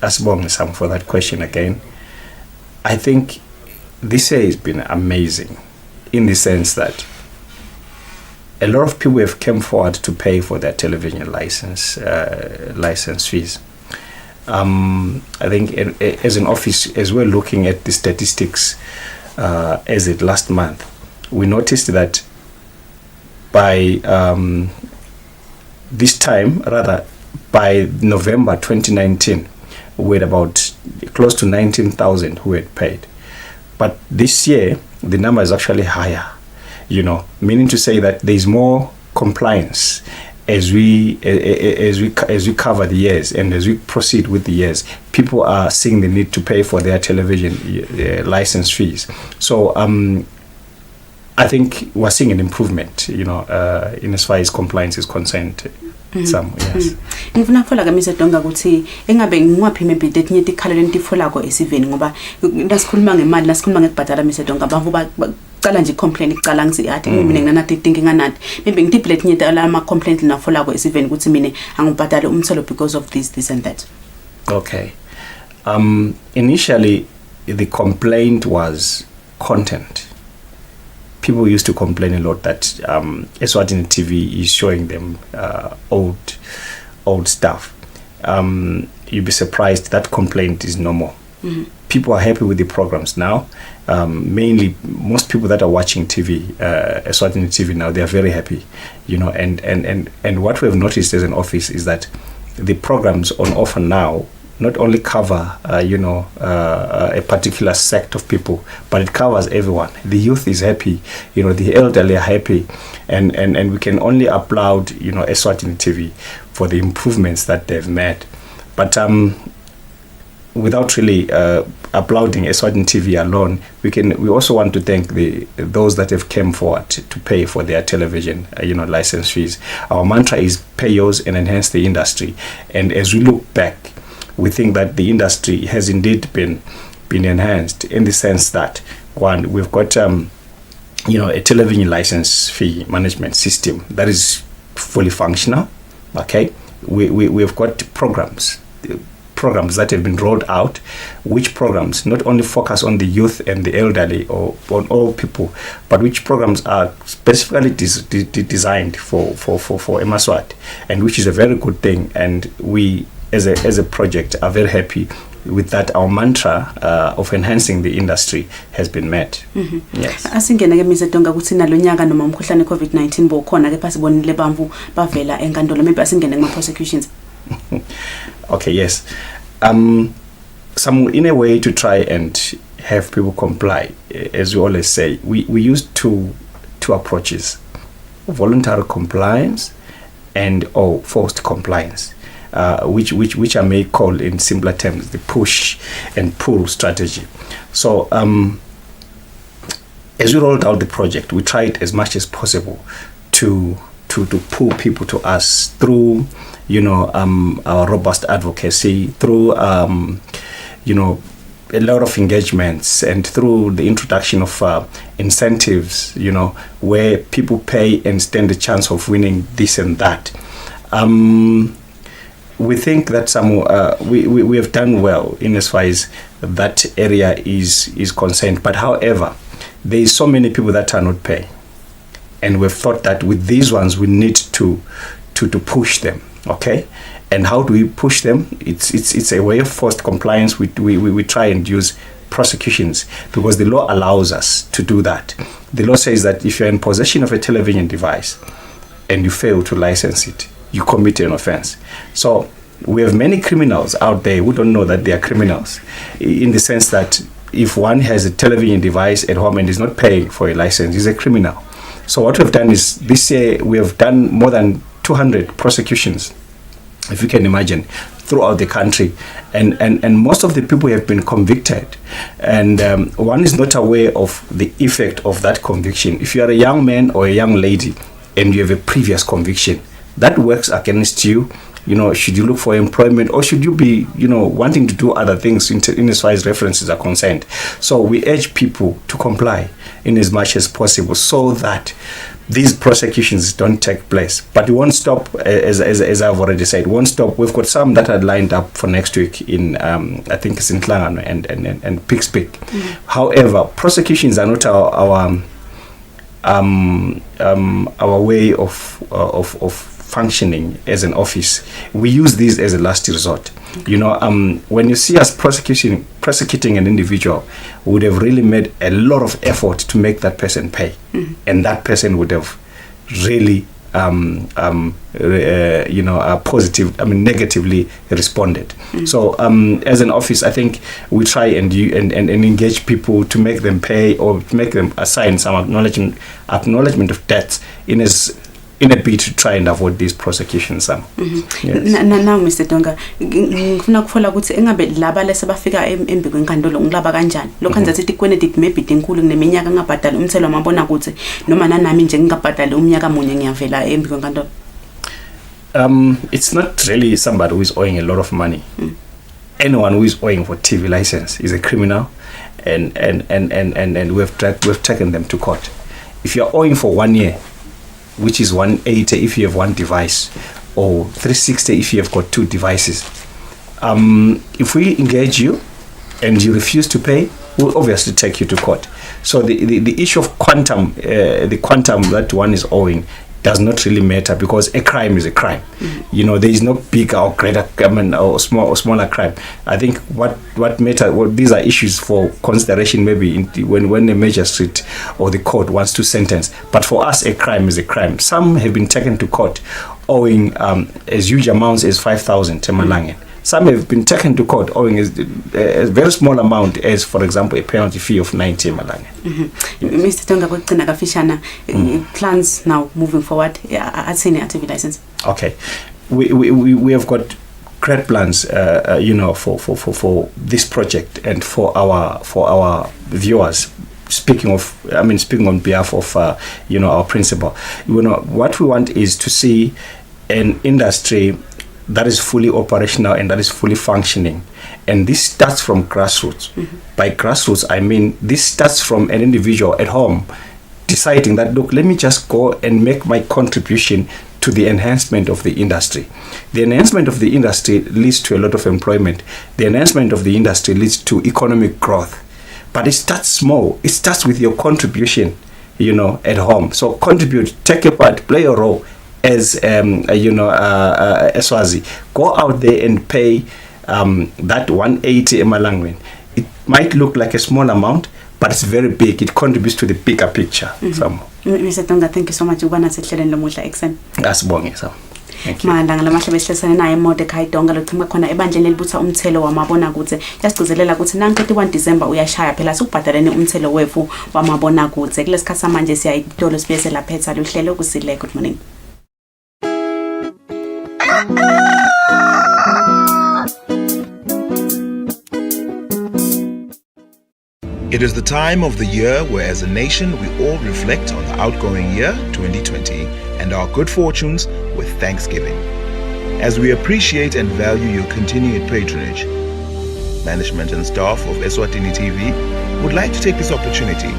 Speaker 2: asibonge Sam for that question again. I think this year has been amazing in the sense that a lot of people have come forward to pay for their television license fees. I think as an office, as we're looking at the statistics as it last month, we noticed that by this time, rather by November 2019, we had about close to 19,000 who had paid. But this year, the number is actually higher. Meaning to say that there is more compliance as we cover the years and as we proceed with the years. People are seeing the need to pay for their television license fees. So I think we're seeing an improvement, in as far as compliance is concerned. Some, yes.
Speaker 12: Ngifuna kufola ka Mr. Donga ukuthi engabe ngwaphi maybe detinye tikhala lentifola ko esiveni ngoba nasikhuluma ngemali nasikhuluma ngekubhadala Mr. Donga bavu baqala nje complaint icala ngisi athi mina nginanathi thinking anati maybe ngitiphi letinye ama complaint linafola ko esiveni ukuthi mina angibhadale umthelo because of this and that.
Speaker 2: Okay. Initially the complaint was content. People used to complain a lot that Eswatini TV is showing them old stuff. You'd be surprised that complaint is no more. People are happy with the programs now. Mainly, most people that are watching TV, Eswatini TV now, they are very happy. And what we have noticed as an office is that the programs on offer now not only cover, a particular sect of people, but it covers everyone. The youth is happy, the elderly are happy, and we can only applaud, Eswatini TV for the improvements that they've made. But without really applauding Eswatini TV alone, we also want to thank those that have come forward to pay for their television, license fees. Our mantra is pay yours and enhance the industry. And as we look back, we think that the industry has indeed been enhanced in the sense that, one, we've got a television license fee management system that is fully functional. Okay, we've got programs that have been rolled out, which programs not only focus on the youth and the elderly or on all people, but which programs are specifically designed for Emaswat, and which is a very good thing. And we as a project are very happy with that. Our mantra of enhancing the industry has been met. Yes.
Speaker 12: Asingena ke Mr. Donga ukuthi nalonyaka noma umkhuhlane COVID-19 bokhona ke pasibonile bamvu bavela enkantolo maybe asingene ngama prosecutions.
Speaker 2: Okay, yes. Some in a way to try and have people comply, as we always say, we use two approaches: voluntary compliance and forced compliance. Which I may call in simpler terms the push and pull strategy. So as we rolled out the project, we tried as much as possible to pull people to us through our robust advocacy, through a lot of engagements, and through the introduction of incentives, where people pay and stand a chance of winning this and that. We think that we have done well in as far as that area is concerned. But however, there is so many people that are not paying, and we've thought that with these ones we need to push them. Okay, and how do we push them? It's a way of forced compliance. We try and use prosecutions because the law allows us to do that. The law says that if you're in possession of a television device and you fail to license it, you commit an offense. So we have many criminals out there who don't know that they are criminals, in the sense that if one has a television device at home and is not paying for a license, he's a criminal. So what we've done is this year we have done more than 200 prosecutions, if you can imagine, throughout the country, and most of the people have been convicted, and one is not aware of the effect of that conviction. If you are a young man or a young lady and you have a previous conviction, that works against you. Should you look for employment, or should you be, wanting to do other things in as far as references are concerned? So we urge people to comply in as much as possible, so that these prosecutions don't take place. But we won't stop, as I've already said, won't stop. We've got some that are lined up for next week in, I think it's in Klangano and Pigs Peak. However, prosecutions are not our way of functioning as an office. We use these as a last resort. When you see us prosecuting an individual, we would have really made a lot of effort to make that person pay, and that person would have really negatively responded. So as an office, I think we try and engage people to make them pay, or to make them assign some acknowledgement of debts in a bid to try and avoid these prosecutions.
Speaker 12: Now Mr. Donga, ngifuna kufola ukuthi engabe laba lesebafika embi kwenkantolo ngilaba kanjani lokho enza sithi kwenedict maybe inkulu kuneminyaka ngabhadala umthelo wamabona ukuthi noma nanami nje ngingabhadala umnyaka munye ngiyavela embi kwenkantolo.
Speaker 2: It's not really somebody who is owing a lot of money. Anyone who is owing for TV license is a criminal, and we've taken them to court. If you're owing for 1 year, which is 180 if you have one device, or 360 if you have got 2 devices. If we engage you and you refuse to pay, we'll obviously take you to court. So the issue of quantum, the quantum that one is owing, does not really matter, because a crime is a crime. There is no bigger or greater, or smaller crime. I think what matter, these are issues for consideration maybe when the magistrate or the court wants to sentence. But for us, a crime is a crime. Some have been taken to court owing as huge amounts as 5,000 Temalangen. Some have been taken to court owing a very small amount, as for example a penalty fee of 90 Malanga.
Speaker 12: Mr. Tonga, plans now moving forward at senior TV license.
Speaker 2: Okay, we have got great plans, for this project and for our viewers. Speaking on behalf of our principal, what we want is to see an industry that is fully operational and that is fully functioning, and this starts from grassroots. By grassroots, I mean this starts from an individual at home deciding that, look, let me just go and make my contribution to the enhancement of the industry. The enhancement of the industry leads to a lot of employment. The enhancement of the industry leads to economic growth. But it starts small. It starts with your contribution, at home. So contribute, take a part, play a role. As Eswazi, go out there and pay that 180 Emalangwen. It might look like a small amount, but it's very big. It contributes to the bigger picture.
Speaker 12: Mr. Tonga, thank you so much. Malanga lamahle besihlesana naye Mordecai Donga lothuma khona ebandleni elibutha umthelo wamabona kuze yasigcizelela ukuthi nanku 31 December uyashaya phela sikubhadalene umthelo wethu wamabona kuze kulesikhathi samanje siyayitolo sibese laphetha luhlelo Kusile. Good morning.
Speaker 3: It is the time of the year where as a nation we all reflect on the outgoing year 2020 and our good fortunes with Thanksgiving. As we appreciate and value your continued patronage, management and staff of Eswatini TV would like to take this opportunity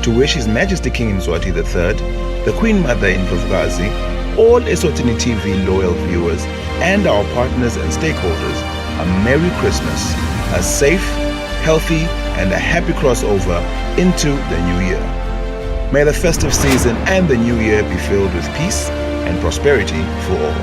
Speaker 3: to wish His Majesty King Mswati III, the Queen Mother in Ndlovukazi, all Eswatini TV loyal viewers and our partners and stakeholders a Merry Christmas, a safe, healthy and a happy crossover into the new year. May the festive season and the new year be filled with peace and prosperity for all.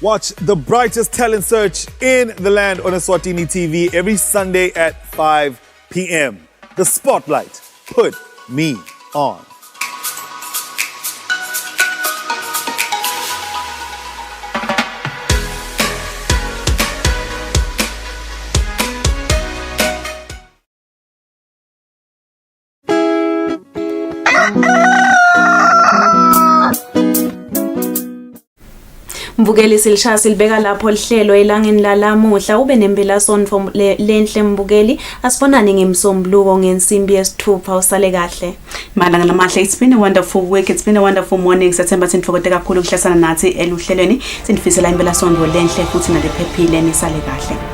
Speaker 6: Watch the brightest talent search in the land on Eswatini TV every Sunday at 5 p.m. The Spotlight. Put me on.
Speaker 7: Mbukeli silishaya silibeka lapho lihlelo elangeni lalamuhla ube nempela sonto lenhle mbukeli asibonani ngemsombuluko ngensimbi yesithupha usale kahle
Speaker 12: malanga lamahle. It's been a wonderful week, it's been a wonderful morning. Sathemba sinthokoze kakhulu ukuhlalisana nathi eluhlelweni. Sinifisela impela sonto lenhle futhi nalephephile nisale kahle.